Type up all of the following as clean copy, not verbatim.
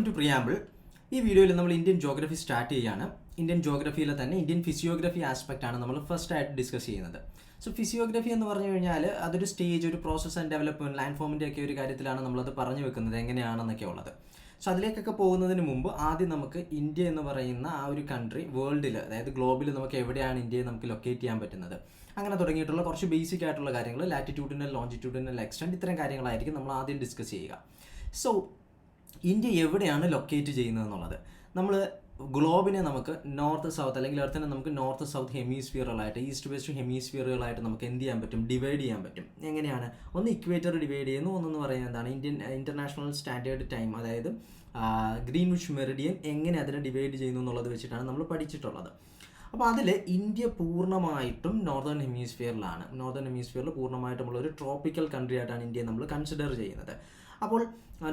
Welcome to preamble. ഈ വീഡിയോയിൽ നമ്മൾ ഇന്ത്യൻ ജോഗ്രഫി സ്റ്റാർട്ട് ചെയ്യുകയാണ്. ഇന്ത്യൻ ജോഗ്രഫിയിലെ തന്നെ ഇന്ത്യൻ ഫിസിയോഗ്രഫി ആസ്പെക്റ്റ് ആണ് നമ്മൾ ഫസ്റ്റ് ആയിട്ട് ഡിസ്കസ് ചെയ്യുന്നത്. സോ ഫിസിയോഗ്രഫി എന്ന് പറഞ്ഞു കഴിഞ്ഞാൽ അതൊരു സ്റ്റേജ്, ഒരു പ്രോസസ് ആൻഡ് ഡെവലപ്മെൻറ്റ്, ലാൻഡ് ഫോമിൻ്റെ ഒക്കെ ഒരു കാര്യത്തിലാണ് നമ്മളത് പറഞ്ഞു വെക്കുന്നത് എങ്ങനെയാണെന്നൊക്കെ ഉള്ളത്. സോ അതിലേക്കൊക്കെ പോകുന്നതിന് മുമ്പ് ആദ്യം നമുക്ക് ഇന്ത്യ എന്ന് പറയുന്ന ആ ഒരു കൺട്രി വേൾഡിൽ, അതായത് ഗ്ലോബിൽ നമുക്ക് എവിടെയാണ് ഇന്ത്യയെ നമുക്ക് ലൊക്കേറ്റ് ചെയ്യാൻ പറ്റുന്നത്, അങ്ങനെ തുടങ്ങിയിട്ടുള്ള കുറച്ച് ബേസിക് ആയിട്ടുള്ള കാര്യങ്ങൾ, ലാറ്റിറ്റ്യൂഡിനൽ, ലോഞ്ചിറ്റ്യൂഡിനൽ എക്സ്റ്റെൻറ്റ്, ഇത്തരം കാര്യങ്ങളായിരിക്കും നമ്മൾ ആദ്യം ഡിസ്കസ് ചെയ്യുക. സോ ഇന്ത്യ എവിടെയാണ് ലൊക്കേറ്റ് ചെയ്യുന്നത് എന്നുള്ളത്, നമ്മൾ ഗ്ലോബിനെ നമുക്ക് നോർത്ത് സൗത്ത് അല്ലെങ്കിൽ എർത്തിനെ നമുക്ക് നോർത്ത് സൗത്ത് ഹെമിസ്ഫിയറുകളായിട്ട്, ഈസ്റ്റ് വെസ്റ്റ് ഹെമിസ്ഫിയറുകളായിട്ട് നമുക്ക് എന്ത് ചെയ്യാൻ പറ്റും, ഡിവൈഡ് ചെയ്യാൻ പറ്റും. എങ്ങനെയാണ്? ഒന്ന് ഇക്വേറ്റർ ഡിവൈഡ് ചെയ്യുന്നു, ഒന്നെന്ന് പറയുന്നത് എന്താണ് ഇൻ്റർനാഷണൽ സ്റ്റാൻഡേർഡ് ടൈം, അതായത് ഗ്രീൻവിച്ച് മെറിഡിയൻ എങ്ങനെ അതിനെ ഡിവൈഡ് ചെയ്യുന്നു എന്നുള്ളത് വെച്ചിട്ടാണ് നമ്മൾ പഠിച്ചിട്ടുള്ളത്. അപ്പോൾ അതിൽ ഇന്ത്യ പൂർണ്ണമായിട്ടും നോർത്തേൺ ഹെമിസ്ഫിയറിലാണ്. നോർത്തേൺ ഹെമിസ്ഫിയറിൽ പൂർണ്ണമായിട്ടുമുള്ള ഒരു ട്രോപ്പിക്കൽ കൺട്രി ആയിട്ടാണ് ഇന്ത്യയെ നമ്മൾ കൺസിഡർ ചെയ്യുന്നത്. അപ്പോൾ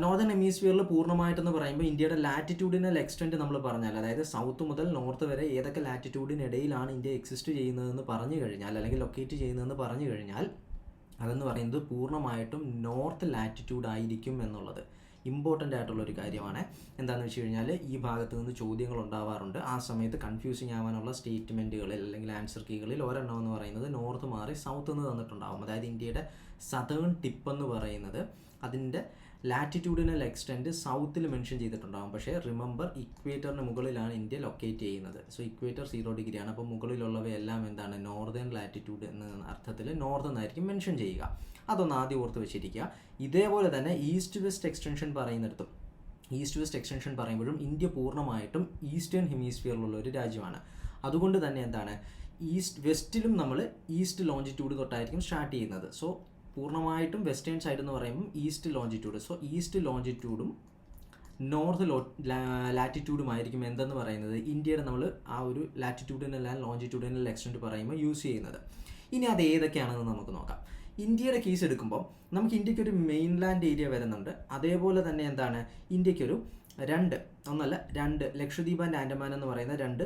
നോർത്തേൺ ഹെമിസ്ഫിയറിൽ പൂർണ്ണമായിട്ടെന്ന് പറയുമ്പോൾ ഇന്ത്യയുടെ ലാറ്റിറ്റ്യൂഡിനൽ എക്സ്റ്റെൻറ്റ് നമ്മൾ പറഞ്ഞാൽ, അതായത് സൗത്ത് മുതൽ നോർത്ത് വരെ ഏതൊക്കെ ലാറ്റിറ്റ്യൂഡിനിടയിലാണ് ഇന്ത്യ എക്സിസ്റ്റ് ചെയ്യുന്നതെന്ന് പറഞ്ഞു കഴിഞ്ഞാൽ, അല്ലെങ്കിൽ ലൊക്കേറ്റ് ചെയ്യുന്നതെന്ന് പറഞ്ഞു കഴിഞ്ഞാൽ, അതെന്ന് പറയുന്നത് പൂർണ്ണമായിട്ടും നോർത്ത് ലാറ്റിറ്റ്യൂഡ് ആയിരിക്കും എന്നുള്ളത് ഇമ്പോർട്ടൻ്റ് ആയിട്ടുള്ളൊരു കാര്യമാണ്. എന്താണെന്ന് വെച്ച് കഴിഞ്ഞാൽ ഈ ഭാഗത്ത് നിന്ന് ചോദ്യങ്ങൾ ഉണ്ടാവാറുണ്ട്. ആ സമയത്ത് കൺഫ്യൂസിങ് ആവാനുള്ള സ്റ്റേറ്റ്മെൻറ്റുകളിൽ അല്ലെങ്കിൽ ആൻസർ കീകളിൽ ഒരെണ്ണം എന്ന് പറയുന്നത് നോർത്ത് മാറി സൗത്ത് നിന്ന് തന്നിട്ടുണ്ടാകും. അതായത് ഇന്ത്യയുടെ സതേൺ ടിപ്പ് എന്ന് പറയുന്നത് അതിൻ്റെ ലാറ്റിറ്റ്യൂഡിനൽ എക്സ്റ്റെൻറ്റ് സൗത്തിൽ മെൻഷൻ ചെയ്തിട്ടുണ്ടാകും. പക്ഷേ റിമെമ്പർ, ഇക്വേറ്ററിന് മുകളിലാണ് ഇന്ത്യ ലൊക്കേറ്റ് ചെയ്യുന്നത്. സോ ഇക്വേറ്റർ 0 ഡിഗ്രിയാണ്. അപ്പോൾ മുകളിലുള്ളവയെല്ലാം എന്താണ്, നോർത്തേൺ ലാറ്റിറ്റ്യൂഡ് എന്ന അർത്ഥത്തിൽ നോർത്ത് എന്നായിരിക്കും മെൻഷൻ ചെയ്യുക. അതൊന്ന് ആദ്യം ഓർത്ത് വെച്ചിരിക്കുക. ഇതേപോലെ തന്നെ ഈസ്റ്റ് വെസ്റ്റ് എക്സ്റ്റൻഷൻ പറയുമ്പോഴും ഇന്ത്യ പൂർണ്ണമായിട്ടും ഈസ്റ്റേൺ ഹെമിസ്ഫിയറിലുള്ള ഒരു രാജ്യമാണ്. അതുകൊണ്ട് തന്നെ എന്താണ്, വെസ്റ്റിലും നമ്മൾ ഈസ്റ്റ് ലോഞ്ചിറ്റ്യൂഡ് തൊട്ടായിരിക്കും സ്റ്റാർട്ട് ചെയ്യുന്നത്. സോ പൂർണ്ണമായിട്ടും വെസ്റ്റേൺ സൈഡ് എന്ന് പറയുമ്പോൾ ഈസ്റ്റ് ലോഞ്ചിറ്റ്യൂഡ്. സോ ഈസ്റ്റ് ലോഞ്ചിറ്റ്യൂഡും നോർത്ത് ലാറ്റിറ്റ്യൂഡുമായിരിക്കും എന്തെന്ന് പറയുന്നത് ഇന്ത്യയുടെ നമ്മൾ ആ ഒരു ലാറ്റിറ്റ്യൂഡിനൽ ആൻഡ് ലോഞ്ചിറ്റ്യൂഡിനൽ എക്സ്റ്റെൻറ്റ് പറയുമ്പോൾ യൂസ് ചെയ്യുന്നത്. ഇനി അത് ഏതൊക്കെയാണെന്ന് നമുക്ക് നോക്കാം. ഇന്ത്യയുടെ കേസ് എടുക്കുമ്പോൾ നമുക്ക് ഇന്ത്യക്കൊരു മെയിൻലാൻഡ് ഏരിയ വരുന്നുണ്ട്. അതേപോലെ തന്നെ എന്താണ്, ഇന്ത്യക്കൊരു രണ്ട് ലക്ഷദ്വീപ് ആൻഡ് ആൻഡമാൻ എന്ന് പറയുന്ന രണ്ട്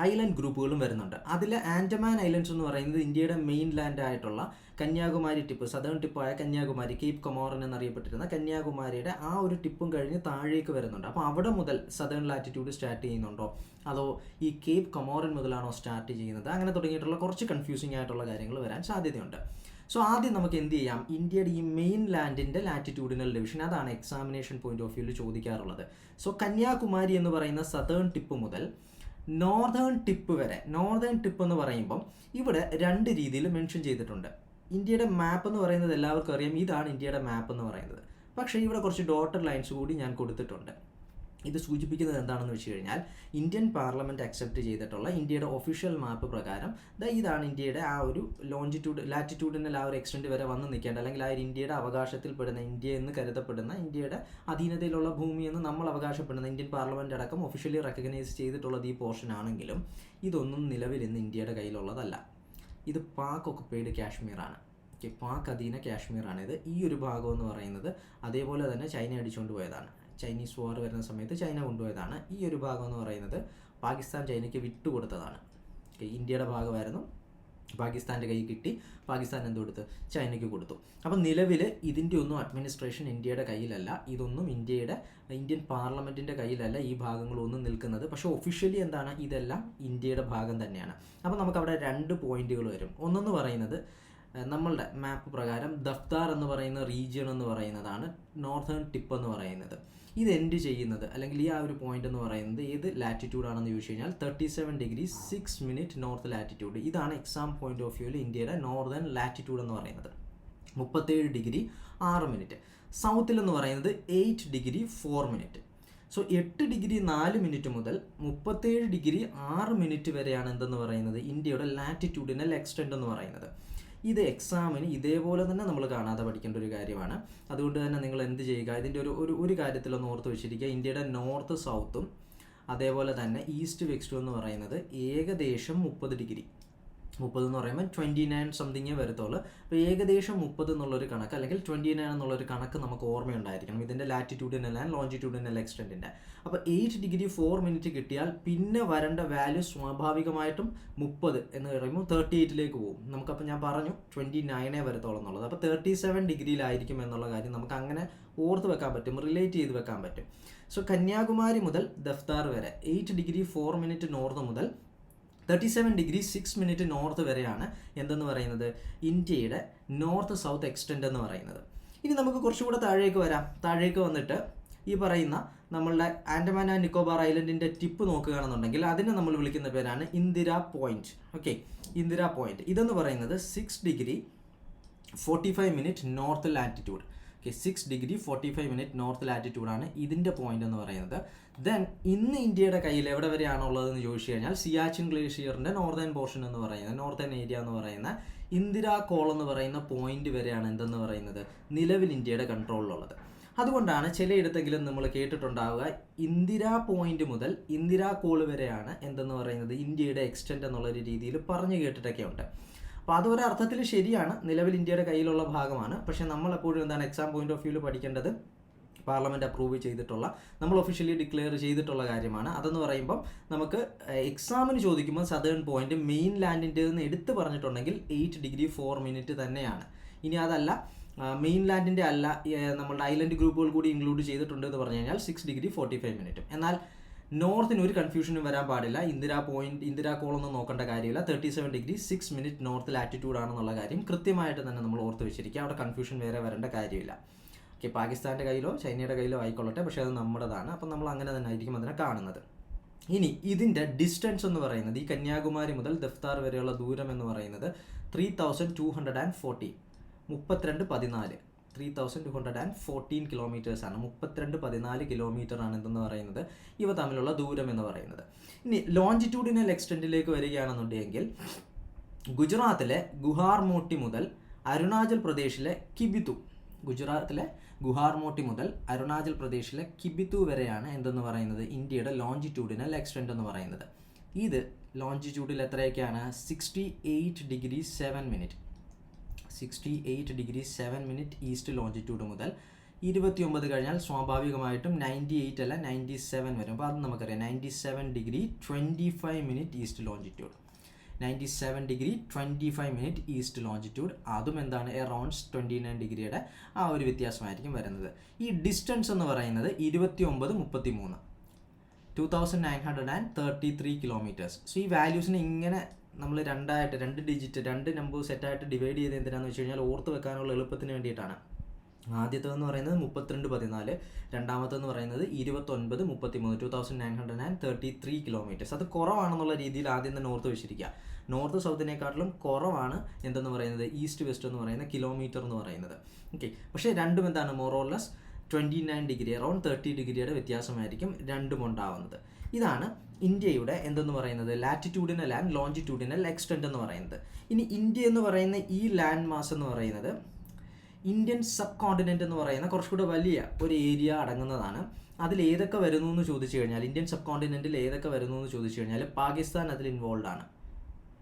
ഐലൻഡ് ഗ്രൂപ്പുകളും വരുന്നുണ്ട്. അതിൽ ആൻഡമാൻ ഐലൻഡ്സ് എന്ന് പറയുന്നത് ഇന്ത്യയുടെ മെയിൻ ലാൻഡ് ആയിട്ടുള്ള കന്യാകുമാരി ടിപ്പ്, സദേൺ ടിപ്പായ കന്യാകുമാരി, കേപ്പ് കൊമോറൻ എന്നറിയപ്പെട്ടിരുന്ന കന്യാകുമാരിയുടെ ആ ഒരു ടിപ്പും കഴിഞ്ഞ് താഴേക്ക് വരുന്നുണ്ട്. അപ്പോൾ അവിടെ മുതൽ സദേൺ ലാറ്റിറ്റ്യൂഡ് സ്റ്റാർട്ട് ചെയ്യുന്നുണ്ടോ, അതോ ഈ കേപ്പ് കൊമോറൻ മുതലാണോ സ്റ്റാർട്ട് ചെയ്യുന്നത്, അങ്ങനെ തുടങ്ങിയിട്ടുള്ള കുറച്ച് കൺഫ്യൂസിങ് ആയിട്ടുള്ള കാര്യങ്ങൾ വരാൻ സാധ്യതയുണ്ട്. സോ ആദ്യം നമുക്ക് എന്ത് ചെയ്യാം, ഇന്ത്യയുടെ ഈ മെയിൻ ലാൻഡിൻ്റെ ലാറ്റിറ്റ്യൂഡിനൽ ഡിവിഷൻ, അതാണ് എക്സാമിനേഷൻ പോയിന്റ് ഓഫ് വ്യൂവിൽ ചോദിക്കാറുള്ളത്. സോ കന്യാകുമാരി എന്ന് പറയുന്ന സദേൺ ടിപ്പ് മുതൽ നോർത്തേൺ ടിപ്പ് വരെ, നോർത്തേൺ ടിപ്പ് എന്ന് പറയുമ്പം ഇവിടെ രണ്ട് രീതിയിൽ മെൻഷൻ ചെയ്തിട്ടുണ്ട്. ഇന്ത്യയുടെ മാപ്പ് എന്ന് പറയുന്നത് എല്ലാവർക്കും അറിയാം, ഇതാണ് ഇന്ത്യയുടെ മാപ്പ് എന്ന് പറയുന്നത്. പക്ഷേ ഇവിടെ കുറച്ച് ഡോട്ടഡ് ലൈൻസ് കൂടി ഞാൻ കൊടുത്തിട്ടുണ്ട്. ഇത് സൂചിപ്പിക്കുന്നത് എന്താണെന്ന് വെച്ച് കഴിഞ്ഞാൽ, ഇന്ത്യൻ പാർലമെൻറ്റ് അക്സെപ്റ്റ് ചെയ്തിട്ടുള്ള ഇന്ത്യയുടെ ഒഫീഷ്യൽ മാപ്പ് പ്രകാരം ഇതാണ് ഇന്ത്യയുടെ ആ ഒരു ലാറ്റിറ്റ്യൂഡിനൽ ആ ഒരു എക്സ്റ്റെൻറ്റ് വരെ വന്ന് നിൽക്കേണ്ട, അല്ലെങ്കിൽ ആ ഒരു ഇന്ത്യയുടെ അവകാശത്തിൽപ്പെടുന്ന, ഇന്ത്യ എന്ന് കരുതപ്പെടുന്ന, ഇന്ത്യയുടെ അധീനതയിലുള്ള ഭൂമി എന്ന് നമ്മൾ അവകാശപ്പെടുന്ന, ഇന്ത്യൻ പാർലമെൻറ്റ് അടക്കം ഒഫീഷ്യലി റെക്കഗ്നൈസ് ചെയ്തിട്ടുള്ളത് ഈ പോർഷൻ ആണെങ്കിലും ഇതൊന്നും നിലവിൽ ഇന്ന് ഇന്ത്യയുടെ കയ്യിലുള്ളതല്ല. ഇത് പാക് ഒക്കുപ്പൈഡ് കാശ്മീറാണ്. പാക് അധീന കാശ്മീറാണ് ഇത്. ഈ ഒരു ഭാഗം എന്ന് പറയുന്നത് അതേപോലെ തന്നെ ചൈന അടിച്ചുകൊണ്ട് പോയതാണ്. ചൈനീസ് വാർ വരുന്ന സമയത്ത് ചൈന കൊണ്ടുപോയതാണ്. ഈ ഒരു ഭാഗം എന്ന് പറയുന്നത് പാകിസ്ഥാൻ ചൈനയ്ക്ക് വിട്ടുകൊടുത്തതാണ്. ഇന്ത്യയുടെ ഭാഗമായിരുന്നു, പാകിസ്ഥാൻ്റെ കൈ കിട്ടി, പാകിസ്ഥാൻ എന്ത് കൊടുത്ത്, ചൈനയ്ക്ക് കൊടുത്തു. അപ്പം നിലവിൽ ഇതിൻ്റെ ഒന്നും അഡ്മിനിസ്ട്രേഷൻ ഇന്ത്യയുടെ കയ്യിലല്ല. ഇതൊന്നും ഇന്ത്യൻ പാർലമെൻറ്റിൻ്റെ കയ്യിലല്ല ഈ ഭാഗങ്ങളൊന്നും നിൽക്കുന്നത്. പക്ഷേ ഒഫീഷ്യലി എന്താണ്, ഇതെല്ലാം ഇന്ത്യയുടെ ഭാഗം തന്നെയാണ്. അപ്പോൾ നമുക്കവിടെ രണ്ട് പോയിന്റുകൾ വരും. ഒന്നെന്ന് പറയുന്നത് നമ്മളുടെ മാപ്പ് പ്രകാരം ദഫ്താർ എന്ന് പറയുന്ന റീജിയൺ എന്ന് പറയുന്നതാണ് നോർത്തേൺ ടിപ്പ് എന്ന് പറയുന്നത്. ഇത് എൻഡ് ചെയ്യുന്നത്, അല്ലെങ്കിൽ ഈ ആ ഒരു പോയിന്റ് എന്ന് പറയുന്നത് ഏത് ലാറ്റിറ്റ്യൂഡാണെന്ന് ചോദിച്ചു കഴിഞ്ഞാൽ 37 ഡിഗ്രി 6 മിനിറ്റ് നോർത്ത് ലാറ്റിറ്റ്യൂഡ്. ഇതാണ് എക്സാം പോയിന്റ് ഓഫ് വ്യൂവിൽ ഇന്ത്യയുടെ നോർത്തേൺ ലാറ്റിറ്റ്യൂഡ് എന്ന് പറയുന്നത്. 37 ഡിഗ്രി 6 മിനിറ്റ്. സൗത്തിൽ എന്ന് പറയുന്നത് 8 degree 4 minute. So 8 degree 4 minute മുതൽ 37 ഡിഗ്രി 6 മിനിറ്റ് വരെയാണ് എന്തെന്ന് പറയുന്നത് ഇന്ത്യയുടെ ലാറ്റിറ്റ്യൂഡിനൽ എക്സ്റ്റെൻറ്റ് എന്ന് പറയുന്നത്. ഇത് എക്സാമിന് ഇതേപോലെ തന്നെ നമ്മൾ കാണാതെ പഠിക്കേണ്ട ഒരു കാര്യമാണ്. അതുകൊണ്ട് തന്നെ നിങ്ങൾ എന്ത് ചെയ്യുക, ഇതിൻ്റെ ഒരു കാര്യത്തിലൊന്ന് ഓർത്ത് വെച്ചിരിക്കുക. ഇന്ത്യയുടെ നോർത്ത് സൗത്തും അതേപോലെ തന്നെ ഈസ്റ്റ് വെസ്റ്റും എന്ന് പറയുന്നത് ഏകദേശം 30 ഡിഗ്രി, 30 എന്ന് പറയുമ്പോൾ 29 സംതിങ്ങേ വരത്തുള്ളൂ. അപ്പോൾ ഏകദേശം 30 എന്നുള്ളൊരു കണക്ക് അല്ലെങ്കിൽ 29 എന്നുള്ളൊരു കണക്ക് നമുക്ക് ഓർമ്മയുണ്ടായിരിക്കണം ഇതിൻ്റെ ലാറ്റിറ്റ്യൂഡിനൽ ആൻഡ് ലോഞ്ചിറ്റ്യൂഡിനൽ എക്സ്റ്റെൻറ്റിൻ്റെ. അപ്പോൾ 8 ഡിഗ്രി 4 മിനിറ്റ് കിട്ടിയാൽ പിന്നെ വരേണ്ട വാല്യൂ സ്വാഭാവികമായിട്ടും 30 എന്ന് പറയുമ്പോൾ 38ലേക്ക് പോകും. നമുക്കപ്പോൾ ഞാൻ പറഞ്ഞു 29 വരത്തോളം എന്നുള്ളത്. അപ്പോൾ 37 ഡിഗ്രിയിലായിരിക്കും എന്നുള്ള കാര്യം നമുക്ക് അങ്ങനെ ഓർത്ത് വെക്കാൻ പറ്റും, റിലേറ്റ് ചെയ്ത് വെക്കാൻ പറ്റും. സോ കന്യാകുമാരി മുതൽ ദഫ്താർ വരെ 8 ഡിഗ്രി 4 മിനിറ്റ് നോർത്ത് മുതൽ 37 ഡിഗ്രി 6 മിനിറ്റ് നോർത്ത് വരെയാണ് എന്തെന്ന് പറയുന്നത് ഇന്ത്യയുടെ നോർത്ത് സൗത്ത് എക്സ്റ്റെൻഡ് എന്ന് പറയുന്നത്. ഇനി നമുക്ക് കുറച്ചുകൂടെ താഴേക്ക് വരാം. താഴേക്ക് വന്നിട്ട് ഈ പറയുന്ന നമ്മളുടെ ആൻഡമാൻ ആൻഡ് നിക്കോബാർ ഐലൻഡിൻ്റെ ടിപ്പ് നോക്കുകയാണെന്നുണ്ടെങ്കിൽ അതിനെ നമ്മൾ വിളിക്കുന്ന പേരാണ് Indira point. Okay, Indira point ഇതെന്ന് പറയുന്നത് 6 degree 45 minute north latitude. Okay, 6 degree 45 minute north ലാറ്റിറ്റ്യൂഡാണ് ഇതിൻ്റെ പോയിന്റ് എന്ന് പറയുന്നത്. ദെൻ ഇന്ന് ഇന്ത്യയുടെ കയ്യിൽ എവിടെ വരെയാണുള്ളതെന്ന് ചോദിച്ചു കഴിഞ്ഞാൽ സിയാച്ചിൻ ഗ്ലേഷ്യറിൻ്റെ നോർത്തേൺ പോർഷൻ എന്ന് പറയുന്നത്, നോർത്തേൺ ഏരിയ എന്ന് പറയുന്ന ഇന്ദിരാ കോൾ എന്ന് പറയുന്ന പോയിന്റ് വരെയാണ് എന്തെന്ന് പറയുന്നത് നിലവിൽ ഇന്ത്യയുടെ കൺട്രോളിലുള്ളത്. അതുകൊണ്ടാണ് ചിലയിടത്തെങ്കിലും നമ്മൾ കേട്ടിട്ടുണ്ടാവുക ഇന്ദിരാ പോയിന്റ് മുതൽ ഇന്ദിരാ കോൾ വരെയാണ് എന്തെന്ന് പറയുന്നത് ഇന്ത്യയുടെ എക്സ്റ്റെൻഡ് എന്നുള്ളൊരു രീതിയിൽ പറഞ്ഞു കേട്ടിട്ടൊക്കെ ഉണ്ട്. അപ്പോൾ അതൊരർത്ഥത്തിൽ ശരിയാണ്, നിലവിൽ ഇന്ത്യയുടെ കയ്യിലുള്ള ഭാഗമാണ്. പക്ഷേ നമ്മളെപ്പോഴും എന്താണ് എക്സാം പോയിന്റ് ഓഫ് വ്യൂവിൽ പഠിക്കേണ്ടത് പാർലമെൻറ്റ് അപ്രൂവ് ചെയ്തിട്ടുള്ള, നമ്മൾ ഒഫീഷ്യലി ഡിക്ലെയർ ചെയ്തിട്ടുള്ള കാര്യമാണ്. അതെന്ന് പറയുമ്പം നമുക്ക് എക്സാമിന് ചോദിക്കുമ്പോൾ സദേൺ പോയിന്റ് മെയിൻ ലാൻഡിൻ്റെ നിന്ന് എടുത്ത് പറഞ്ഞിട്ടുണ്ടെങ്കിൽ 8 ഡിഗ്രി 4 മിനിറ്റ് തന്നെയാണ്. ഇനി അതല്ല മെയിൻ ലാൻഡിൻ്റെ അല്ല നമ്മളുടെ ഐലൻഡ് ഗ്രൂപ്പുകൾ കൂടി ഇൻക്ലൂഡ് ചെയ്തിട്ടുണ്ട് എന്ന് പറഞ്ഞു കഴിഞ്ഞാൽ 6 ഡിഗ്രി 45 മിനിറ്റും. എന്നാൽ നോർത്തിന് ഒരു കൺഫ്യൂഷനും വരാൻ പാടില്ല. ഇന്ദിരാ കോളൊന്നും നോക്കേണ്ട കാര്യമില്ല. 37 ഡിഗ്രി 6 മിനിറ്റ് നോർത്ത് ലാറ്റിറ്റ്യൂഡ് ആണെന്നുള്ള കാര്യം കൃത്യമായിട്ട് തന്നെ നമ്മൾ ഓർത്ത് വെച്ചിരിക്കുക. അവിടെ കൺഫ്യൂഷൻ വേറെ വരേണ്ട കാര്യമില്ല. ഓക്കെ, പാകിസ്ഥാൻ്റെ കയ്യിലോ ചൈനയുടെ കയ്യിലോ ആയിക്കൊള്ളട്ടെ, പക്ഷേ അത് നമ്മുടേതാണ്. അപ്പം നമ്മൾ അങ്ങനെ തന്നെ ആയിരിക്കും അതിനെ കാണുന്നത്. ഇനി ഇതിൻ്റെ ഡിസ്റ്റൻസ് എന്ന് പറയുന്നത് ഈ കന്യാകുമാരി മുതൽ ദഫ്താർ വരെയുള്ള ദൂരം എന്ന് പറയുന്നത് 3214 3214 കിലോമീറ്റേഴ്സാണ്. 3214 കിലോമീറ്റർ ആണ് എന്തെന്ന് പറയുന്നത് ഇവ തമ്മിലുള്ള ദൂരം എന്ന് പറയുന്നത്. ഇനി ലോഞ്ചിറ്റ്യൂഡിനൽ എക്സ്റ്റെൻറ്റിലേക്ക് വരികയാണെന്നുണ്ടെങ്കിൽ ഗുജറാത്തിലെ ഗുഹാർമോട്ടി മുതൽ അരുണാചൽ പ്രദേശിലെ കിബിതു, ഗുജറാത്തിലെ ഗുഹാർമോട്ടി മുതൽ അരുണാചൽ പ്രദേശിലെ കിബിതു വരെയാണ് എന്തെന്ന് പറയുന്നത് ഇന്ത്യയുടെ ലോഞ്ചിറ്റ്യൂഡിനൽ എക്സ്റ്റെൻറ്റ് എന്ന് പറയുന്നത്. ഇത് ലോഞ്ചിറ്റ്യൂഡിൽ എത്രയൊക്കെയാണ് 68 degree 7 minute 68 degree 7 minute east longitude മുതൽ 29 കഴിഞ്ഞാൽ സ്വാഭാവികമായിട്ടും 98 അല്ല 97 വരും. അപ്പോൾ അത് നമുക്കറിയാം 97 degree 25 minute east longitude, 97 degree 25 minute east longitude. അതും എന്താണ് എറൗണ്ട് 29 ഡിഗ്രിയുടെ ആ ഒരു വ്യത്യാസമായിരിക്കും വരുന്നത്. ഈ ഡിസ്റ്റൻസ് എന്ന് പറയുന്നത് 2933 2933 കിലോമീറ്റേഴ്സ്. സോ ഈ വാല്യൂസിനെ ഇങ്ങനെ നമ്മൾ രണ്ട് ഡിജിറ്റ് 2 നമ്പർ സെറ്റായിട്ട് ഡിവൈഡ് ചെയ്ത് എന്തിനാണെന്ന് വെച്ച് കഴിഞ്ഞാൽ ഓർത്ത് വെക്കാനുള്ള എളുപ്പത്തിന് വേണ്ടിയിട്ടാണ്. ആദ്യത്തേതെന്ന് പറയുന്നത് 3214, രണ്ടാമത്തെന്ന് പറയുന്നത് 2933 2933 കിലോമീറ്റേഴ്സ്. അത് കുറവാണെന്നുള്ള രീതിയിൽ ആദ്യം തന്നെ ഓർത്ത് വെച്ചിരിക്കുക. നോർത്ത് സൗത്തിനെക്കാട്ടിലും കുറവാണ് എന്തെന്ന് പറയുന്നത് ഈസ്റ്റ് വെസ്റ്റ് എന്ന് പറയുന്ന കിലോമീറ്റർ എന്ന് പറയുന്നത്. ഓക്കെ, പക്ഷേ രണ്ടും എന്താണ് മോറോർലെസ് 29 ഡിഗ്രി അറൗണ്ട് 30 ഡിഗ്രിയുടെ വ്യത്യാസമായിരിക്കും രണ്ടും ഉണ്ടാവുന്നത്. ഇതാണ് ഇന്ത്യയുടെ എന്തെന്ന് പറയുന്നത് ലാറ്റിറ്റ്യൂഡിനൽ ആൻഡ് ലോഞ്ചിറ്റ്യൂഡിനൽ എക്സ്റ്റെൻറ്റ് എന്ന് പറയുന്നത്. ഇനി ഇന്ത്യ എന്ന് പറയുന്ന ഈ ലാൻഡ് മാസ് എന്ന് പറയുന്നത് ഇന്ത്യൻ സബ് കോണ്ടിനെൻ്റ് എന്ന് പറയുന്ന കുറച്ചുകൂടെ വലിയ ഒരു ഏരിയ അടങ്ങുന്നതാണ്. അതിൽ ഏതൊക്കെ വരുന്നു എന്ന് ചോദിച്ചു കഴിഞ്ഞാൽ ഇന്ത്യൻ സബ് കോണ്ടിനെൻറ്റിൽ ഏതൊക്കെ വരുന്നു എന്ന് ചോദിച്ചു കഴിഞ്ഞാൽ പാകിസ്ഥാൻ അതിൽ ഇൻവോൾവ് ആണ്.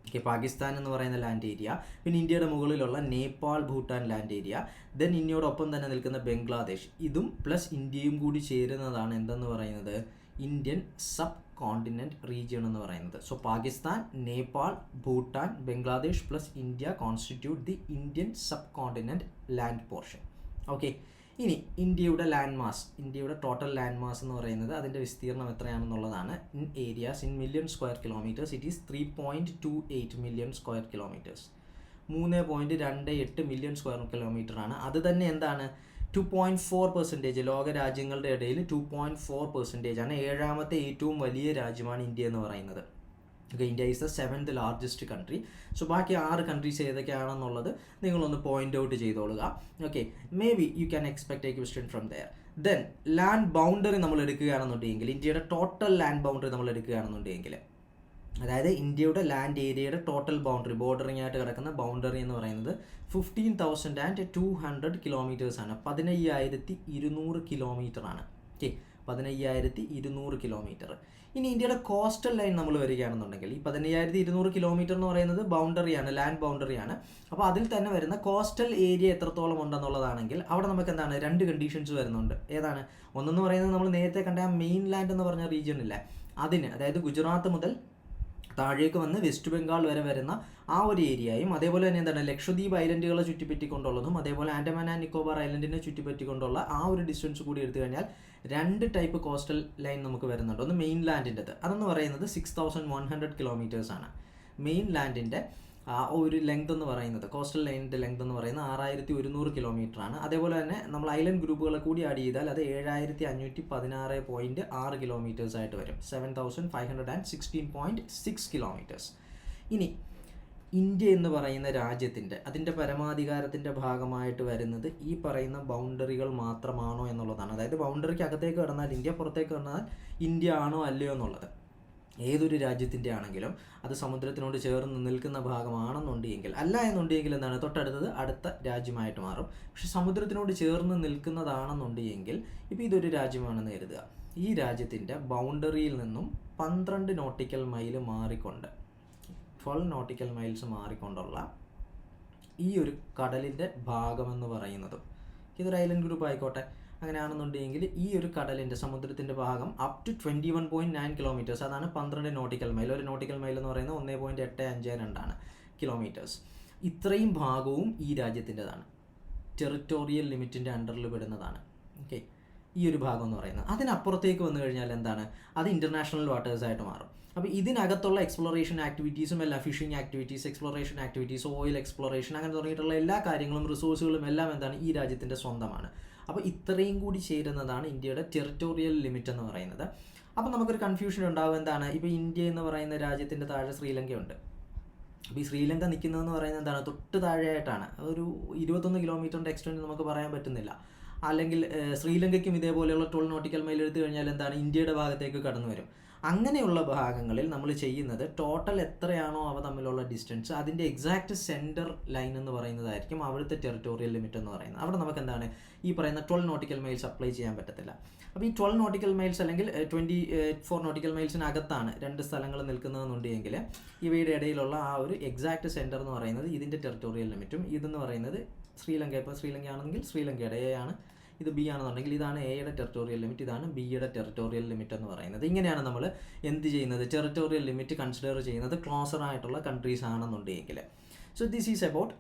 ഓക്കെ, പാകിസ്ഥാൻ എന്ന് പറയുന്ന ലാൻഡ് ഏരിയ, പിന്നെ ഇന്ത്യയുടെ മുകളിലുള്ള Nepal Bhutan land area, then ഇന്ത്യയോടൊപ്പം തന്നെ നിൽക്കുന്ന ബംഗ്ലാദേശ്, ഇതും പ്ലസ് ഇന്ത്യയും കൂടി ചേരുന്നതാണ് എന്തെന്ന് പറയുന്നത് ഇന്ത്യൻ സബ് കോണ്ടിനെൻറ്റ് റീജിയൺ എന്ന് പറയുന്നത്. So Pakistan, Nepal, Bhutan, Bangladesh plus India constitute the Indian subcontinent land portion. Okay, ഇനി ഇന്ത്യയുടെ ലാൻഡ് മാസ്, ഇന്ത്യയുടെ ടോട്ടൽ ലാൻഡ് മാസ് എന്ന് പറയുന്നത് അതിൻ്റെ വിസ്തീർണം എത്രയാണെന്നുള്ളതാണ്. In areas in million square kilometres it is 3.28 million square kilometres. 3.28 million square kilometre ആണ്. അത് തന്നെ എന്താണ് 2.4%. ലോക രാജ്യങ്ങളുടെ ഇടയിൽ 2.4% ആണ്. 7ാമത്തെ ഏറ്റവും വലിയ രാജ്യമാണ് ഇന്ത്യ എന്ന് പറയുന്നത്. Okay, India is the 7th largest country. So ബാക്കി 6 കൺട്രീസ് ഏതൊക്കെയാണെന്നുള്ളത് നിങ്ങളൊന്ന് പോയിന്റ് ഔട്ട് ചെയ്തോളുക. Okay, maybe you can expect a question from there. Then land boundary നമ്മൾ എടുക്കുകയാണെന്നുണ്ടെങ്കിൽ ഇന്ത്യയുടെ ടോട്ടൽ ലാൻഡ് ബൗണ്ടറി നമ്മൾ എടുക്കുകയാണെന്നുണ്ടെങ്കിൽ, അതായത് ഇന്ത്യയുടെ ലാൻഡ് ഏരിയയുടെ ടോട്ടൽ ബൗണ്ടറി, ബോർഡറിംഗ് ആയിട്ട് കിടക്കുന്ന ബൗണ്ടറി എന്ന് പറയുന്നത് 15,200 കിലോമീറ്റേഴ്സാണ്. 15,200 കിലോമീറ്റർ ആണ്. Okay, 15,200 kilometre. ഇനി ഇന്ത്യയുടെ കോസ്റ്റൽ ലൈൻ നമ്മൾ വരികയാണെന്നുണ്ടെങ്കിൽ ഈ 15,200 കിലോമീറ്റർ എന്ന് പറയുന്നത് ബൗണ്ടറിയാണ്, ലാൻഡ് ബൗണ്ടറിയാണ്. അപ്പോൾ അതിൽ തന്നെ വരുന്ന കോസ്റ്റൽ ഏരിയ എത്രത്തോളം ഉണ്ടെന്നുള്ളതാണെങ്കിൽ അവിടെ നമുക്ക് എന്താണ് 2 കണ്ടീഷൻസ് വരുന്നുണ്ട്. ഏതാണ്? ഒന്നെന്ന് പറയുന്നത് നമ്മൾ നേരത്തെ കണ്ട ആ മെയിൻ ലാൻഡ് എന്ന് പറഞ്ഞ റീജിയൻ ഇല്ലേ, അതിന്, അതായത് ഗുജറാത്ത് മുതൽ താഴേക്ക് വന്ന് വെസ്റ്റ് ബംഗാൾ വരെ വരുന്ന ആ ഒരു ഏരിയയും, അതേപോലെ തന്നെ എന്താണ് ലക്ഷദ്വീപ് ഐലൻഡുകളെ ചുറ്റിപ്പറ്റിക്കൊണ്ടുള്ളതും, അതേപോലെ ആൻഡമാൻ ആൻഡ് നിക്കോബാർ ഐലൻഡിനെ ചുറ്റിപ്പറ്റിക്കൊണ്ടുള്ള ആ ഒരു ഡിസ്റ്റൻസ് കൂടി എടുത്തു കഴിഞ്ഞാൽ 2 ടൈപ്പ് കോസ്റ്റൽ ലൈൻ നമുക്ക് വരുന്നുണ്ട്. ഒന്ന് മെയിൻ ലാൻഡിൻ്റെത്, അതെന്ന് പറയുന്നത് 6100 കിലോമീറ്റേഴ്സ് ആണ്. മെയിൻ ലാൻഡിൻ്റെ ആ ഒരു ലെങ്ത് എന്ന് പറയുന്നത്, കോസ്റ്റൽ ലൈനിൻ്റെ ലെങ്ത് എന്ന് പറയുന്നത് 6100 കിലോമീറ്റർ ആണ്. അതേപോലെ തന്നെ നമ്മൾ ഐലൻഡ് ഗ്രൂപ്പുകളെ കൂടി ആഡ് ചെയ്താൽ അത് 7516.6 കിലോമീറ്റേഴ്സ് ആയിട്ട് വരും, 7516.6 കിലോമീറ്റേഴ്സ്. ഇനി ഇന്ത്യ എന്ന് പറയുന്ന രാജ്യത്തിൻ്റെ അതിൻ്റെ പരമാധികാരത്തിൻ്റെ ഭാഗമായിട്ട് വരുന്നത് ഈ പറയുന്ന ബൗണ്ടറികൾ മാത്രമാണോ എന്നുള്ളതാണ്. അതായത് ബൗണ്ടറിക്ക് അകത്തേക്ക് കടന്നാൽ ഇന്ത്യ, പുറത്തേക്ക് കടന്നാൽ ഇന്ത്യ ആണോ അല്ലയോ എന്നുള്ളത്. ഏതൊരു രാജ്യത്തിൻ്റെ ആണെങ്കിലും അത് സമുദ്രത്തിനോട് ചേർന്ന് നിൽക്കുന്ന ഭാഗമാണെന്നുണ്ടെങ്കിൽ, അല്ല എന്നുണ്ടെങ്കിൽ എന്താണ് തൊട്ടടുത്തത് അടുത്ത രാജ്യമായിട്ട് മാറും. പക്ഷെ സമുദ്രത്തിനോട് ചേർന്ന് നിൽക്കുന്നതാണെന്നുണ്ടെങ്കിൽ, ഇപ്പോൾ ഇതൊരു രാജ്യമാണെന്ന് കരുതുക, ഈ രാജ്യത്തിൻ്റെ ബൗണ്ടറിയിൽ നിന്നും 12 നോട്ടിക്കൽ മൈൽ മാറിക്കൊണ്ട്, 12 നോട്ടിക്കൽ മൈൽസ് മാറിക്കൊണ്ടുള്ള ഈ ഒരു കടലിൻ്റെ ഭാഗമെന്ന് പറയുന്നതും, ഇതൊരു ഐലൻഡ് ഗ്രൂപ്പ് ആയിക്കോട്ടെ, അങ്ങനെയാണെന്നുണ്ടെങ്കിൽ ഈ ഒരു കടലിൻ്റെ സമുദ്രത്തിൻ്റെ ഭാഗം അപ് ടു 21.9 കിലോമീറ്റേഴ്സ്, അതാണ് 12 നോട്ടിക്കൽ മൈൽ. ഒരു നോട്ടിക്കൽ മൈൽ എന്ന് പറയുന്നത് 1.852 കിലോമീറ്റേഴ്സ്. ഇത്രയും ഭാഗവും ഈ രാജ്യത്തിൻ്റെതാണ്, ടെറിട്ടോറിയൽ ലിമിറ്റിൻ്റെ അണ്ടറിൽ പെടുന്നതാണ്. ഓക്കെ, ഈ ഒരു ഭാഗം എന്ന് പറയുന്നത്. അതിനപ്പുറത്തേക്ക് വന്നു കഴിഞ്ഞാൽ എന്താണ്, അത് ഇൻ്റർനാഷണൽ വാട്ടേഴ്സായിട്ട് മാറും. അപ്പോൾ ഇതിനകത്തുള്ള എക്സ്പ്ലോറേഷൻ ആക്ടിവിറ്റീസും എല്ലാം, fishing activities, exploration activities, oil exploration, അങ്ങനെ തുടങ്ങിയിട്ടുള്ള എല്ലാ കാര്യങ്ങളും റിസോഴ്സുകളും എല്ലാം എന്താണ് ഈ രാജ്യത്തിൻ്റെ സ്വന്തമാണ്. അപ്പോൾ ഇത്രയും കൂടി ചേരുന്നതാണ് ഇന്ത്യയുടെ ടെറിട്ടോറിയൽ ലിമിറ്റ് എന്ന് പറയുന്നത്. അപ്പോൾ നമുക്കൊരു കൺഫ്യൂഷൻ ഉണ്ടാവും, എന്താണ് ഇപ്പോൾ ഇന്ത്യ എന്ന് പറയുന്ന രാജ്യത്തിൻ്റെ താഴെ ശ്രീലങ്കയുണ്ട്. അപ്പോൾ ഈ ശ്രീലങ്ക നിൽക്കുന്നതെന്ന് പറയുന്നത് എന്താണ്, തൊട്ട് താഴെയായിട്ടാണ്. ഒരു 21 കിലോമീറ്ററിൻ്റെ എക്സ്റ്റെൻറ്റ് നമുക്ക് പറയാൻ പറ്റുന്നില്ല. അല്ലെങ്കിൽ ശ്രീലങ്കയ്ക്കും ഇതേപോലെയുള്ള 12 നോട്ടിക്കൽ മൈൽ എടുത്തു കഴിഞ്ഞാൽ എന്താണ് ഇന്ത്യയുടെ ഭാഗത്തേക്ക് കടന്നു വരും. അങ്ങനെയുള്ള ഭാഗങ്ങളിൽ നമ്മൾ ചെയ്യുന്നത് ടോട്ടൽ എത്രയാണോ അവ തമ്മിലുള്ള ഡിസ്റ്റൻസ്, അതിൻ്റെ എക്സാക്റ്റ് സെൻറ്റർ ലൈൻ എന്ന് പറയുന്നതായിരിക്കും അവിടുത്തെ ടെറിട്ടോറിയൽ ലിമിറ്റ് എന്ന് പറയുന്നത്. അവിടെ നമുക്ക് എന്താണ് ഈ പറയുന്ന 12 നോട്ടിക്കൽ മൈൽസ് അപ്ലൈ ചെയ്യാൻ പറ്റത്തില്ല. അപ്പോൾ ഈ 12 നോട്ടിക്കൽ മൈൽസ് അല്ലെങ്കിൽ 24 നോട്ടിക്കൽ മൈൽസിനകത്താണ് 2 സ്ഥലങ്ങൾ നിൽക്കുന്നതെന്നുണ്ടെങ്കിൽ ഇവയുടെ ഇടയിലുള്ള ആ ഒരു എക്സാക്റ്റ് സെൻറ്റർ എന്ന് പറയുന്നത് ഇതിൻ്റെ ടെറിട്ടോറിയൽ ലിമിറ്റും, ഇതെന്ന് പറയുന്നത് ശ്രീലങ്ക, ഇപ്പോൾ ശ്രീലങ്ക ആണെങ്കിൽ ശ്രീലങ്കയുടെ എ ആണ്, ഇത് ബി ആണെന്നുണ്ടെങ്കിൽ ഇതാണ് എയുടെ ടെറിട്ടോറിയൽ ലിമിറ്റ്, ഇതാണ് ബിയുടെ ടെറിട്ടോറിയൽ ലിമിറ്റ് എന്ന് പറയുന്നത്. ഇങ്ങനെയാണ് നമ്മൾ എന്ത് ചെയ്യുന്നത്, ടെറിട്ടോറിയൽ ലിമിറ്റ് കൺസിഡർ ചെയ്യുന്നത് ക്ലോസർ ആയിട്ടുള്ള കൺട്രീസ് ആണെന്നുണ്ടെങ്കിൽ. So this is about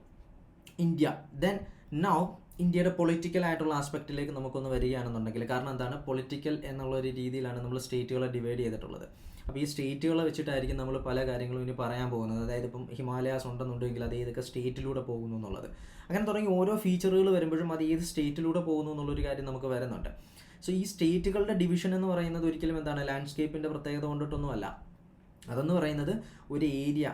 India. Then now ഇന്ത്യയുടെ പൊളിറ്റിക്കൽ ആയിട്ടുള്ള ആസ്പെക്റ്റിലേക്ക് നമുക്കൊന്ന് വരികയാണെന്നുണ്ടെങ്കിൽ, കാരണം എന്താണ്, പൊളിറ്റിക്കൽ എന്നുള്ള ഒരു രീതിയിലാണ് നമ്മൾ സ്റ്റേറ്റുകളെ ഡിവൈഡ് ചെയ്തിട്ടുള്ളത്. അപ്പോൾ ഈ സ്റ്റേറ്റുകളെ വെച്ചിട്ടായിരിക്കും നമ്മൾ പല കാര്യങ്ങളും ഇനി പറയാൻ പോകുന്നത്. അതായത് ഇപ്പം ഹിമാലയാസ് ഉണ്ടെന്നുണ്ടെങ്കിൽ അത് ഏതൊക്കെ സ്റ്റേറ്റിലൂടെ പോകുന്നു എന്നുള്ളത്, അങ്ങനെ തുടങ്ങി ഓരോ ഫീച്ചറുകൾ വരുമ്പോഴും അത് ഏത് സ്റ്റേറ്റിലൂടെ പോകുന്നു എന്നുള്ളൊരു കാര്യം നമുക്ക് വരുന്നുണ്ട്. സോ ഈ സ്റ്റേറ്റുകളുടെ ഡിവിഷൻ എന്ന് പറയുന്നത് ഒരിക്കലും എന്താണ് ലാൻഡ്സ്കേപ്പിൻ്റെ പ്രത്യേകത കൊണ്ടിട്ടൊന്നുമല്ല. അതെന്ന് പറയുന്നത് ഒരു ഏരിയ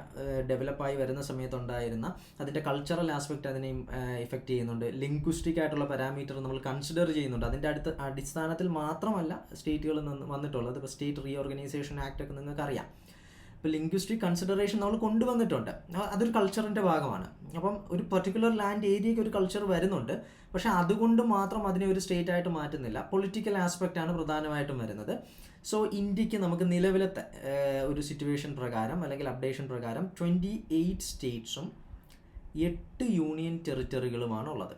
ഡെവലപ്പായി വരുന്ന സമയത്തുണ്ടായിരുന്ന അതിൻ്റെ കൾച്ചറൽ ആസ്പെക്റ്റ് അതിനെയും ഇഫക്റ്റ് ചെയ്യുന്നുണ്ട്. ലിംഗ്വിസ്റ്റിക് ആയിട്ടുള്ള പാരാമീറ്റർ നമ്മൾ കൺസിഡർ ചെയ്യുന്നുണ്ട്. അതിൻ്റെ അടിസ്ഥാനത്തിൽ മാത്രമല്ല സ്റ്റേറ്റുകളിൽ നിന്ന് വന്നിട്ടുള്ളത്. ഇപ്പോൾ സ്റ്റേറ്റ് റീഓർഗനൈസേഷൻ ആക്ട് ഒക്കെ നിങ്ങൾക്കറിയാം. ഇപ്പോൾ ലിംഗ്വിസ്റ്റിക് കൺസിഡറേഷൻ നമ്മൾ കൊണ്ടുവന്നിട്ടുണ്ട്, അതൊരു കൾച്ചറിൻ്റെ ഭാഗമാണ്. അപ്പം ഒരു പെർട്ടിക്കുലർ ലാൻഡ് ഏരിയയ്ക്ക് ഒരു കൾച്ചർ വരുന്നുണ്ട്, പക്ഷേ അതുകൊണ്ട് മാത്രം അതിനെ ഒരു സ്റ്റേറ്റ് ആയിട്ട് മാറ്റുന്നില്ല. പൊളിറ്റിക്കൽ ആസ്പെക്റ്റ് ആണ് പ്രധാനമായിട്ടും വരുന്നത്. സോ ഇന്ത്യക്ക് നമുക്ക് നിലവിലത്തെ ഒരു സിറ്റുവേഷൻ പ്രകാരം അല്ലെങ്കിൽ അപ്ഡേഷൻ പ്രകാരം 28 സ്റ്റേറ്റ്സും 8 യൂണിയൻ ടെറിട്ടറികളുമാണ് ഉള്ളത്.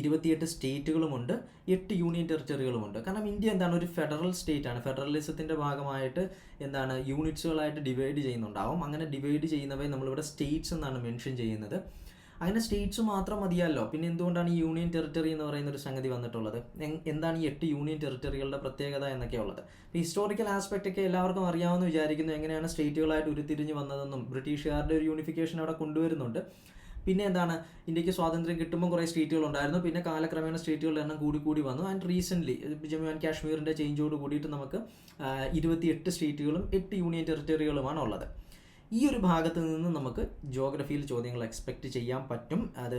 28 സ്റ്റേറ്റുകളുമുണ്ട്, 8 യൂണിയൻ ടെറിട്ടറികളുമുണ്ട്. കാരണം ഇന്ത്യ എന്താണ് ഒരു ഫെഡറൽ സ്റ്റേറ്റ് ആണ്. ഫെഡറലിസത്തിൻ്റെ ഭാഗമായിട്ട് എന്താണ് യൂണിറ്റ്സുകളായിട്ട് ഡിവൈഡ് ചെയ്യുന്നുണ്ടാവും. അങ്ങനെ ഡിവൈഡ് ചെയ്യുന്നവയെ നമ്മളിവിടെ സ്റ്റേറ്റ്സ് എന്നാണ് മെൻഷൻ ചെയ്യുന്നത്. അങ്ങനെ സ്റ്റേറ്റ്സ് മാത്രം മതിയല്ലോ, പിന്നെ എന്തുകൊണ്ടാണ് ഈ യൂണിയൻ ടെറിട്ടറി എന്ന് പറയുന്ന ഒരു സംഗതി വന്നിട്ടുള്ളത്, എന്താണ് ഈ 8 യൂണിയൻ ടെറിട്ടറികളുടെ പ്രത്യേകത എന്നൊക്കെയുള്ളത്. ഇപ്പോൾ ഹിസ്റ്റോറിക്കൽ ആസ്പെക്റ്റ് ഒക്കെ എല്ലാവർക്കും അറിയാമെന്ന് വിചാരിക്കുന്നു, എങ്ങനെയാണ് സ്റ്റേറ്റുകളായിട്ട് ഉരുത്തിരിഞ്ഞ് വന്നതെന്നും ബ്രിട്ടീഷുകാരുടെ ഒരു യൂണിഫിക്കേഷൻ അവിടെ കൊണ്ടുവരുന്നുണ്ട്. പിന്നെ എന്താണ് ഇന്ത്യക്ക് സ്വാതന്ത്ര്യം കിട്ടുമ്പോൾ കുറേ സ്റ്റേറ്റുകൾ ഉണ്ടായിരുന്നു, പിന്നെ കാലക്രമേണ സ്റ്റേറ്റുകളുടെ എണ്ണം കൂടി വന്നു. ആൻഡ് റീസെൻ്റ്ലി ജമ്മു ആൻഡ് കാശ്മീരിൻ്റെ ചേഞ്ചോട് കൂടിയിട്ട് നമുക്ക് 28 സ്റ്റേറ്റുകളും 8 യൂണിയൻ ടെറിട്ടറികളുമാണ് ഉള്ളത്. ഈ ഒരു ഭാഗത്ത് നിന്ന് നമുക്ക് ജോഗ്രഫിയിൽ ചോദ്യങ്ങൾ എക്സ്പെക്റ്റ് ചെയ്യാൻ പറ്റും. അത്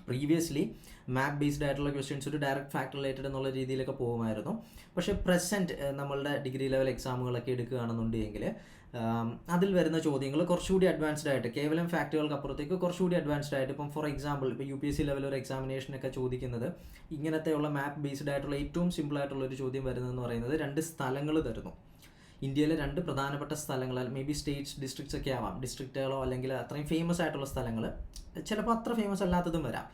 പ്രീവിയസ്ലി മാപ്പ് ബേസ്ഡ് ആയിട്ടുള്ള ക്വസ്റ്റ്യൻസ് ഒരു ഡയറക്റ്റ് ഫാക്ട് റിലേറ്റഡ് എന്നുള്ള രീതിയിലൊക്കെ പോകുമായിരുന്നു. പക്ഷേ പ്രസൻറ്റ് നമ്മളുടെ ഡിഗ്രി ലെവൽ എക്സാമുകളൊക്കെ എടുക്കുകയാണെന്നുണ്ടെങ്കിൽ അതിൽ വരുന്ന ചോദ്യങ്ങൾ കുറച്ചുകൂടി അഡ്വാൻസ്ഡ് ആയിട്ട്, കേവലം ഫാക്റ്റുകൾക്ക് അപ്പുറത്തേക്ക് കുറച്ചുകൂടി അഡ്വാൻസ്ഡ് ആയിട്ട്, ഇപ്പം ഫോർ എക്സാമ്പിൾ ഇപ്പോൾ UPSC ലെവൽ ഒരു എക്സാമിനേഷനൊക്കെ ചോദിക്കുന്നത് ഇങ്ങനത്തെയുള്ള മാപ്പ് ബേസ്ഡ് ആയിട്ടുള്ള ഏറ്റവും സിമ്പിൾ ആയിട്ടുള്ള ഒരു ചോദ്യം വരുന്നതെന്ന് പറയുന്നത് 2 സ്ഥലങ്ങൾ തരുന്നു. ഇന്ത്യയിലെ 2 പ്രധാനപ്പെട്ട സ്ഥലങ്ങൾ, മേ ബി സ്റ്റേറ്റ്സ്, ഡിസ്ട്രിക്ട്സ് ഒക്കെ ആവാം, ഡിസ്ട്രിക്റ്റുകളോ അല്ലെങ്കിൽ അത്രയും ഫേമസ് ആയിട്ടുള്ള സ്ഥലങ്ങൾ, ചിലപ്പോൾ അത്ര ഫേമസ് അല്ലാത്തതും വരാം,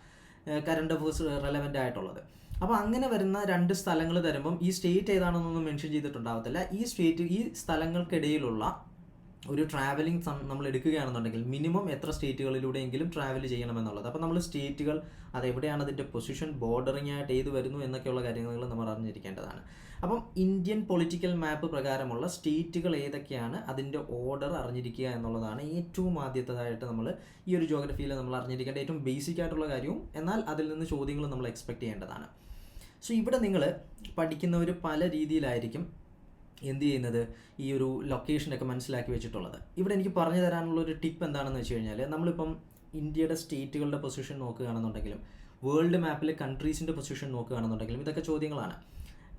കറണ്ട് അഫേഴ്സ് റെലവൻ്റ് ആയിട്ടുള്ളത്. അപ്പോൾ അങ്ങനെ വരുന്ന 2 സ്ഥലങ്ങൾ തരുമ്പം ഈ സ്റ്റേറ്റ് ഏതാണെന്നൊന്നും മെൻഷൻ ചെയ്തിട്ടുണ്ടാവത്തില്ല. ഈ സ്ഥലങ്ങൾക്കിടയിലുള്ള ഒരു ട്രാവലിംഗ് നമ്മൾ എടുക്കുകയാണെന്നുണ്ടെങ്കിൽ മിനിമം എത്ര സ്റ്റേറ്റുകളിലൂടെയെങ്കിലും ട്രാവൽ ചെയ്യണമെന്നുള്ളത്. അപ്പോൾ നമ്മൾ സ്റ്റേറ്റുകൾ അതെവിടെയാണ്, അതിൻ്റെ പൊസിഷൻ, ബോർഡറിംഗ് ആയിട്ട് ഏത് വരുന്നു എന്നൊക്കെയുള്ള കാര്യങ്ങൾ നമ്മൾ അറിഞ്ഞിരിക്കേണ്ടതാണ്. അപ്പം ഇന്ത്യൻ പൊളിറ്റിക്കൽ മാപ്പ് പ്രകാരമുള്ള സ്റ്റേറ്റുകൾ ഏതൊക്കെയാണ്, അതിൻ്റെ ഓർഡർ അറിഞ്ഞിരിക്കുക എന്നുള്ളതാണ് ഏറ്റവും ആദ്യത്തേതായിട്ട് നമ്മൾ ഈ ഒരു ജോഗ്രഫിയിൽ നമ്മൾ അറിഞ്ഞിരിക്കേണ്ട ഏറ്റവും ബേസിക് ആയിട്ടുള്ള കാര്യവും, എന്നാൽ അതിൽ നിന്ന് ചോദ്യങ്ങൾ നമ്മൾ എക്സ്പെക്റ്റ് ചെയ്യേണ്ടതാണ്. സോ ഇവിടെ നിങ്ങൾ പഠിക്കുന്നവർ പല രീതിയിലായിരിക്കും എന്ത് ചെയ്യുന്നത്, ഈ ഒരു ലൊക്കേഷനൊക്കെ മനസ്സിലാക്കി വെച്ചിട്ടുള്ളത്. ഇവിടെ എനിക്ക് പറഞ്ഞു തരാനുള്ളൊരു ടിപ്പ് എന്താണെന്ന് വെച്ച് കഴിഞ്ഞാൽ, നമ്മളിപ്പം ഇന്ത്യയുടെ സ്റ്റേറ്റുകളുടെ പൊസിഷൻ നോക്കുകയാണെന്നുണ്ടെങ്കിലും വേൾഡ് മാപ്പിൽ കൺട്രീസിൻ്റെ പൊസിഷൻ നോക്കുകയാണെന്നുണ്ടെങ്കിലും ഇതൊക്കെ ചോദ്യങ്ങളാണ്.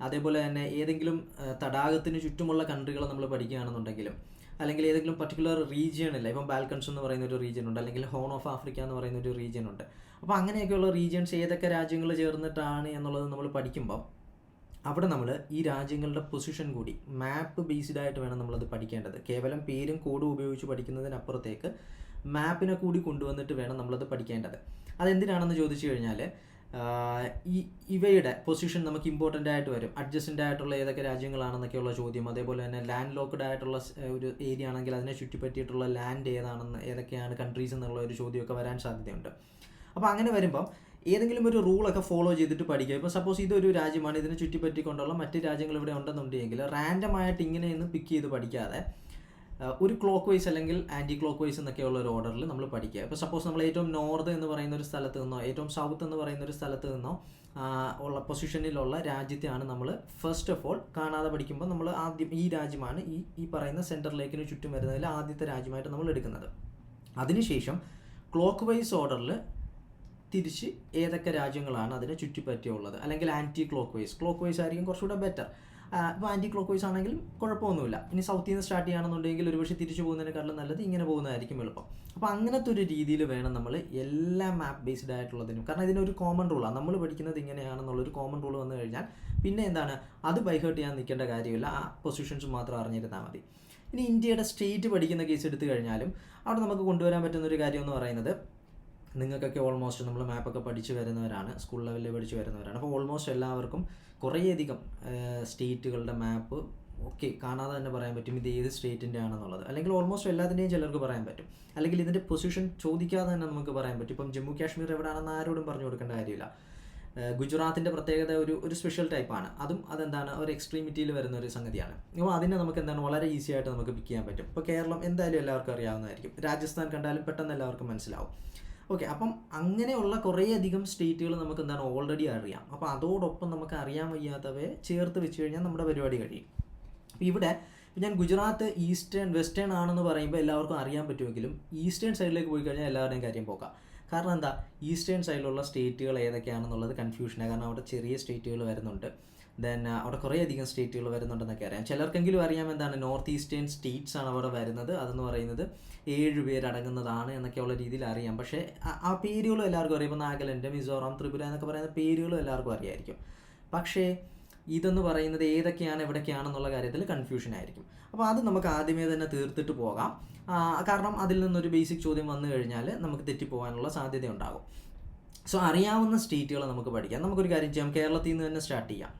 അതേപോലെ തന്നെ ഏതെങ്കിലും തടാകത്തിന് ചുറ്റുമുള്ള കൺട്രികൾ നമ്മൾ പഠിക്കുകയാണെന്നുണ്ടെങ്കിലും, അല്ലെങ്കിൽ ഏതെങ്കിലും പർട്ടിക്കുലർ റീജിയണില്ല, ഇപ്പം ബാൽക്കൺസ് എന്ന് പറയുന്ന ഒരു റീജിയൻ ഉണ്ട്, അല്ലെങ്കിൽ ഹോൺ ഓഫ് ആഫ്രിക്ക എന്ന് പറയുന്ന ഒരു റീജിയൻ ഉണ്ട്. അപ്പോൾ അങ്ങനെയൊക്കെയുള്ള റീജിയൻസ് ഏതൊക്കെ രാജ്യങ്ങൾ ചേർന്നിട്ടാണ് എന്നുള്ളത് നമ്മൾ പഠിക്കുമ്പോൾ അവിടെ നമ്മൾ ഈ രാജ്യങ്ങളുടെ പൊസിഷൻ കൂടി മാപ്പ് ബേസ്ഡ് ആയിട്ട് വേണം നമ്മളത് പഠിക്കേണ്ടത്. കേവലം പേരും കോഡും ഉപയോഗിച്ച് പഠിക്കുന്നതിനപ്പുറത്തേക്ക് മാപ്പിനെ കൂടി കൊണ്ടുവന്നിട്ട് വേണം നമ്മളത് പഠിക്കേണ്ടത്. അതെന്തിനാണെന്ന് ചോദിച്ചു കഴിഞ്ഞാൽ, ഇവയുടെ പൊസിഷൻ നമുക്ക് ഇമ്പോർട്ടൻ്റ് ആയിട്ട് വരും. അഡ്ജസ്റ്റൻ്റ് ആയിട്ടുള്ള ഏതൊക്കെ രാജ്യങ്ങളാണെന്നൊക്കെയുള്ള ചോദ്യം, അതേപോലെ തന്നെ ലാൻഡ് ലോക്ക്ഡ് ആയിട്ടുള്ള ഒരു ഏരിയ ആണെങ്കിൽ അതിനെ ചുറ്റിപ്പറ്റിയിട്ടുള്ള ലാൻഡ് ഏതൊക്കെയാണ് കൺട്രീസ് എന്നുള്ള ഒരു ചോദ്യമൊക്കെ വരാൻ സാധ്യതയുണ്ട്. അപ്പോൾ അങ്ങനെ വരുമ്പം ഏതെങ്കിലും ഒരു റൂളൊക്കെ ഫോളോ ചെയ്തിട്ട് പഠിക്കുക. ഇപ്പോൾ സപ്പോസ് ഇതൊരു രാജ്യമാണ്, ഇതിനെ ചുറ്റിപ്പറ്റിക്കൊണ്ടുള്ള മറ്റ് രാജ്യങ്ങൾ ഇവിടെ ഉണ്ടെന്നുണ്ടെങ്കിൽ റാൻഡമായിട്ട് ഇങ്ങനെയൊന്നും പിക്ക് ചെയ്ത് പഠിക്കാതെ ഒരു ക്ലോക്ക് വൈസ് അല്ലെങ്കിൽ ആൻറ്റി ക്ലോക്ക് വൈസ് എന്നൊക്കെയുള്ള ഒരു ഓർഡറിൽ നമ്മൾ പഠിക്കുക. ഇപ്പോൾ സപ്പോസ് നമ്മൾ ഏറ്റവും നോർത്ത് എന്ന് പറയുന്ന ഒരു സ്ഥലത്ത് നിന്നോ ഏറ്റവും സൗത്ത് എന്ന് പറയുന്ന ഒരു സ്ഥലത്ത് നിന്നോ ഉള്ള പൊസിഷനിലുള്ള രാജ്യത്തെയാണ് നമ്മൾ ഫസ്റ്റ് ഓഫ് ഓൾ കാണാതെ പഠിക്കുമ്പോൾ നമ്മൾ ആദ്യം ഈ രാജ്യമാണ് ഈ പറയുന്ന സെൻട്രൽ ലേക്കിന് ചുറ്റും വരുന്നതിൽ ആദ്യത്തെ രാജ്യമായിട്ട് നമ്മൾ എടുക്കുന്നത്. അതിനുശേഷം ക്ലോക്ക് വൈസ് ഓർഡറിൽ തിരിച്ച് ഏതൊക്കെ രാജ്യങ്ങളാണ് അതിനെ ചുറ്റിപ്പറ്റിയുള്ളത്, അല്ലെങ്കിൽ ആൻറ്റി ക്ലോക്ക് വൈസ് ആയിരിക്കും കുറച്ചുകൂടെ ബെറ്റർ. ഇപ്പോൾ ആൻറ്റി ക്ലോക്ക് വൈസ് ആണെങ്കിലും കുഴപ്പമൊന്നുമില്ല. ഇനി സൗത്തിൽ നിന്ന് സ്റ്റാർട്ട് ചെയ്യുകയാണെന്നുണ്ടെങ്കിൽ ഒരുപക്ഷെ തിരിച്ചു പോകുന്നതിനെക്കാളും നല്ലത് ഇങ്ങനെ പോകുന്നതായിരിക്കും എളുപ്പം. അപ്പോൾ അങ്ങനത്തെ ഒരു രീതിയിൽ വേണം നമ്മൾ എല്ലാ മാപ്പ് ബേസ്ഡ് ആയിട്ടുള്ളതിനും, കാരണം ഇതിനൊരു കോമൺ റൂളാണ്, നമ്മൾ പഠിക്കുന്നത് ഇങ്ങനെയാണെന്നുള്ളൊരു കോമൺ റൂൾ വന്നു കഴിഞ്ഞാൽ പിന്നെ എന്താണ്, അത് ബൈഹേർട്ട് ചെയ്യാൻ നിൽക്കേണ്ട കാര്യമില്ല, ആ പൊസിഷൻസ് മാത്രം അറിഞ്ഞിരുന്നാൽ മതി. ഇനി ഇന്ത്യയുടെ സ്റ്റേറ്റ് പഠിക്കുന്ന കേസ് എടുത്തു കഴിഞ്ഞാലും അവിടെ നമുക്ക് കൊണ്ടുവരാൻ പറ്റുന്നൊരു കാര്യം എന്ന് പറയുന്നത്, നിങ്ങൾക്കൊക്കെ ഓൾമോസ്റ്റ് നമ്മൾ മാപ്പൊക്കെ പഠിച്ച് വരുന്നവരാണ്, സ്കൂൾ ലെവലിൽ പഠിച്ച് വരുന്നവരാണ്. അപ്പോൾ ഓൾമോസ്റ്റ് എല്ലാവർക്കും കുറേയധികം സ്റ്റേറ്റുകളുടെ മാപ്പ് കാണാതെ തന്നെ പറയാൻ പറ്റും ഇത് ഏത് സ്റ്റേറ്റിൻ്റെ ആണെന്നുള്ളത്, അല്ലെങ്കിൽ ഓൾമോസ്റ്റ് എല്ലാത്തിൻ്റെയും ചിലർക്ക് പറയാൻ പറ്റും, അല്ലെങ്കിൽ ഇതിൻ്റെ പൊസിഷൻ ചോദിക്കാതെ തന്നെ നമുക്ക് പറയാൻ പറ്റും. ഇപ്പം ജമ്മു കാശ്മീർ എവിടെയാണെന്ന് ആരോടും പറഞ്ഞു കൊടുക്കേണ്ട കാര്യമില്ല. ഗുജറാത്തിൻ്റെ പ്രത്യേകത ഒരു സ്പെഷ്യൽ ടൈപ്പാണ്, അതെന്താണ്, ഒരു എക്സ്ട്രീമിറ്റിയിൽ വരുന്ന ഒരു സംഗതിയാണ്. അപ്പോൾ അതിനെ നമുക്ക് എന്താണ് വളരെ ഈസി ആയിട്ട് നമുക്ക് പിക്ക് ചെയ്യാൻ പറ്റും. ഇപ്പോൾ കേരളം എന്തായാലും എല്ലാവർക്കും അറിയാവുന്നതായിരിക്കും, രാജസ്ഥാൻ കണ്ടാലും പെട്ടെന്ന് എല്ലാവർക്കും മനസ്സിലാവും. അപ്പം അങ്ങനെയുള്ള കുറേയധികം സ്റ്റേറ്റുകൾ നമുക്ക് എന്താണ് ഓൾറെഡി അറിയാം. അപ്പോൾ അതോടൊപ്പം നമുക്ക് അറിയാൻ വയ്യാത്തവയെ ചേർത്ത് വെച്ച് കഴിഞ്ഞാൽ നമ്മുടെ പരിപാടി കഴിയും. അപ്പോൾ ഇവിടെ ഞാൻ ഗുജറാത്ത് ഈസ്റ്റേൺ വെസ്റ്റേൺ ആണെന്ന് പറയുമ്പോൾ എല്ലാവർക്കും അറിയാൻ പറ്റുമെങ്കിലും ഈസ്റ്റേൺ സൈഡിലേക്ക് പോയി കഴിഞ്ഞാൽ എല്ലാവരുടെയും കാര്യം പോക്കാം. കാരണം എന്താ, ഈസ്റ്റേൺ സൈഡിലുള്ള സ്റ്റേറ്റുകൾ ഏതൊക്കെയാണെന്നുള്ളത് കൺഫ്യൂഷനാണ്. കാരണം അവിടെ ചെറിയ സ്റ്റേറ്റുകൾ വരുന്നുണ്ട്, ദെൻ അവിടെ കുറേയധികം സ്റ്റേറ്റുകൾ വരുന്നുണ്ടെന്നൊക്കെ അറിയാം. ചിലർക്കെങ്കിലും അറിയാം എന്താണ് നോർത്ത് ഈസ്റ്റേൺ സ്റ്റേറ്റ്സ് ആണ് അവിടെ വരുന്നത്, അതെന്ന് പറയുന്നത് 7 പേരടങ്ങുന്നതാണ് എന്നൊക്കെയുള്ള രീതിയിൽ അറിയാം. പക്ഷേ ആ പേരുകളും എല്ലാവർക്കും അറിയാം. ഇപ്പോൾ നാഗാലാൻഡ്, മിസോറാം, ത്രിപുര എന്നൊക്കെ പറയുന്ന പേരുകളും എല്ലാവർക്കും അറിയായിരിക്കും. പക്ഷേ ഇതെന്ന് പറയുന്നത് ഏതൊക്കെയാണ് എവിടേക്കാണെന്നുള്ള കാര്യത്തിൽ കൺഫ്യൂഷൻ ആയിരിക്കും. അപ്പോൾ അത് നമുക്ക് ആദ്യമേ തന്നെ തീർത്തിട്ട് പോകാം. കാരണം അതിൽ നിന്നൊരു ബേസിക് ചോദ്യം വന്നു കഴിഞ്ഞാൽ നമുക്ക് തെറ്റിപ്പോകാനുള്ള സാധ്യത ഉണ്ടാകും. സോ അറിയാവുന്ന സ്റ്റേറ്റുകൾ നമുക്ക് പഠിക്കാം. നമുക്കൊരു കാര്യം ചെയ്യാം, കേരളത്തിൽ നിന്ന് തന്നെ സ്റ്റാർട്ട് ചെയ്യാം.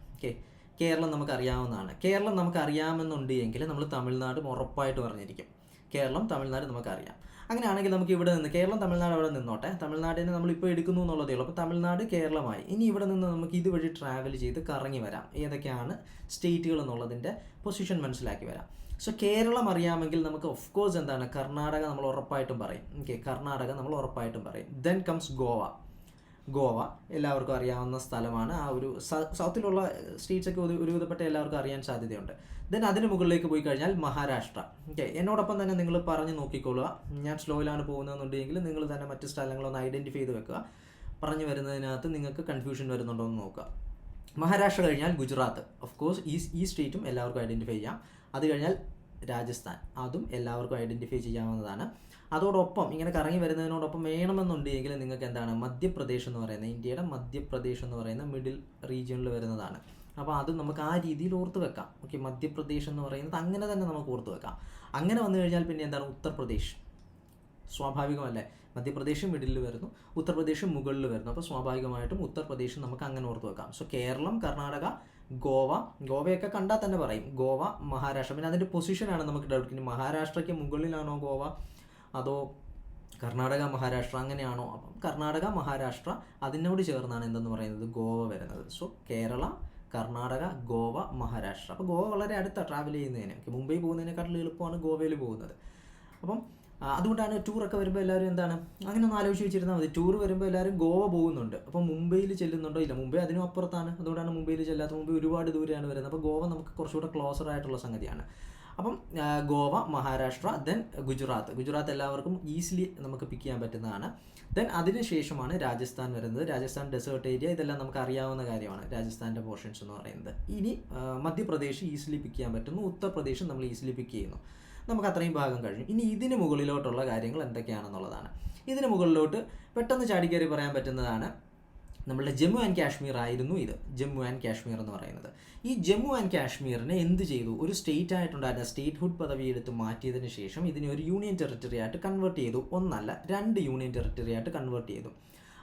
കേരളം നമുക്ക് അറിയാവുന്നതാണ്. കേരളം നമുക്ക് അറിയാമെന്നുണ്ട് എങ്കിൽ നമ്മൾ തമിഴ്നാട് ഉറപ്പായിട്ട് പറഞ്ഞിരിക്കും. കേരളം തമിഴ്നാട് നമുക്കറിയാം. അങ്ങനെയാണെങ്കിൽ നമുക്ക് ഇവിടെ നിന്ന് കേരളം തമിഴ്നാട് അവിടെ നിന്നോട്ടെ, തമിഴ്നാടിനെ നമ്മളിപ്പോൾ എടുക്കുന്നു എന്നുള്ളതേ ഉള്ളൂ. അപ്പോൾ തമിഴ്നാട് കേരളമായി. ഇനി ഇവിടെ നിന്ന് നമുക്ക് ഇതുവഴി ട്രാവൽ ചെയ്ത് കറങ്ങി വരാം, ഏതൊക്കെയാണ് സ്റ്റേറ്റുകൾ എന്നുള്ളതിൻ്റെ പൊസിഷൻ മനസ്സിലാക്കി വരാം. സോ കേരളം അറിയാമെങ്കിൽ നമുക്ക് ഓഫ് കോഴ്സ് എന്താണ് കർണാടക നമ്മൾ ഉറപ്പായിട്ടും പറയും. കർണാടക നമ്മൾ ഉറപ്പായിട്ടും പറയും. ദെൻ കംസ് ഗോവ എല്ലാവർക്കും അറിയാവുന്ന സ്ഥലമാണ്. ആ ഒരു സൗത്തിലുള്ള സ്റ്റേറ്റ്സൊക്കെ ഒരുവിധപ്പെട്ട എല്ലാവർക്കും അറിയാൻ സാധ്യതയുണ്ട്. ദെൻ അതിന് മുകളിലേക്ക് പോയി കഴിഞ്ഞാൽ മഹാരാഷ്ട്ര. എന്നോടൊപ്പം തന്നെ നിങ്ങൾ പറഞ്ഞു നോക്കിക്കൊള്ളുക. ഞാൻ സ്ലോയിലാണ് പോകുന്നതെന്നുണ്ടെങ്കിൽ നിങ്ങൾ തന്നെ മറ്റ് സ്ഥലങ്ങളൊന്ന് ഐഡൻറ്റിഫൈ ചെയ്ത് വെക്കുക. പറഞ്ഞു വരുന്നതിനകത്ത് നിങ്ങൾക്ക് കൺഫ്യൂഷൻ വരുന്നുണ്ടോ എന്ന് നോക്കുക. മഹാരാഷ്ട്ര കഴിഞ്ഞാൽ ഗുജറാത്ത്, ഓഫ് കോഴ്സ് ഈ സ്റ്റേറ്റും എല്ലാവർക്കും ഐഡൻറ്റിഫൈ ചെയ്യാം. അത് കഴിഞ്ഞാൽ രാജസ്ഥാൻ, അതും എല്ലാവർക്കും ഐഡൻറ്റിഫൈ ചെയ്യാവുന്നതാണ്. അതോടൊപ്പം ഇങ്ങനെ കറങ്ങി വരുന്നതിനോടൊപ്പം വേണമെന്നുണ്ടെങ്കിൽ നിങ്ങൾക്ക് എന്താണ് മധ്യപ്രദേശ് എന്ന് പറയുന്നത്, ഇന്ത്യയുടെ മധ്യപ്രദേശ് എന്ന് പറയുന്ന മിഡിൽ റീജിയണിൽ വരുന്നതാണ്. അപ്പോൾ അത് നമുക്ക് ആ രീതിയിൽ ഓർത്ത് വെക്കാം. ഓക്കെ, മധ്യപ്രദേശ് എന്ന് പറയുന്നത് അങ്ങനെ തന്നെ നമുക്ക് ഓർത്ത് വെക്കാം. അങ്ങനെ വന്നു കഴിഞ്ഞാൽ പിന്നെ എന്താണ് ഉത്തർപ്രദേശ്, സ്വാഭാവികമല്ലേ, മധ്യപ്രദേശ് മിഡിലിൽ വരുന്നു, ഉത്തർപ്രദേശ് മുകളിൽ വരുന്നു. അപ്പോൾ സ്വാഭാവികമായിട്ടും ഉത്തർപ്രദേശ് നമുക്ക് അങ്ങനെ ഓർത്ത് വെക്കാം. സോ കേരളം, കർണാടക, ഗോവയൊക്കെ കണ്ടാൽ തന്നെ പറയും ഗോവ, മഹാരാഷ്ട്ര. പിന്നെ അതിൻ്റെ പൊസിഷനാണ് നമുക്ക് ഡൗട്ട്. ഇനി മഹാരാഷ്ട്രയ്ക്ക് മുകളിലാണോ ഗോവ, അതോ കർണാടക മഹാരാഷ്ട്ര അങ്ങനെയാണോ? അപ്പം കർണാടക മഹാരാഷ്ട്ര അതിനോട് ചേർന്നാണ് എന്തെന്ന് പറയുന്നത് ഗോവ വരുന്നത്. സോ കേരള, കർണാടക, ഗോവ, മഹാരാഷ്ട്ര. അപ്പോൾ ഗോവ വളരെ അടുത്താണ് ട്രാവൽ ചെയ്യുന്നതിന്. മുംബൈ പോകുന്നതിനെക്കാട്ടിലും എളുപ്പമാണ് ഗോവയിൽ പോകുന്നത്. അപ്പം അതുകൊണ്ടാണ് ടൂറൊക്കെ വരുമ്പോൾ എല്ലാവരും എന്താണ് അങ്ങനെ ഒന്ന് ആലോചിച്ച് വെച്ചിരുന്നാൽ മതി. ടൂർ വരുമ്പോൾ എല്ലാവരും ഗോവ പോകുന്നുണ്ട്, അപ്പം മുംബൈയിൽ ചെല്ലുന്നുണ്ടോ? ഇല്ല, മുംബൈ അതിനും അപ്പുറത്താണ്. അതുകൊണ്ടാണ് മുംബൈയിൽ ചെല്ലാത്ത. മുംബൈ ഒരുപാട് ദൂരെയാണ് വരുന്നത്. അപ്പോൾ ഗോവ നമുക്ക് കുറച്ചുകൂടെ ക്ലോസർ ആയിട്ടുള്ള സംഗതിയാണ്. അപ്പം ഗോവ, മഹാരാഷ്ട്ര, ദെൻ ഗുജറാത്ത് എല്ലാവർക്കും ഈസിലി നമുക്ക് പിക്ക് ചെയ്യാൻ പറ്റുന്നതാണ്. ദെൻ അതിനുശേഷമാണ് രാജസ്ഥാൻ വരുന്നത്. രാജസ്ഥാൻ ഡെസേർട്ട് ഏരിയ, ഇതെല്ലാം നമുക്ക് അറിയാവുന്ന കാര്യമാണ് രാജസ്ഥാൻ്റെ പോർഷൻസ് എന്ന് പറയുന്നത്. ഇനി മധ്യപ്രദേശ് ഈസിലി പിക്ക് ചെയ്യാൻ പറ്റുന്നു, ഉത്തർപ്രദേശ് നമ്മൾ ഈസിലി പിക്ക് ചെയ്യുന്നു. നമുക്ക് അത്രയും ഭാഗം കഴിഞ്ഞു. ഇനി ഇതിന് മുകളിലോട്ടുള്ള കാര്യങ്ങൾ എന്തൊക്കെയാണെന്നുള്ളതാണ്. ഇതിന് മുകളിലോട്ട് പെട്ടെന്ന് ചാടിക്കയറി പറയാൻ പറ്റുന്നതാണ് നമ്മളുടെ ജമ്മു ആൻഡ് കാശ്മീർ ആയിരുന്നു ഇത്. ജമ്മു ആൻഡ് കാശ്മീർ എന്ന് പറയുന്നത്, ഈ ജമ്മു ആൻഡ് കാശ്മീരിനെ എന്ത് ചെയ്തു? ഒരു സ്റ്റേറ്റ് ആയിട്ടുണ്ടായിരുന്ന സ്റ്റേറ്റ്ഹുഡ് പദവി എടുത്ത് മാറ്റിയതിന് ശേഷം ഇതിനെ ഒരു യൂണിയൻ ടെറിട്ടറി ആയിട്ട് കൺവേർട്ട് ചെയ്തു. ഒന്നല്ല, 2 യൂണിയൻ ടെറിട്ടറി ആയിട്ട് കൺവേർട്ട് ചെയ്തു.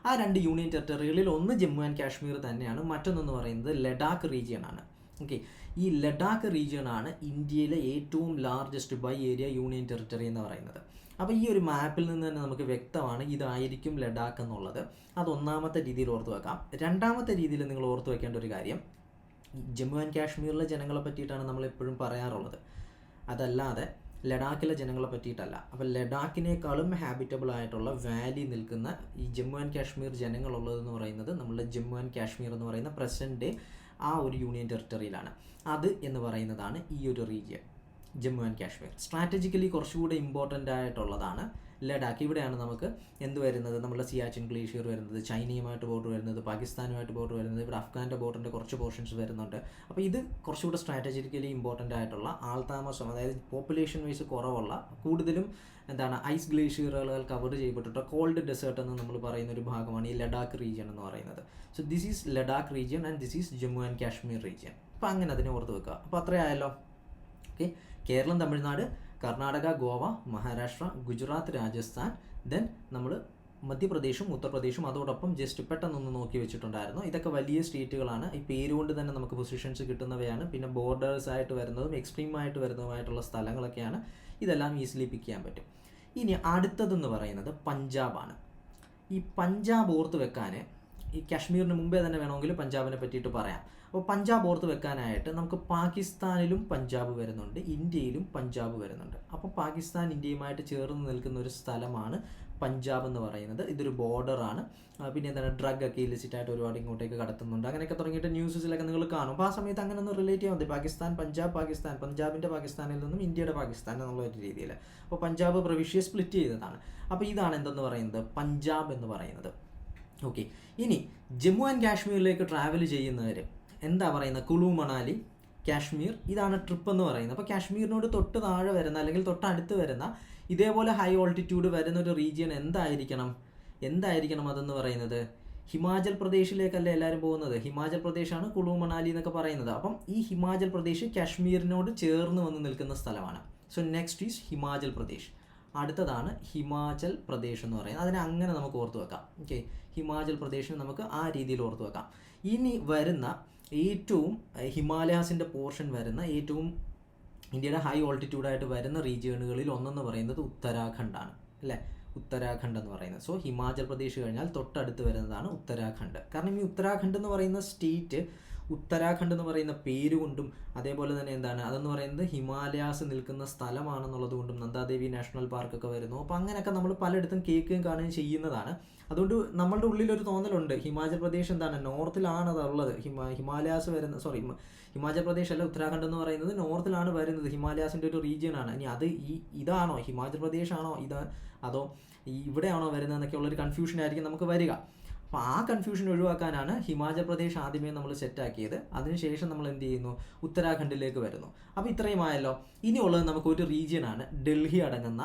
ആ 2 യൂണിയൻ ടെറിട്ടറികളിൽ ഒന്ന് ജമ്മു ആൻഡ് കാശ്മീർ തന്നെയാണ്, മറ്റൊന്നെന്ന് പറയുന്നത് ലഡാക്ക് റീജിയൻ ആണ്. ഓക്കെ, ഈ ലഡാക്ക് റീജിയൻ ആണ് ഇന്ത്യയിലെ ഏറ്റവും largest by area union territory എന്ന് പറയുന്നത്. അപ്പോൾ ഈ ഒരു മാപ്പിൽ നിന്ന് തന്നെ നമുക്ക് വ്യക്തമാണ് ഇതായിരിക്കും ലഡാക്ക് എന്നുള്ളത്. അതൊന്നാമത്തെ രീതിയിൽ ഓർത്ത് വെക്കാം. രണ്ടാമത്തെ രീതിയിൽ നിങ്ങൾ ഓർത്ത് വെക്കേണ്ട ഒരു കാര്യം, ജമ്മു ആൻഡ് കാശ്മീരിലെ ജനങ്ങളെ പറ്റിയിട്ടാണ് നമ്മൾ എപ്പോഴും പറയാറുള്ളത്, അതല്ലാതെ ലഡാക്കിലെ ജനങ്ങളെ പറ്റിയിട്ടല്ല. അപ്പോൾ ലഡാക്കിനേക്കാളും ഹാബിറ്റബിൾ ആയിട്ടുള്ള വാലി നിൽക്കുന്ന ഈ ജമ്മു ആൻഡ് കാശ്മീർ ജനങ്ങളുള്ളതെന്ന് പറയുന്നത് നമ്മളുടെ ജമ്മു ആൻഡ് കാശ്മീർ എന്ന് പറയുന്ന പ്രസൻറ്റ് ഡേ ആ ഒരു യൂണിയൻ ടെറിട്ടറിയിലാണ്. അത് എന്ന് പറയുന്നതാണ് ഈ ഒരു region Jammu and Kashmir. Strategically കുറച്ചുകൂടെ ഇമ്പോർട്ടൻ്റ് ആയിട്ടുള്ളതാണ് ലഡാക്ക്. ഇവിടെയാണ് നമുക്ക് എന്ത് വരുന്നത്, നമ്മുടെ സിയാച്ചിൻ ഗ്ലേഷ്യർ വരുന്നത്, ചൈനയുമായിട്ട് ബോർഡർ വരുന്നത്, പാകിസ്ഥാനുമായിട്ട് ബോർഡർ വരുന്നത്, ഇവിടെ അഫ്ഗാൻ്റെ ബോർഡറിൻ്റെ കുറച്ച് പോർഷൻസ് വരുന്നുണ്ട്. അപ്പോൾ ഇത് കുറച്ചുകൂടെ സ്ട്രാറ്റജിക്കലി ഇമ്പോർട്ടൻ്റ് ആയിട്ടുള്ള ആൾതാമസം, അതായത് പോപ്പുലേഷൻ വൈസ് കുറവുള്ള, കൂടുതലും എന്താണ് ഐസ് ഗ്ലേഷ്യറുകൾ കവർ ചെയ്യപ്പെട്ടിട്ട് കോൾഡ് ഡെസേർട്ട് എന്ന് നമ്മൾ പറയുന്ന ഒരു ഭാഗമാണ് ഈ ലഡാക്ക് റീജിയൻ എന്ന് പറയുന്നത്. So this is Ladakh region and this is Jammu and Kashmir region. അപ്പോൾ അങ്ങനെ അതിനെ ഓർത്ത് വെക്കുക. അപ്പോൾ അത്രയായല്ലോ. ഓക്കെ, കേരളം, തമിഴ്നാട്, കർണാടക, ഗോവ, മഹാരാഷ്ട്ര, ഗുജറാത്ത്, രാജസ്ഥാൻ, ദെൻ നമ്മൾ മധ്യപ്രദേശും ഉത്തർപ്രദേശും അതോടൊപ്പം ജസ്റ്റ് പെട്ടെന്നൊന്ന് നോക്കി വെച്ചിട്ടുണ്ടായിരുന്നു. ഇതൊക്കെ വലിയ സ്റ്റേറ്റുകളാണ്. ഈ പേരുകൊണ്ട് തന്നെ നമുക്ക് പൊസിഷൻസ് കിട്ടുന്നവയാണ്. പിന്നെ ബോർഡേഴ്സ് ആയിട്ട് വരുന്നതും എക്സ്ട്രീം ആയിട്ട് വരുന്നതുമായിട്ടുള്ള സ്ഥലങ്ങളൊക്കെയാണ്. ഇതെല്ലാം ഈസിലി പിക്ക് ചെയ്യാൻ പറ്റും. ഇനി അടുത്തതെന്ന് പറയുന്നത് പഞ്ചാബാണ്. ഈ പഞ്ചാബ് ഓർത്ത് വെക്കാൻ, ഈ കാശ്മീരിന് മുമ്പേ തന്നെ വേണമെങ്കിൽ പഞ്ചാബിനെ പറ്റിയിട്ട് പറയാം. അപ്പോൾ പഞ്ചാബ് ഓർത്ത് വെക്കാനായിട്ട് നമുക്ക് പാകിസ്ഥാനിലും പഞ്ചാബ് വരുന്നുണ്ട്, ഇന്ത്യയിലും പഞ്ചാബ് വരുന്നുണ്ട്. അപ്പോൾ പാകിസ്ഥാൻ ഇന്ത്യയുമായിട്ട് ചേർന്ന് നിൽക്കുന്ന ഒരു സ്ഥലമാണ് പഞ്ചാബ് എന്ന് പറയുന്നത്. ഇതൊരു ബോർഡറാണ്. പിന്നെ എന്താണ്, ഡ്രഗ് ഒക്കെ ഇലിസിറ്റായിട്ട് ഒരുപാട് ഇങ്ങോട്ടേക്ക് കടത്തുന്നുണ്ട്. അങ്ങനെയൊക്കെ തുടങ്ങിയിട്ട് ന്യൂസിലൊക്കെ നിങ്ങൾ കാണും. അപ്പോൾ ആ സമയത്ത് അങ്ങനെ ഒന്ന് റിലേറ്റ് ചെയ്യാൻ മതി. പാകിസ്ഥാൻ, പഞ്ചാബിൻ്റെ പാകിസ്ഥാനിൽ നിന്നും ഇന്ത്യയുടെ പാകിസ്ഥാൻ എന്നുള്ള ഒരു രീതിയിൽ. അപ്പോൾ പഞ്ചാബ് പ്രവിശ്യ സ്പ്ലിറ്റ് ചെയ്തതാണ്. അപ്പോൾ ഇതാണ് എന്തെന്ന് പറയുന്നത്, പഞ്ചാബ് എന്ന് പറയുന്നത്. ഓക്കെ, ഇനി ജമ്മു ആൻഡ് കാശ്മീരിലേക്ക് ട്രാവൽ ചെയ്യുന്നവർ എന്താ പറയുന്നത്, കുളു മണാലി, കാശ്മീർ, ഇതാണ് ട്രിപ്പ് എന്ന് പറയുന്നത്. അപ്പോൾ കാശ്മീരിനോട് തൊട്ട് താഴെ വരുന്ന അല്ലെങ്കിൽ തൊട്ടടുത്ത് വരുന്ന ഇതേപോലെ ഹൈ ഓൾട്ടിറ്റ്യൂഡ് വരുന്ന ഒരു റീജിയൻ എന്തായിരിക്കണം അതെന്ന് പറയുന്നത്, ഹിമാചൽ പ്രദേശിലേക്കല്ലേ എല്ലാവരും പോകുന്നത്. ഹിമാചൽ പ്രദേശാണ് കുളു മണാലി എന്നൊക്കെ പറയുന്നത്. അപ്പം ഈ ഹിമാചൽ പ്രദേശ് കാശ്മീരിനോട് ചേർന്ന് വന്ന് നിൽക്കുന്ന സ്ഥലമാണ്. So next is Himachal Pradesh. അടുത്തതാണ് ഹിമാചൽ പ്രദേശ് എന്ന് പറയുന്നത്. അതിനെ അങ്ങനെ നമുക്ക് ഓർത്ത് വെക്കാം. ഓക്കെ, ഹിമാചൽ പ്രദേശിന് നമുക്ക് ആ രീതിയിൽ ഓർത്ത് വെക്കാം. ഇനി വരുന്ന ഏറ്റവും ഹിമാലയാസിൻ്റെ പോർഷൻ വരുന്ന ഏറ്റവും ഇന്ത്യയുടെ ഹൈ ഓൾട്ടിറ്റ്യൂഡായിട്ട് വരുന്ന റീജിയണുകളിൽ ഒന്നെന്ന് പറയുന്നത് ഉത്തരാഖണ്ഡാണ്, അല്ലേ? ഉത്തരാഖണ്ഡ് എന്ന് പറയുന്നത്. സോ ഹിമാചൽ പ്രദേശ് കഴിഞ്ഞാൽ തൊട്ടടുത്ത് വരുന്നതാണ് ഉത്തരാഖണ്ഡ്. കാരണം ഈ ഉത്തരാഖണ്ഡ് എന്ന് പറയുന്ന സ്റ്റേറ്റ്, ഉത്തരാഖണ്ഡ് എന്ന് പറയുന്ന പേര് കൊണ്ടും അതേപോലെ തന്നെ എന്താണ് അതെന്ന് പറയുന്നത് ഹിമാലയാസ് നിൽക്കുന്ന സ്ഥലമാണെന്നുള്ളത് കൊണ്ടും നന്ദാദേവി നാഷണൽ പാർക്കൊക്കെ വരുന്നു. അപ്പോൾ അങ്ങനെയൊക്കെ നമ്മൾ പലയിടത്തും കേൾക്കുകയും കാണുകയും ചെയ്യുന്നതാണ്. അതുകൊണ്ട് നമ്മളുടെ ഉള്ളിലൊരു തോന്നലുണ്ട് ഹിമാചൽ പ്രദേശ് എന്താണ് നോർത്തിലാണ് അതുള്ളത്. ഹിമാലയാസ് വരുന്ന ഹിമാചൽ പ്രദേശ് അല്ല, ഉത്തരാഖണ്ഡ് എന്ന് പറയുന്നത് നോർത്തിലാണ് വരുന്നത്, ഹിമാലയാസിൻ്റെ ഒരു റീജിയൻ ആണ്. ഇനി അത് ഇതാണോ ഹിമാചൽ പ്രദേശ് ആണോ അതോ ഇവിടെയാണോ വരുന്നതെന്നൊക്കെ ഉള്ളൊരു കൺഫ്യൂഷൻ ആയിരിക്കും നമുക്ക് വരിക. അപ്പോൾ ആ കൺഫ്യൂഷൻ ഒഴിവാക്കാനാണ് ഹിമാചൽ പ്രദേശ് ആദ്യമേ നമ്മൾ സെറ്റാക്കിയത്. അതിനുശേഷം നമ്മൾ എന്ത് ചെയ്യുന്നു, ഉത്തരാഖണ്ഡിലേക്ക് വരുന്നു. അപ്പോൾ ഇത്രയുമായല്ലോ. ഇനിയുള്ളത് നമുക്കൊരു റീജിയനാണ്, ഡൽഹി അടങ്ങുന്ന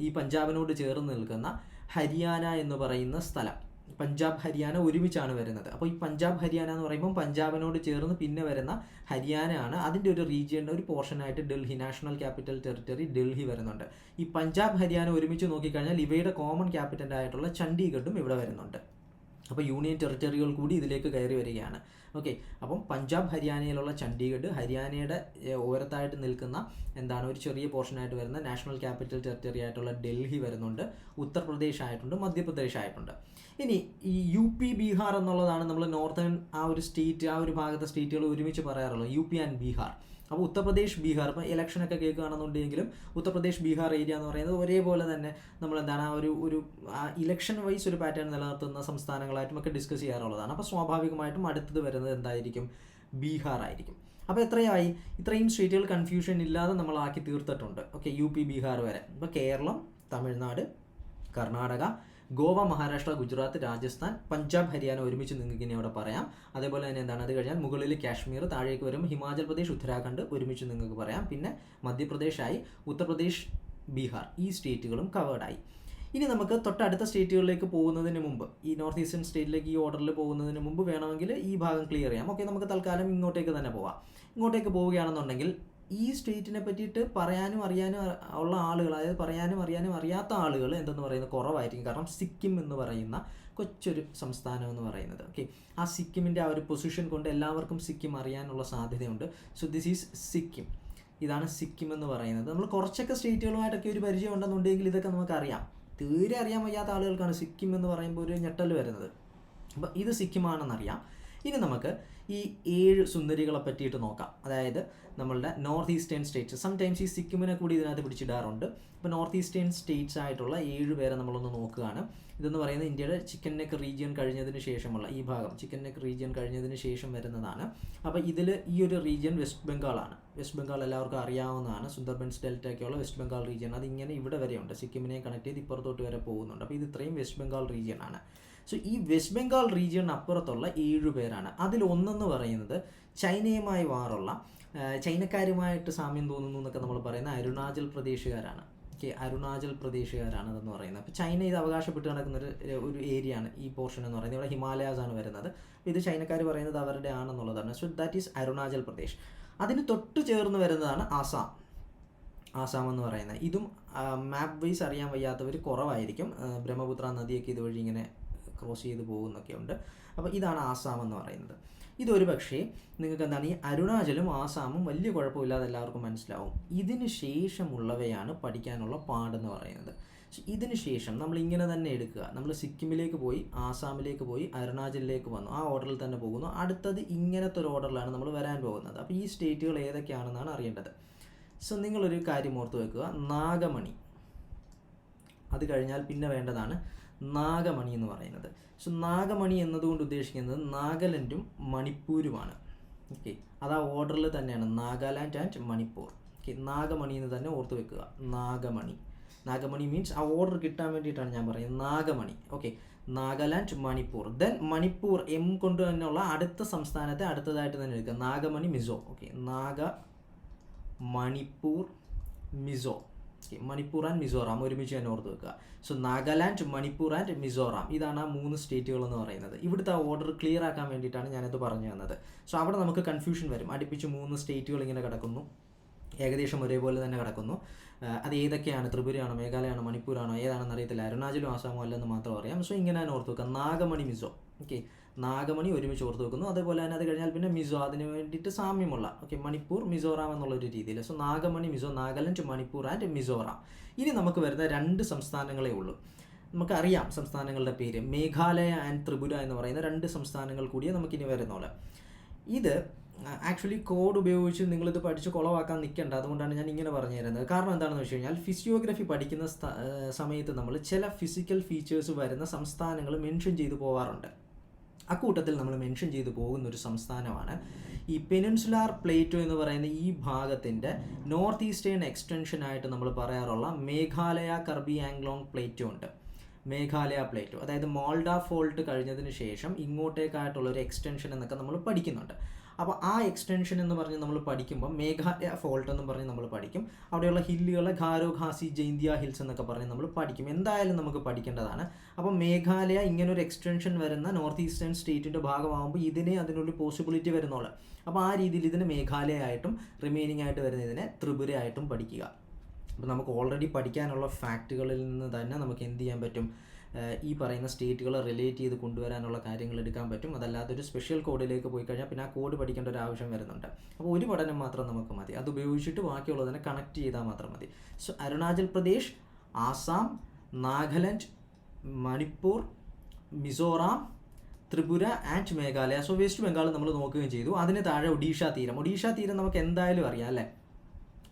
ഈ പഞ്ചാബിനോട് ചേർന്ന് നിൽക്കുന്ന ഹരിയാന എന്ന് പറയുന്ന സ്ഥലം. പഞ്ചാബ് ഹരിയാന ഒരുമിച്ചാണ് വരുന്നത്. അപ്പോൾ ഈ പഞ്ചാബ് ഹരിയാന എന്ന് പറയുമ്പോൾ പഞ്ചാബിനോട് ചേർന്ന് പിന്നെ വരുന്ന ഹരിയാനയാണ്. അതിൻ്റെ ഒരു റീജിയൻ്റെ ഒരു പോർഷനായിട്ട് Delhi, national capital territory Delhi വരുന്നുണ്ട്. ഈ പഞ്ചാബ് ഹരിയാന ഒരുമിച്ച് നോക്കിക്കഴിഞ്ഞാൽ ഇവയുടെ കോമൺ ക്യാപിറ്റലായിട്ടുള്ള ചണ്ഡീഗഡും ഇവിടെ വരുന്നുണ്ട്. അപ്പോൾ യൂണിയൻ ടെറിട്ടറികൾ കൂടി ഇതിലേക്ക് കയറി വരികയാണ്. ഓക്കെ, അപ്പം പഞ്ചാബ് ഹരിയാനയിലുള്ള ചണ്ഡീഗഡ്, ഹരിയാനയുടെ ഓരത്തായിട്ട് നിൽക്കുന്ന എന്താണ് ഒരു ചെറിയ പോർഷനായിട്ട് വരുന്ന നാഷണൽ ക്യാപിറ്റൽ ടെറിട്ടറി ആയിട്ടുള്ള ഡൽഹി വരുന്നുണ്ട്. ഉത്തർപ്രദേശ് ആയിട്ടുണ്ട്, മധ്യപ്രദേശ് ആയിട്ടുണ്ട്. ഇനി ഈ UP, ബീഹാർ എന്നുള്ളതാണ് നമ്മൾ നോർത്തേൺ ആ ഒരു സ്റ്റേറ്റ്, ആ ഒരു ഭാഗത്തെ സ്റ്റേറ്റുകൾ ഒരുമിച്ച് പറയാറുള്ളത്, UP ആൻഡ് ബീഹാർ. അപ്പോൾ ഉത്തർപ്രദേശ്, ബീഹാർ, ഇപ്പോൾ ഇലക്ഷനൊക്കെ കേൾക്കുകയാണെന്നുണ്ടെങ്കിലും ഉത്തർപ്രദേശ്, ബീഹാർ ഏരിയ എന്ന് പറയുന്നത് ഒരേപോലെ തന്നെ നമ്മൾ എന്താണ് ആ ഒരു ഇലക്ഷൻ വൈസ് ഒരു പാറ്റേൺ നിലനിർത്തുന്ന സംസ്ഥാനങ്ങളായിട്ടും ഒക്കെ ഡിസ്കസ് ചെയ്യാറുള്ളതാണ്. അപ്പോൾ സ്വാഭാവികമായിട്ടും അടുത്തത് വരുന്നത് എന്തായിരിക്കും, ബീഹാർ ആയിരിക്കും. അപ്പോൾ ഇത്രയും സ്റ്റേറ്റുകൾ കൺഫ്യൂഷൻ ഇല്ലാതെ നമ്മളാക്കി തീർത്തിട്ടുണ്ട്. ഓക്കെ, UP, ബീഹാർ വരെ. ഇപ്പോൾ കേരളം, തമിഴ്നാട്, കർണാടക, ഗോവ, മഹാരാഷ്ട്ര, ഗുജറാത്ത്, രാജസ്ഥാൻ, പഞ്ചാബ്, ഹരിയാന ഒരുമിച്ച് നിങ്ങൾക്ക് ഇനി അവിടെ പറയാം. അതേപോലെ തന്നെ എന്താണ്, അത് കഴിഞ്ഞാൽ മുകളിൽ കാശ്മീർ, താഴേക്ക് വരുമ്പോൾ ഹിമാചൽ പ്രദേശ്, ഉത്തരാഖണ്ഡ് ഒരുമിച്ച് നിങ്ങൾക്ക് പറയാം. പിന്നെ മധ്യപ്രദേശായി, ഉത്തർപ്രദേശ്, ബീഹാർ, ഈ സ്റ്റേറ്റുകളും കവേർഡായി. ഇനി നമുക്ക് തൊട്ടടുത്ത സ്റ്റേറ്റുകളിലേക്ക് പോകുന്നതിന് മുമ്പ്, ഈ നോർത്ത് ഈസ്റ്റേൺ സ്റ്റേറ്റിലേക്ക് ഈ ഓർഡറിൽ പോകുന്നതിന് മുമ്പ് വേണമെങ്കിൽ ഈ ഭാഗം ക്ലിയർ ചെയ്യാം. ഓക്കെ, നമുക്ക് തൽക്കാലം ഇങ്ങോട്ടേക്ക് തന്നെ പോവാം. ഇങ്ങോട്ടേക്ക് പോവുകയാണെന്നുണ്ടെങ്കിൽ ഈ സ്റ്റേറ്റിനെ പറ്റിയിട്ട് പറയാനും അറിയാനും ഉള്ള ആളുകൾ, അതായത് പറയാനും അറിയാനും അറിയാത്ത ആളുകൾ എന്തെന്ന് പറയുന്നത് കുറവായിരിക്കും. കാരണം സിക്കിം എന്ന് പറയുന്ന കൊച്ചൊരു സംസ്ഥാനം എന്ന് പറയുന്നത്, ഓക്കെ, ആ സിക്കിമിൻ്റെ ആ ഒരു പൊസിഷൻ കൊണ്ട് എല്ലാവർക്കും സിക്കിം അറിയാനുള്ള സാധ്യതയുണ്ട്. So this is Sikkim. ഇതാണ് സിക്കിം എന്ന് പറയുന്നത്. നമ്മൾ കുറച്ചൊക്കെ സ്റ്റേറ്റുകളുമായിട്ടൊക്കെ ഒരു പരിചയം ഉണ്ടെന്നുണ്ടെങ്കിൽ ഇതൊക്കെ നമുക്കറിയാം. തീരെ അറിയാൻ വയ്യാത്ത ആളുകൾക്കാണ് സിക്കിം എന്ന് പറയുമ്പോൾ ഒരു ഞെട്ടൽ വരുന്നത്. അപ്പോൾ ഇത് സിക്കിമാണെന്നറിയാം. ഇനി നമുക്ക് ഈ 7 സുന്ദരികളെ പറ്റിയിട്ട് നോക്കാം. അതായത് നമ്മളുടെ നോർത്ത് ഈസ്റ്റേൺ സ്റ്റേറ്റ്സ്, സംടൈംസ് ഈ സിക്കിമിനെ കൂടി ഇതിനകത്ത് പിടിച്ചിടാറുണ്ട്. ഇപ്പോൾ നോർത്ത് ഈസ്റ്റേൺ സ്റ്റേറ്റ്സ് ആയിട്ടുള്ള 7 പേരെ നമ്മളൊന്ന് നോക്കുകയാണ്. ഇതെന്ന് പറയുന്നത് ഇന്ത്യയുടെ ചിക്കൻ നെക്ക് റീജിയൻ കഴിഞ്ഞതിന് ശേഷമുള്ള ഈ ഭാഗം, ചിക്കൻ നെക്ക് റീജിയൻ കഴിഞ്ഞതിന് ശേഷം വരുന്നതാണ്. അപ്പോൾ ഇതിൽ ഈ ഒരു റീജിയൻ വെസ്റ്റ് ബംഗാളാണ്. വെസ്റ്റ് ബംഗാൾ എല്ലാവർക്കും അറിയാവുന്നതാണ്. സുന്ദർബൻസ് ഡെൽറ്റയ്ക്കുള്ള വെസ്റ്റ് ബംഗാൾ റീജിയൻ, അതിങ്ങനെ ഇവിടെ വരെയുണ്ട്, സിക്കിമിനെ കണക്ട് ചെയ്ത് ഇപ്പുറത്തോട്ട് വരെ പോകുന്നുണ്ട്. അപ്പോൾ ഇത് ഇത്രയും വെസ്റ്റ് ബംഗാൾ റീജിയൻ ആണ്. സോ ഈ വെസ്റ്റ് ബംഗാൾ റീജിയൻ അപ്പുറത്തുള്ള 7 പേരാണ്. അതിൽ ഒന്നെന്ന് പറയുന്നത് ചൈനയുമായി വാറുള്ള, ചൈനക്കാരുമായിട്ട് സാമ്യം തോന്നുന്നു എന്നൊക്കെ നമ്മൾ പറയുന്ന അരുണാചൽ പ്രദേശുകാരാണ്. ഓക്കെ, അരുണാചൽ പ്രദേശുകാരാണ് ഇതെന്ന് പറയുന്നത്. അപ്പോൾ ചൈന ഇത് അവകാശപ്പെട്ട് നടക്കുന്നൊരു ഏരിയ ആണ് ഈ പോർഷൻ എന്ന് പറയുന്നത്. ഇവിടെ ഹിമാലയാസ് ആണ് വരുന്നത്. അപ്പോൾ ഇത് ചൈനക്കാർ പറയുന്നത് അവരുടെ ആണെന്നുള്ളതാണ്. So that is Arunachal Pradesh. അതിന് തൊട്ട് ചേർന്ന് വരുന്നതാണ് ആസാം. ആസാം എന്ന് പറയുന്നത് ഇതും മാപ്പ് വൈസ് അറിയാൻ വയ്യാത്തവർ കുറവായിരിക്കും. ബ്രഹ്മപുത്ര നദിയൊക്കെ ഇതുവഴി ഇങ്ങനെ ക്രോസ് ചെയ്ത് പോകുന്നൊക്കെ ഉണ്ട്. അപ്പോൾ ഇതാണ് ആസാം എന്ന് പറയുന്നത്. ഇതൊരു പക്ഷേ നിങ്ങൾക്ക് എന്താണ്, ഈ അരുണാചലും ആസാമും വലിയ കുഴപ്പമില്ലാതെ എല്ലാവർക്കും മനസ്സിലാവും. ഇതിന് ശേഷമുള്ളവയാണ് പഠിക്കാനുള്ള പാടെന്ന് പറയുന്നത്. ഇതിന് ശേഷം നമ്മൾ ഇങ്ങനെ തന്നെ എടുക്കുക. നമ്മൾ സിക്കിമിലേക്ക് പോയി, ആസാമിലേക്ക് പോയി, അരുണാചലിലേക്ക് വന്നു, ആ ഓർഡറിൽ തന്നെ പോകുന്നു. അടുത്തത് ഇങ്ങനത്തെ ഒരു ഓർഡറിലാണ് നമ്മൾ വരാൻ പോകുന്നത്. അപ്പോൾ ഈ സ്റ്റേറ്റുകൾ ഏതൊക്കെയാണെന്നാണ് അറിയേണ്ടത്. സോ നിങ്ങളൊരു കാര്യം ഓർത്ത് വെക്കുക, നാഗമണി. അത് കഴിഞ്ഞാൽ പിന്നെ വേണ്ടതാണ് നാഗമണി എന്ന് പറയുന്നത്. സോ നാഗമണി എന്നതുകൊണ്ട് ഉദ്ദേശിക്കുന്നത് നാഗാലാൻഡും മണിപ്പൂരുമാണ്. ഓക്കെ, അത് ആ ഓർഡറിൽ തന്നെയാണ്, നാഗാലാൻഡ് ആൻഡ് മണിപ്പൂർ. ഓക്കെ, നാഗമണി എന്ന് തന്നെ ഓർത്ത് വെക്കുക. നാഗമണി മീൻസ് ആ ഓർഡർ കിട്ടാൻ വേണ്ടിയിട്ടാണ് ഞാൻ പറയുന്നത്, Nagamani. Okay, Nagaland, Manipur. Then Manipur M കൊണ്ട് തന്നെയുള്ള അടുത്ത സംസ്ഥാനത്തെ അടുത്തതായിട്ട് തന്നെ എടുക്കുക, Nagamani, Mizo. Okay, Manipur, Mizo. Okay, Manipur and Mizoram ഒരുമിച്ച് തന്നെ ഓർത്ത് വെക്കുക. സോ നാഗാലാൻഡ്, മണിപ്പൂർ ആൻഡ് മിസോറാം, ഇതാണ് ആ 3 സ്റ്റേറ്റുകൾ എന്ന് പറയുന്നത്. ഇവിടുത്തെ ആ ഓർഡർ ക്ലിയർ ആക്കാൻ വേണ്ടിയിട്ടാണ് ഞാനത് പറഞ്ഞു തന്നത്. സോ അവിടെ നമുക്ക് കൺഫ്യൂഷൻ വരും. അടുപ്പിച്ച് 3 സ്റ്റേറ്റുകൾ ഇങ്ങനെ കിടക്കുന്നു, ഏകദേശം ഒരേപോലെ തന്നെ കിടക്കുന്നു. അത് ഏതൊക്കെയാണ്, ത്രിപുരയാണോ, മേഘാലയാണോ, മണിപ്പൂരാണോ, ഏതാണെന്ന് അറിയത്തില്ല. അരുണാചലും ആസാമോ അല്ലെന്ന് മാത്രം അറിയാം. സോ ഇങ്ങനെ തന്നെ ഓർത്ത് വെക്കുക, നാഗമണി, മിസോ. ഓക്കെ, നാഗമണി ഒരുമിച്ച് ഓർത്ത് വെക്കുന്നു. അതേപോലെ തന്നെ അത് കഴിഞ്ഞാൽ പിന്നെ മിസോ, അതിന് വേണ്ടിയിട്ട് സാമ്യമുള്ള, ഓക്കെ, മണിപ്പൂർ, മിസോറാം എന്നുള്ളൊരു രീതിയിൽ. So Nagamani, Mizo, Nagaland, Manipur and Mizoram. ഇനി നമുക്ക് വരുന്ന 2 സംസ്ഥാനങ്ങളേ ഉള്ളൂ. നമുക്കറിയാം സംസ്ഥാനങ്ങളുടെ പേര്, മേഘാലയ ആൻഡ് ത്രിപുര എന്ന് പറയുന്ന 2 സംസ്ഥാനങ്ങൾ കൂടിയേ നമുക്കിനി വരുന്നുള്ളൂ. ഇത് ആക്ച്വലി കോഡ് ഉപയോഗിച്ച് നിങ്ങളിത് പഠിച്ച് കുളവാക്കാൻ നിൽക്കേണ്ട. അതുകൊണ്ടാണ് ഞാൻ ഇങ്ങനെ പറഞ്ഞു തരുന്നത്. കാരണം എന്താണെന്ന് വെച്ച് കഴിഞ്ഞാൽ ഫിസിയോഗ്രഫി പഠിക്കുന്ന സമയത്ത് നമ്മൾ ചില ഫിസിക്കൽ ഫീച്ചേഴ്സ് വരുന്ന സംസ്ഥാനങ്ങൾ മെൻഷൻ ചെയ്തു പോകാറുണ്ട്. അക്കൂട്ടത്തിൽ നമ്മൾ മെൻഷൻ ചെയ്തു പോകുന്നൊരു സംസ്ഥാനമാണ് ഈ പെനിൻസുലാർ പ്ലേറ്റോ എന്ന് പറയുന്ന ഈ ഭാഗത്തിൻ്റെ നോർത്ത് ഈസ്റ്റേൺ എക്സ്റ്റൻഷനായിട്ട് നമ്മൾ പറയാറുള്ള മേഘാലയ കർബി ആംഗ്ലോങ് പ്ലേറ്റോ ഉണ്ട്. മേഘാലയ പ്ലേറ്റോ, അതായത് മോൾഡ ഫോൾട്ട് കഴിഞ്ഞതിന് ശേഷം ഇങ്ങോട്ടേക്കായിട്ടുള്ള ഒരു എക്സ്റ്റൻഷൻ എന്നൊക്കെ നമ്മൾ പഠിക്കുന്നുണ്ട്. അപ്പോൾ ആ എക്സ്റ്റൻഷൻ എന്ന് പറഞ്ഞ് നമ്മൾ പഠിക്കുമ്പോൾ മേഘാലയ ഫോൾട്ട് എന്ന് പറഞ്ഞ് നമ്മൾ പഠിക്കും. അവിടെയുള്ള ഹില്ലുകൾ ഖാരോ ഖാസി ജൈന്തിയ ഹിൽസ് എന്നൊക്കെ പറഞ്ഞ് നമ്മൾ പഠിക്കും. എന്തായാലും നമുക്ക് പഠിക്കേണ്ടതാണ്. അപ്പോൾ മേഘാലയ ഇങ്ങനൊരു എക്സ്റ്റൻഷൻ വരുന്ന നോർത്ത് ഈസ്റ്റേൺ സ്റ്റേറ്റിൻ്റെ ഭാഗമാകുമ്പോൾ അതിനൊരു പോസിബിലിറ്റി വരുന്നുള്ളൂ. അപ്പോൾ ആ രീതിയിൽ ഇതിന് മേഘാലയ ആയിട്ടും റിമൈനിങ് ആയിട്ട് വരുന്ന ഇതിനെ ത്രിപുര ആയിട്ടും പഠിക്കുക. അപ്പോൾ നമുക്ക് ഓൾറെഡി പഠിക്കാനുള്ള ഫാക്റ്റുകളിൽ നിന്ന് തന്നെ നമുക്ക് എന്ത് ചെയ്യാൻ പറ്റും, ഈ പറയുന്ന സ്റ്റേറ്റുകളെ റിലേറ്റ് ചെയ്ത് കൊണ്ടുവരാനുള്ള കാര്യങ്ങൾ എടുക്കാൻ പറ്റും. അതല്ലാതെ ഒരു സ്പെഷ്യൽ കോഡിലേക്ക് പോയി കഴിഞ്ഞാൽ പിന്നെ ആ കോഡ് പഠിക്കേണ്ട ഒരു ആവശ്യം വരുന്നുണ്ട്. അപ്പോൾ ഒരു പഠനം മാത്രം നമുക്ക് മതി, അത് ഉപയോഗിച്ചിട്ട് ബാക്കിയുള്ളതിനെ കണക്ട് ചെയ്താൽ മാത്രം മതി. So Arunachal Pradesh, Assam, Nagaland, Manipur, Mizoram, Tripura and Meghalaya. So west Bengal നമ്മൾ നോക്കുകയും ചെയ്തു. അതിന് താഴെ ഒഡീഷ തീരം നമുക്ക് എന്തായാലും അറിയാം അല്ലേ.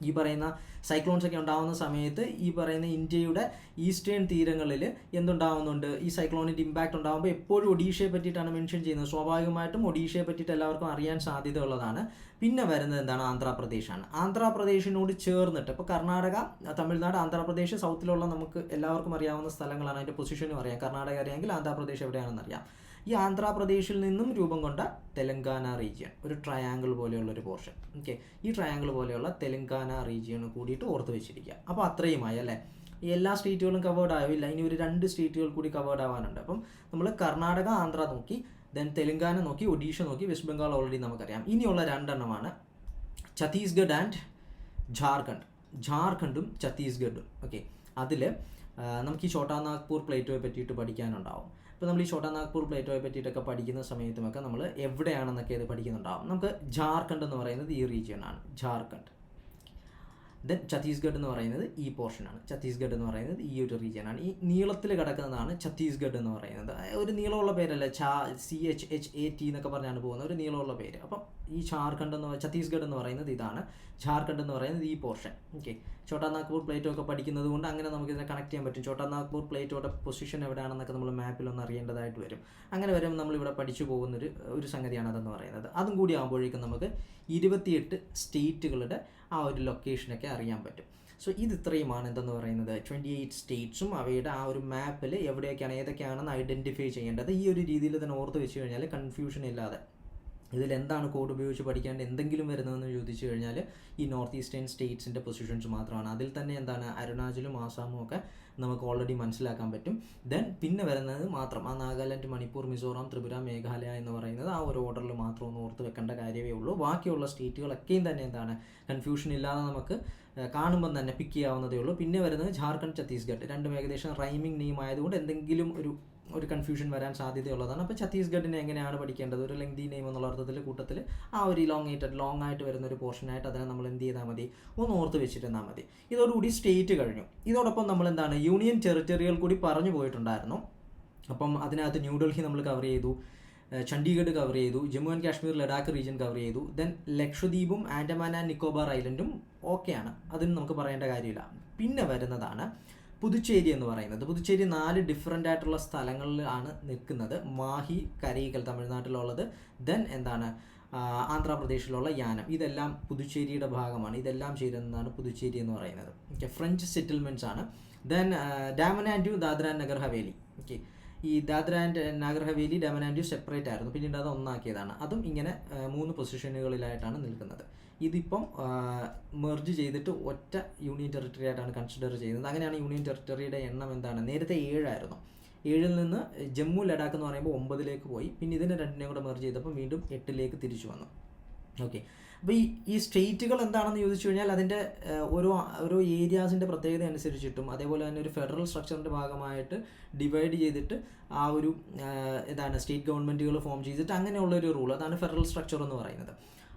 ഈ പറയുന്ന സൈക്ലോൺസ് ഒക്കെ ഉണ്ടാകുന്ന സമയത്ത് ഈ പറയുന്ന ഇന്ത്യയുടെ ഈസ്റ്റേൺ തീരങ്ങളിൽ എന്തുണ്ടാകുന്നുണ്ട്, ഈ സൈക്ലോണിൻ്റെ ഇമ്പാക്റ്റ് ഉണ്ടാകുമ്പോൾ എപ്പോഴും ഒഡീഷയെ പറ്റിയിട്ടാണ് മെൻഷൻ ചെയ്യുന്നത്. സ്വാഭാവികമായിട്ടും ഒഡീഷയെ പറ്റിയിട്ട് എല്ലാവർക്കും അറിയാൻ സാധ്യതയുള്ളതാണ്. പിന്നെ വരുന്നത് എന്താണ്, ആന്ധ്രാപ്രദേശാണ്. ആന്ധ്രാപ്രദേശിനോട് ചേർന്നിട്ട് ഇപ്പോൾ കർണാടക, തമിഴ്നാട്, ആന്ധ്രാപ്രദേശ് സൗത്തിലുള്ള നമുക്ക് എല്ലാവർക്കും അറിയാവുന്ന സ്ഥലങ്ങളാണ്. അതിൻ്റെ പൊസിഷനും അറിയാം. കർണാടക അറിയാമെങ്കിൽ ആന്ധ്രാപ്രദേശ് എവിടെയാണെന്ന് അറിയാം. ഈ ആന്ധ്രാപ്രദേശിൽ നിന്നും രൂപം കൊണ്ട തെലങ്കാന റീജിയൻ, ഒരു ട്രയാങ്കിൾ പോലെയുള്ളൊരു പോർഷൻ. ഓക്കെ, ഈ ട്രയാങ്കിൾ പോലെയുള്ള തെലങ്കാന റീജിയന് കൂടിയിട്ട് ഓർത്ത് വെച്ചിരിക്കുക. അപ്പോൾ അത്രയുമായി അല്ലേ. ഈ എല്ലാ സ്റ്റേറ്റുകളും കവേർഡ് ആവില്ല, ഇനി ഒരു 2 സ്റ്റേറ്റുകൾ കൂടി കവേർഡ് ആവാനുണ്ട്. അപ്പം നമ്മൾ കർണാടക, ആന്ധ്ര നോക്കി, ദെൻ തെലങ്കാന നോക്കി, ഒഡീഷ നോക്കി, വെസ്റ്റ് ബംഗാൾ ഓൾറെഡി നമുക്കറിയാം. ഇനിയുള്ള 2 എണ്ണമാണ് ഛത്തീസ്ഗഡ് ആൻഡ് ജാർഖണ്ഡും ഛത്തീസ്ഗഡും. ഓക്കെ, അതിൽ നമുക്ക് ഈ ഛോട്ടാ നാഗ്പൂർ പ്ലേറ്റോയെ പറ്റിയിട്ട് പഠിക്കാനുണ്ടാവും. അപ്പോൾ നമ്മൾ ഈ ഛോട്ടാ നാഗ്പൂർ പ്ലേറ്റോയെ പറ്റിയിട്ടൊക്കെ പഠിക്കുന്ന സമയത്തുമൊക്കെ നമ്മൾ എവിടെയാണെന്നൊക്കെ ഇത് പഠിക്കുന്നുണ്ടാവും. നമുക്ക് ജാർഖണ്ഡ് എന്ന് പറയുന്നത് ഈ റീജിയനാണ്, ജാർഖണ്ഡ്. ദെൻ ഛത്തീസ്ഗഡ് എന്ന് പറയുന്നത് ഈ പോർഷനാണ്. ഛത്തീസ്ഗഡ് എന്ന് പറയുന്നത് ഈ ഒരു റീജിയനാണ്. ഈ നീളത്തിൽ കിടക്കുന്നതാണ് ഛത്തീസ്ഗഡ് എന്ന് പറയുന്നത്. ഒരു നീളമുള്ള പേരല്ല, CHHAT എന്നൊക്കെ പറഞ്ഞാണ് പോകുന്നത്, ഒരു നീളമുള്ള പേര്. അപ്പം ഈ ഛത്തീസ്ഗഡ് എന്ന് പറയുന്നത് ഇതാണ്, ജാർഖണ്ഡ് എന്ന് പറയുന്നത് ഈ portion. Okay, Chota Nagpur plateau ഒക്കെ പഠിക്കുന്നത് കൊണ്ട് അങ്ങനെ നമുക്കിതിനെ കണക്ട് ചെയ്യാൻ പറ്റും. ഛോട്ടാ നാഗ്പൂർ പ്ലേറ്റോയുടെ പൊസിഷൻ എവിടെയാണെന്നൊക്കെ നമ്മൾ മാപ്പിലൊന്ന് അറിയേണ്ടതായിട്ട് വരും. അങ്ങനെ വരുമ്പോൾ നമ്മളിവിടെ പഠിച്ചു പോകുന്നൊരു സംഗതിയാണ് അതെന്ന് പറയുന്നത്. അതും കൂടി ആകുമ്പോഴേക്കും നമുക്ക് 28 സ്റ്റേറ്റുകളുടെ ആ ഒരു ലൊക്കേഷനൊക്കെ അറിയാൻ പറ്റും. സോ ഇത് ഇത്രയുമാണ് എന്തെന്ന് പറയുന്നത്, 28 സ്റ്റേറ്റ്സും അവയുടെ ആ ഒരു മാപ്പിൽ എവിടെയൊക്കെയാണ് ഏതൊക്കെയാണെന്ന് ഐഡൻറ്റിഫൈ ചെയ്യേണ്ടത്. ഈ ഒരു രീതിയിൽ തന്നെ ഓർത്ത് വെച്ച് കഴിഞ്ഞാൽ കൺഫ്യൂഷൻ ഇല്ലാതെ ഇതിലെന്താണ് കോഡ് ഉപയോഗിച്ച് പഠിക്കേണ്ടത് എന്തെങ്കിലും വരുന്നതെന്ന് ചോദിച്ചു കഴിഞ്ഞാൽ ഈ നോർത്ത് ഈസ്റ്റേൺ സ്റ്റേറ്റ്സിൻ്റെ പൊസിഷൻസ് മാത്രമാണ്. അതിൽ തന്നെ എന്താണ് അരുണാചലും ആസാമും ഒക്കെ നമുക്ക് ഓൾറെഡി മനസ്സിലാക്കാൻ പറ്റും. ദെൻ പിന്നെ വരുന്നത് മാത്രം ആ നാഗാലാൻഡ്, മണിപ്പൂർ, മിസോറാം, ത്രിപുര, മേഘാലയ എന്ന് പറയുന്നത് ആ ഒരു ഓർഡറിൽ മാത്രം ഒന്ന് ഓർത്ത് വെക്കേണ്ട കാര്യമേ ഉള്ളൂ. ബാക്കിയുള്ള സ്റ്റേറ്റുകളൊക്കെയും തന്നെ എന്താണ് കൺഫ്യൂഷൻ ഇല്ലാതെ നമുക്ക് കാണുമ്പം തന്നെ പിക്ക് ചെയ്യാവുന്നതേ ഉള്ളൂ. പിന്നെ വരുന്നത് ജാർഖണ്ഡ്, ഛത്തീസ്ഗഡ്, രണ്ടും ഏകദേശം റൈമിംഗ് നെയിം ആയതുകൊണ്ട് എന്തെങ്കിലും ഒരു കൺഫ്യൂഷൻ വരാൻ സാധ്യതയുള്ളതാണ്. അപ്പോൾ ഛത്തീസ്ഗഡിനെ എങ്ങനെയാണ് പഠിക്കേണ്ടത്, ഒരു ലെങ്തി നെയിം എന്നുള്ള അർത്ഥത്തിൽ കൂട്ടത്തിൽ ആ ഒരു ലോങ് ആയിട്ട് വരുന്ന ഒരു പോർഷനായിട്ട് അതിനെ നമ്മൾ എന്ത് ചെയ്താൽ മതി, ഒന്ന് ഓർത്ത് വെച്ചിരുന്നാൽ മതി. ഇതോടുകൂടി സ്റ്റേറ്റ് കഴിഞ്ഞു. ഇതോടൊപ്പം നമ്മൾ എന്താണ് യൂണിയൻ ടെറിട്ടറികൾ കൂടി പറഞ്ഞു പോയിട്ടുണ്ടായിരുന്നു. അപ്പം അതിനകത്ത് ന്യൂഡൽഹി നമ്മൾ കവർ ചെയ്തു, ചണ്ഡീഗഡ് കവർ ചെയ്തു, Jammu and Kashmir, Ladakh region cover ചെയ്തു. ദെൻ ലക്ഷദ്വീപും ആൻഡമാൻ ആൻഡ് നിക്കോബാർ ഐലൻഡും ഓക്കെയാണ്, അതിന് നമുക്ക് പറയേണ്ട കാര്യമില്ല. പിന്നെ വരുന്നതാണ് പുതുച്ചേരി എന്ന് പറയുന്നത്. പുതുച്ചേരി 4 ഡിഫറൻ്റ് ആയിട്ടുള്ള സ്ഥലങ്ങളിലാണ് നിൽക്കുന്നത്. മാഹി, കരൈകൽ തമിഴ്നാട്ടിലുള്ളത്, ദെൻ എന്താണ് ആന്ധ്രാപ്രദേശിലുള്ള യാനം, ഇതെല്ലാം പുതുച്ചേരിയുടെ ഭാഗമാണ്. ഇതെല്ലാം ചേരുന്നതാണ് പുതുച്ചേരി എന്ന് പറയുന്നത്. ഓക്കെ, ഫ്രഞ്ച് സെറ്റിൽമെൻറ്റ്സ് ആണ്. Then Daman and Diu, Dadra and Nagar Haveli. Okay, ഈ Dadra and Nagar Haveli, Daman and Diu separate ആയിരുന്നു, പിന്നീട് അത് ഒന്നാക്കിയതാണ്. അതും ഇങ്ങനെ 3 പൊസിഷനുകളിലായിട്ടാണ് നിൽക്കുന്നത്. ഇതിപ്പം മെർജ് ചെയ്തിട്ട് ഒറ്റ യൂണിയൻ ടെറിട്ടറി ആയിട്ടാണ് കൺസിഡർ ചെയ്യുന്നത്. അങ്ങനെയാണ് യൂണിയൻ ടെറിട്ടറിയുടെ എണ്ണം എന്താണ്, നേരത്തെ 7 ആയിരുന്നു. 7-ൽ നിന്ന് ജമ്മു, ലഡാക്ക് എന്ന് പറയുമ്പോൾ 9-ലേക്ക് പോയി. പിന്നെ ഇതിനെ 2-നെയും കൂടെ മെർജ് ചെയ്തപ്പോൾ വീണ്ടും 8-ലേക്ക് തിരിച്ചു വന്നു. ഓക്കെ, അപ്പോൾ ഈ സ്റ്റേറ്റുകൾ എന്താണെന്ന് ചോദിച്ചു കഴിഞ്ഞാൽ അതിൻ്റെ ഓരോ ഏരിയാസിൻ്റെ പ്രത്യേകത അനുസരിച്ചിട്ടും അതേപോലെ തന്നെ ഒരു ഫെഡറൽ സ്ട്രക്ചറിൻ്റെ ഭാഗമായിട്ട് ഡിവൈഡ് ചെയ്തിട്ട് ആ ഒരു സ്റ്റേറ്റ് ഗവൺമെൻറ്റുകൾ ഫോം ചെയ്തിട്ട് അങ്ങനെയുള്ളൊരു റൂൾ, അതാണ് ഫെഡറൽ സ്ട്രക്ചർ എന്ന് പറയുന്നത്.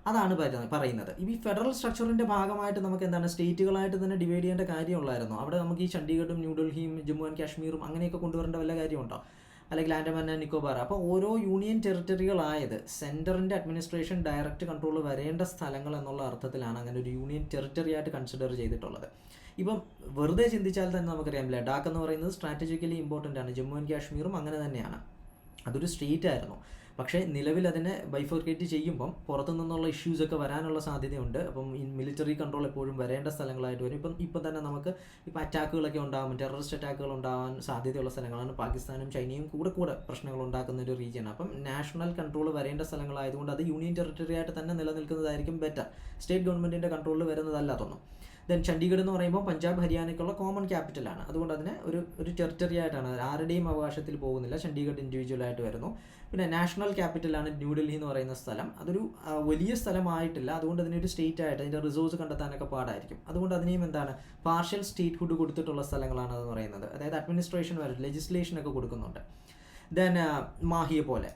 അതാണ് പറയുന്നത്. ഈ ഫെഡറൽ സ്ട്രക്ചറിൻ്റെ ഭാഗമായിട്ട് നമുക്ക് എന്താണ് സ്റ്റേറ്റുകളായിട്ട് തന്നെ ഡിവൈഡ് ചെയ്യേണ്ട കാര്യമുള്ളായിരുന്നു. അവിടെ നമുക്ക് ഈ ചണ്ഡീഗഡും ന്യൂഡൽഹിയും ജമ്മു ആൻഡ് കാശ്മീറും അങ്ങനെയൊക്കെ കൊണ്ടുവരേണ്ട വല്ല കാര്യമുണ്ടോ, അല്ലെങ്കിൽ ആൻഡമാൻ ആൻഡ് നിക്കോബാർ. അപ്പോൾ ഓരോ യൂണിയൻ ടെറിട്ടറികളായത് സെൻറ്ററിൻ്റെ അഡ്മിനിസ്ട്രേഷൻ ഡയറക്റ്റ് കൺട്രോൾ വരേണ്ട സ്ഥലങ്ങൾ എന്നുള്ള അർത്ഥത്തിലാണ് അങ്ങനെ ഒരു യൂണിയൻ ടെറിട്ടറി ആയിട്ട് കൺസിഡർ ചെയ്തിട്ടുള്ളത്. ഇപ്പം വെറുതെ ചിന്തിച്ചാൽ തന്നെ നമുക്കറിയാം ലഡാക്ക് എന്ന് പറയുന്നത് സ്ട്രാറ്റജിക്കലി ഇമ്പോർട്ടൻ്റ് ആണ്. ജമ്മു ആൻഡ് കാശ്മീറും അങ്ങനെ തന്നെയാണ്, അതൊരു സ്റ്റേറ്റ് ആയിരുന്നു. പക്ഷേ നിലവിൽ അതിനെ ബൈഫർക്കേറ്റ് ചെയ്യുമ്പം പുറത്തു നിന്നുള്ള ഇഷ്യൂസൊക്കെ വരാനുള്ള സാധ്യതയുണ്ട്. അപ്പം ഈ മിലിറ്ററി കൺട്രോൾ എപ്പോഴും വരേണ്ട സ്ഥലങ്ങളായിട്ട് വരും. ഇപ്പം തന്നെ നമുക്ക് ഇപ്പോൾ അറ്റാക്കുകളൊക്കെ ഉണ്ടാകും, ടെററിസ്റ്റ് അറ്റാക്കുകൾ ഉണ്ടാകാൻ സാധ്യതയുള്ള സ്ഥലങ്ങളാണ്. പാകിസ്ഥാനും ചൈനയും കൂടെ പ്രശ്നങ്ങൾ ഉണ്ടാക്കുന്ന ഒരു റീജിയനാണ്. അപ്പം നാഷണൽ കൺട്രോൾ വരേണ്ട സ്ഥലങ്ങളായതുകൊണ്ട് അത് യൂണിയൻ ടെറിട്ടറി ആയിട്ട് തന്നെ നിലനിൽക്കുന്നതായിരിക്കും ബെറ്റർ. സ്റ്റേറ്റ് ഗവൺമെൻറ്റിൻ്റെ കൺട്രോളിൽ വരുന്നതല്ല അതൊന്നും. ദെൻ ചണ്ഡീഗഡ് എന്ന് പറയുമ്പോൾ പഞ്ചാബ് ഹരിയാനയ്ക്കുള്ള കോമൺ ക്യാപിറ്റലാണ്. അതുകൊണ്ട് അതിനെ ഒരു ടെറിട്ടറി ആയിട്ടാണ്, ആരുടെയും അവകാശത്തിൽ പോകുന്നില്ല. ചണ്ഡീഗഡ് ഇൻഡിവിജ്വലായിട്ട് വരുന്നു. പിന്നെ നാഷണൽ ക്യാപിറ്റലാണ് ന്യൂഡൽഹി എന്ന് പറയുന്ന സ്ഥലം. അതൊരു വലിയ സ്ഥലമായിട്ടില്ല, അതുകൊണ്ട് അതിനൊരു സ്റ്റേറ്റ് ആയിട്ട് അതിൻ്റെ റിസോഴ്സ് കണ്ടെത്താനൊക്കെ പാടായിരിക്കും. അതുകൊണ്ട് അതിനെയും പാർഷ്യൽ സ്റ്റേറ്റ് ഹുഡ് കൊടുത്തിട്ടുള്ള സ്ഥലങ്ങളാണ് എന്ന് പറയുന്നത്. അതായത് അഡ്മിനിസ്ട്രേഷൻ വരെ ലെജിസ്ലേഷനൊക്കെ കൊടുക്കുന്നുണ്ട്. ദെൻ മാഹിയെ പോലെ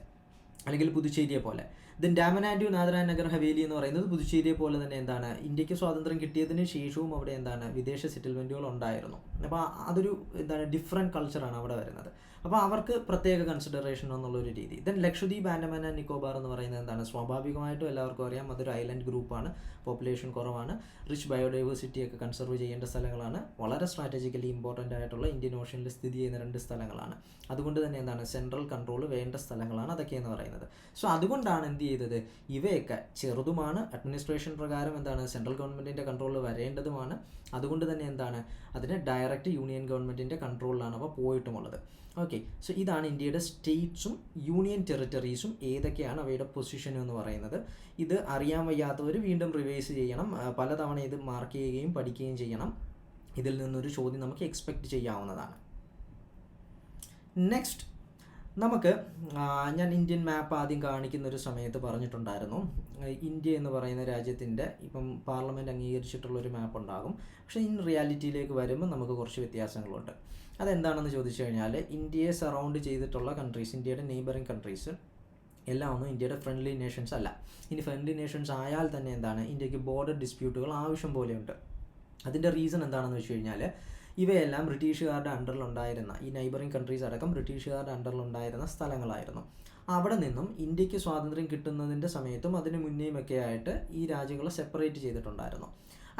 അല്ലെങ്കിൽ പുതുച്ചേരിയെ പോലെ. ദെൻ ഡാമൻ ആൻഡ് നാദർ ആൻഡ് നഗർ ഹവേലി എന്ന് പറയുന്നത് പുതുച്ചേരിയെ പോലെ തന്നെ ഇന്ത്യക്ക് സ്വാതന്ത്ര്യം കിട്ടിയതിന് ശേഷവും അവിടെ വിദേശ സെറ്റിൽമെൻറ്റുകൾ ഉണ്ടായിരുന്നു. അപ്പോൾ അതൊരു ഡിഫറെൻറ്റ് കൾച്ചറാണ് അവിടെ വരുന്നത്. അപ്പോൾ അവർക്ക് പ്രത്യേക കൺസിഡറേഷൻ എന്നുള്ളൊരു രീതി. ദെൻ ലക്ഷദ്വീപ്, ആൻഡമാൻ ആൻഡ് നിക്കോബാർ എന്ന് പറയുന്നത് സ്വാഭാവികമായിട്ടും എല്ലാവർക്കും അറിയാം, അതൊരു ഐലൻഡ് ഗ്രൂപ്പാണ്, പോപ്പുലേഷൻ കുറവാണ്, റിച്ച് ബയോഡൈവേഴ്സിറ്റി ഒക്കെ കൺസർവ് ചെയ്യേണ്ട സ്ഥലങ്ങളാണ്, വളരെ സ്ട്രാറ്റജിക്കലി ഇമ്പോർട്ടൻ്റ് ആയിട്ടുള്ള ഇന്ത്യൻ ഓഷ്യനിൽ സ്ഥിതി ചെയ്യുന്ന 2 സ്ഥലങ്ങളാണ്. അതുകൊണ്ട് തന്നെ സെൻട്രൽ കൺട്രോൾ വേണ്ട സ്ഥലങ്ങളാണ് അതൊക്കെ എന്ന് പറയുന്നത്. സോ അതുകൊണ്ടാണ് എന്ത് ചെയ്തത്, ഇവയൊക്കെ ചെറുതുമാണ്, അഡ്മിനിസ്ട്രേഷൻ പ്രകാരം സെൻട്രൽ ഗവൺമെൻറ്റിൻ്റെ കൺട്രോളിൽ വരേണ്ടതുമാണ്. അതുകൊണ്ട് തന്നെ അതിന് ഡയറക്റ്റ് യൂണിയൻ ഗവൺമെൻറ്റിൻ്റെ കൺട്രോളിലാണ് അപ്പോൾ പോയിട്ടുമുള്ളത്. ഓക്കെ, സോ ഇതാണ് ഇന്ത്യയുടെ സ്റ്റേറ്റ്സും യൂണിയൻ ടെറിട്ടറീസും ഏതൊക്കെയാണ് അവയുടെ പൊസിഷൻ എന്ന് പറയുന്നത്. ഇത് അറിയാൻ വയ്യാത്തവർ വീണ്ടും റിവൈസ് ചെയ്യണം, പലതവണ ഇത് മാർക്ക് ചെയ്യുകയും പഠിക്കുകയും ചെയ്യണം. ഇതിൽ നിന്നൊരു ചോദ്യം നമുക്ക് എക്സ്പെക്റ്റ് ചെയ്യാവുന്നതാണ്. നെക്സ്റ്റ് നമുക്ക് ഞാൻ ഇന്ത്യൻ മാപ്പ് ആദ്യം കാണിക്കുന്ന ഒരു സമയത്ത് പറഞ്ഞിട്ടുണ്ടായിരുന്നു, ഇന്ത്യ എന്ന് പറയുന്ന രാജ്യത്തിൻ്റെ ഇപ്പം പാർലമെൻറ്റ് അംഗീകരിച്ചിട്ടുള്ളൊരു മാപ്പ് ഉണ്ടാകും. പക്ഷേ ഇൻ റിയാലിറ്റിയിലേക്ക് വരുമ്പോൾ നമുക്ക് കുറച്ച് വ്യത്യാസങ്ങളുണ്ട്. അതെന്താണെന്ന് ചോദിച്ചു കഴിഞ്ഞാൽ, ഇന്ത്യയെ സറൗണ്ട് ചെയ്തിട്ടുള്ള കൺട്രീസ്, ഇന്ത്യയുടെ നെയ്ബറിങ് കൺട്രീസ് എല്ലാം ഒന്നും ഇന്ത്യയുടെ ഫ്രണ്ട്ലി നേഷൻസ് അല്ല. ഇനി ഫ്രണ്ട്ലി നേഷൻസ് ആയാൽ തന്നെ ഇന്ത്യക്ക് ബോർഡർ ഡിസ്പ്യൂട്ടുകൾ ആവശ്യം പോലെയുണ്ട്. അതിൻ്റെ റീസൺ എന്താണെന്ന് വെച്ച് കഴിഞ്ഞാൽ, ഇവയെല്ലാം ബ്രിട്ടീഷുകാരുടെ അണ്ടറിലുണ്ടായിരുന്ന, ഈ നൈബറിങ് കൺട്രീസ് അടക്കം ബ്രിട്ടീഷുകാരുടെ അണ്ടറിലുണ്ടായിരുന്ന സ്ഥലങ്ങളായിരുന്നു. അവിടെ നിന്നും ഇന്ത്യക്ക് സ്വാതന്ത്ര്യം കിട്ടുന്നതിൻ്റെ സമയത്തും അതിന് മുന്നേയുമൊക്കെ ആയിട്ട് ഈ രാജ്യങ്ങളെ സെപ്പറേറ്റ് ചെയ്തിട്ടുണ്ടായിരുന്നു.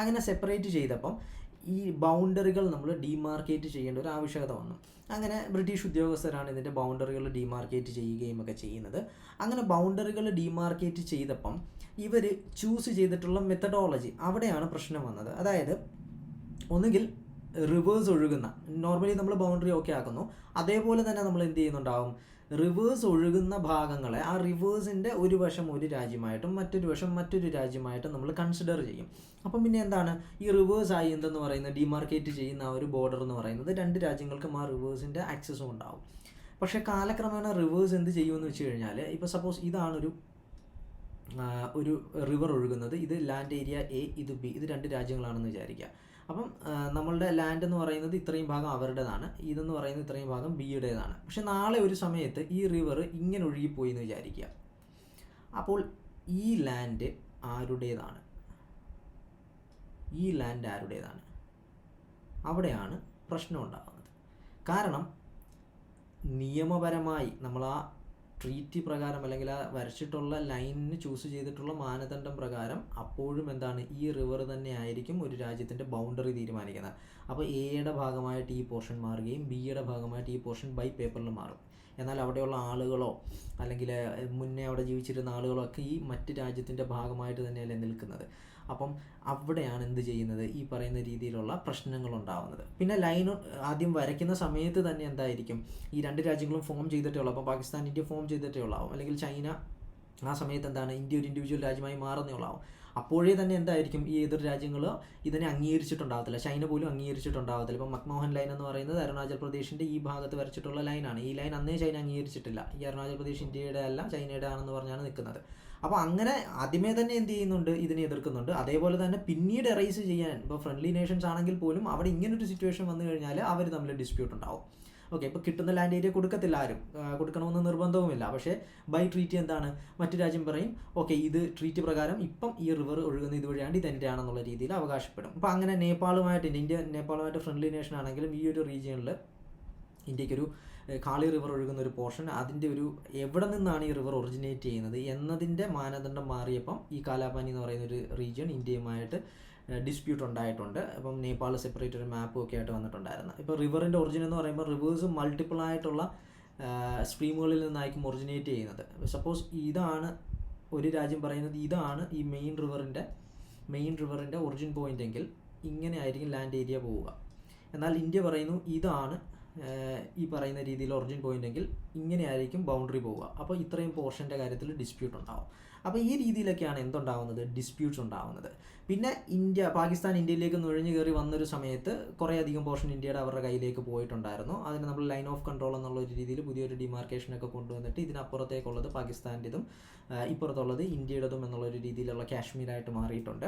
അങ്ങനെ സെപ്പറേറ്റ് ചെയ്തപ്പം ഈ ബൗണ്ടറികൾ നമ്മൾ ഡീമാർക്കേറ്റ് ചെയ്യേണ്ട ഒരു ആവശ്യകത വന്നു. അങ്ങനെ ബ്രിട്ടീഷ് ഉദ്യോഗസ്ഥരാണ് ഇതിൻ്റെ ബൗണ്ടറികൾ ഡീമാർക്കേറ്റ് ചെയ്യുകയും ഒക്കെ ചെയ്യുന്നത്. അങ്ങനെ ബൗണ്ടറികൾ ഡീമാർക്കേറ്റ് ചെയ്തപ്പം ഇവർ ചൂസ് ചെയ്തിട്ടുള്ള മെത്തഡോളജി, അവിടെയാണ് പ്രശ്നം വന്നത്. അതായത് ഒന്നുകിൽ റിവേഴ്സ് ഒഴുകുന്ന, നോർമലി നമ്മൾ ബൗണ്ടറി ഓക്കെ ആക്കുന്നു, അതേപോലെ തന്നെ നമ്മൾ എന്ത് ചെയ്യുന്നുണ്ടാവും, റിവേഴ്സ് ഒഴുകുന്ന ഭാഗങ്ങളെ ആ റിവേഴ്സിൻ്റെ ഒരു വശം ഒരു രാജ്യമായിട്ടും മറ്റൊരു വശം മറ്റൊരു രാജ്യമായിട്ടും നമ്മൾ കൺസിഡർ ചെയ്യും. അപ്പം പിന്നെ ഈ റിവേഴ്സ് ആയി എന്തെന്ന് പറയുന്നത്, ഡിമാർക്കേറ്റ് ചെയ്യുന്ന ആ ഒരു ബോർഡർ എന്ന് പറയുന്നത് 2 രാജ്യങ്ങൾക്കും ആ റിവേഴ്സിൻ്റെ ആക്സസും ഉണ്ടാവും. പക്ഷേ കാലക്രമേണ റിവേഴ്സ് എന്ത് ചെയ്യുമെന്ന് വെച്ച് കഴിഞ്ഞാൽ, ഇപ്പോൾ സപ്പോസ് ഇതാണൊരു റിവർ ഒഴുകുന്നത്, ഇത് ലാൻഡ് ഏരിയ എ, ഇത് ബി, ഇത് 2 രാജ്യങ്ങളാണെന്ന് വിചാരിക്കുക. അപ്പം നമ്മളുടെ ലാൻഡ് എന്ന് പറയുന്നത് ഇത്രയും ഭാഗം അവരുടേതാണ്, ഇതെന്ന് പറയുന്നത് ഇത്രയും ഭാഗം ബിയുടേതാണ്. പക്ഷെ നാളെ ഒരു സമയത്ത് ഈ റിവർ ഇങ്ങനെ ഒഴുകിപ്പോയി എന്ന് വിചാരിക്കുക. അപ്പോൾ ഈ ലാൻഡ് ആരുടേതാണ്? അവിടെയാണ് പ്രശ്നം ഉണ്ടാകുന്നത്. കാരണം നിയമപരമായി നമ്മൾ ആ ട്രീറ്റി പ്രകാരം അല്ലെങ്കിൽ ആ വരച്ചിട്ടുള്ള ലൈനിന് ചൂസ് ചെയ്തിട്ടുള്ള മാനദണ്ഡം പ്രകാരം അപ്പോഴും ഈ റിവർ തന്നെ ആയിരിക്കും ഒരു രാജ്യത്തിൻ്റെ ബൗണ്ടറി തീരുമാനിക്കുന്നത്. അപ്പോൾ എയുടെ ഭാഗമായിട്ട് ഈ പോർഷൻ മാറുകയും ബിയുടെ ഭാഗമായിട്ട് ഈ പോർഷൻ ബൈ പേപ്പറിൽ മാറും. എന്നാൽ അവിടെയുള്ള ആളുകളോ അല്ലെങ്കിൽ മുന്നേ അവിടെ ജീവിച്ചിരുന്ന ആളുകളോ ഒക്കെ ഈ മറ്റ് രാജ്യത്തിൻ്റെ ഭാഗമായിട്ട് തന്നെയല്ലേ നിൽക്കുന്നത്. അപ്പം അവിടെയാണ് എന്ത് ചെയ്യുന്നത്, ഈ പറയുന്ന രീതിയിലുള്ള പ്രശ്നങ്ങൾ ഉണ്ടാകുന്നത്. പിന്നെ ലൈൻ ആദ്യം വരയ്ക്കുന്ന സമയത്ത് തന്നെ എന്തായിരിക്കും, ഈ 2 രാജ്യങ്ങളും ഫോം ചെയ്തിട്ടേ ഉള്ളൂ. അപ്പോൾ പാകിസ്ഥാൻ ഇന്ത്യ ഫോം ചെയ്തിട്ടേ ഉള്ളാവും, അല്ലെങ്കിൽ ചൈന ആ സമയത്ത് ഇന്ത്യ ഒരു ഇൻഡിവിജ്വൽ രാജ്യമായി മാറുന്നേ ഉള്ളാവും. അപ്പോഴേ തന്നെ എന്തായിരിക്കും, ഈ എതിർ രാജ്യങ്ങൾ ഇതിനെ അംഗീകരിച്ചിട്ടുണ്ടാകത്തില്ല, ചൈന പോലും അംഗീകരിച്ചിട്ടുണ്ടാകത്തില്ല. ഇപ്പം മക്മോഹൻ ലൈൻ എന്ന് പറയുന്നത് അരുണാചൽ പ്രദേശിൻ്റെ ഈ ഭാഗത്ത് വരച്ചിട്ടുള്ള ലൈനാണ്. ഈ ലൈൻ അന്നേ ചൈന അംഗീകരിച്ചിട്ടില്ല. ഈ അരുണാചൽ പ്രദേശ് ഇന്ത്യയുടെ അല്ല ചൈനയുടെ ആണെന്ന് പറഞ്ഞാണ് നിൽക്കുന്നത്. അപ്പോൾ അങ്ങനെ ആദ്യമേ തന്നെ എന്ത് ചെയ്യുന്നുണ്ട്, ഇതിനെ എതിർക്കുന്നുണ്ട്. അതേപോലെ തന്നെ പിന്നീട് എറൈസ് ചെയ്യാൻ, ഇപ്പോൾ ഫ്രണ്ട്ലി നേഷൻസ് ആണെങ്കിൽ പോലും അവിടെ ഇങ്ങനൊരു സിറ്റുവേഷൻ വന്നു കഴിഞ്ഞാൽ അവർ തമ്മിൽ ഡിസ്പ്യൂട്ട് ഉണ്ടാവും. ഓക്കെ, ഇപ്പോൾ കിട്ടുന്ന ലാൻഡ് ഏരിയ കൊടുക്കത്തില്ല, ആരും കൊടുക്കണമെന്ന് നിർബന്ധവുമില്ല. പക്ഷേ ബൈ ട്രീറ്റി മറ്റു രാജ്യം പറയും, ഓക്കെ ഇത് ട്രീറ്റി പ്രകാരം ഇപ്പം ഈ റിവർ ഒഴുകുന്ന ഇതുവഴിയാണ്ട് ഇതെൻ്റെ ആണെന്നുള്ള രീതിയിൽ അവകാശപ്പെടും. അപ്പോൾ അങ്ങനെ നേപ്പാളുമായിട്ട് ഫ്രണ്ട്ലി നേഷൻ ആണെങ്കിലും ഈ ഒരു റീജിയണിൽ ഇന്ത്യക്കൊരു കാളി റിവർ ഒഴുകുന്ന ഒരു പോർഷൻ, അതിൻ്റെ എവിടെ നിന്നാണ് ഈ റിവർ ഒറിജിനേറ്റ് ചെയ്യുന്നത് എന്നതിൻ്റെ മാനദണ്ഡം മാറിയപ്പം ഈ കാലാപാനി എന്ന് പറയുന്ന ഒരു റീജിയൻ ഇന്ത്യയുമായിട്ട് ഡിസ്പ്യൂട്ട് ഉണ്ടായിട്ടുണ്ട്. അപ്പം നേപ്പാൾ സെപ്പറേറ്റ് ഒരു മാപ്പും ഒക്കെ ആയിട്ട് വന്നിട്ടുണ്ടായിരുന്നു. ഇപ്പോൾ റിവറിൻ്റെ ഒറിജിൻ എന്ന് പറയുമ്പോൾ റിവേഴ്സ് മൾട്ടിപ്പിൾ ആയിട്ടുള്ള സ്ട്രീമുകളിൽ നിന്നായിരിക്കും ഒറിജിനേറ്റ് ചെയ്യുന്നത്. സപ്പോസ് ഇതാണ് ഒരു രാജ്യം പറയുന്നത് ഇതാണ് ഈ മെയിൻ റിവറിൻ്റെ ഒറിജിൻ പോയിൻ്റ് എങ്കിൽ ഇങ്ങനെ ആയിരിക്കും ലാൻഡ് ഏരിയ പോവുക. എന്നാൽ ഇന്ത്യ പറയുന്നു ഇതാണ് ഈ പറയുന്ന രീതിയിൽ ഒറിജിൻ പോയിൻ്റ് എങ്കിൽ ഇങ്ങനെയായിരിക്കും ബൗണ്ടറി പോവുക. അപ്പോൾ ഇത്രയും പോർഷൻ്റെ കാര്യത്തിൽ ഡിസ്പ്യൂട്ട് ഉണ്ടാവും. അപ്പോൾ ഈ രീതിയിലൊക്കെയാണ് എന്തുണ്ടാവുന്നത്, ഡിസ്പ്യൂട്ട്സ് ഉണ്ടാവുന്നത്. പിന്നെ പാകിസ്ഥാൻ ഇന്ത്യയിലേക്ക് നുഴഞ്ഞു കയറി വന്നൊരു സമയത്ത് കുറേയധികം പോർഷൻ ഇന്ത്യയുടെ അവരുടെ കയ്യിലേക്ക് പോയിട്ടുണ്ടായിരുന്നു. അതിന് നമ്മൾ ലൈൻ ഓഫ് കൺട്രോൾ എന്നുള്ള ഒരു രീതിയിൽ പുതിയൊരു ഡിമാർക്കേഷനൊക്കെ കൊണ്ടുവന്നിട്ട് ഇതിനപ്പുറത്തേക്കുള്ളത് പാകിസ്ഥാൻ്റെതും ഇപ്പുറത്തുള്ളത് ഇന്ത്യയുടേതും എന്നുള്ളൊരു രീതിയിലുള്ള കാശ്മീരായിട്ട് മാറിയിട്ടുണ്ട്.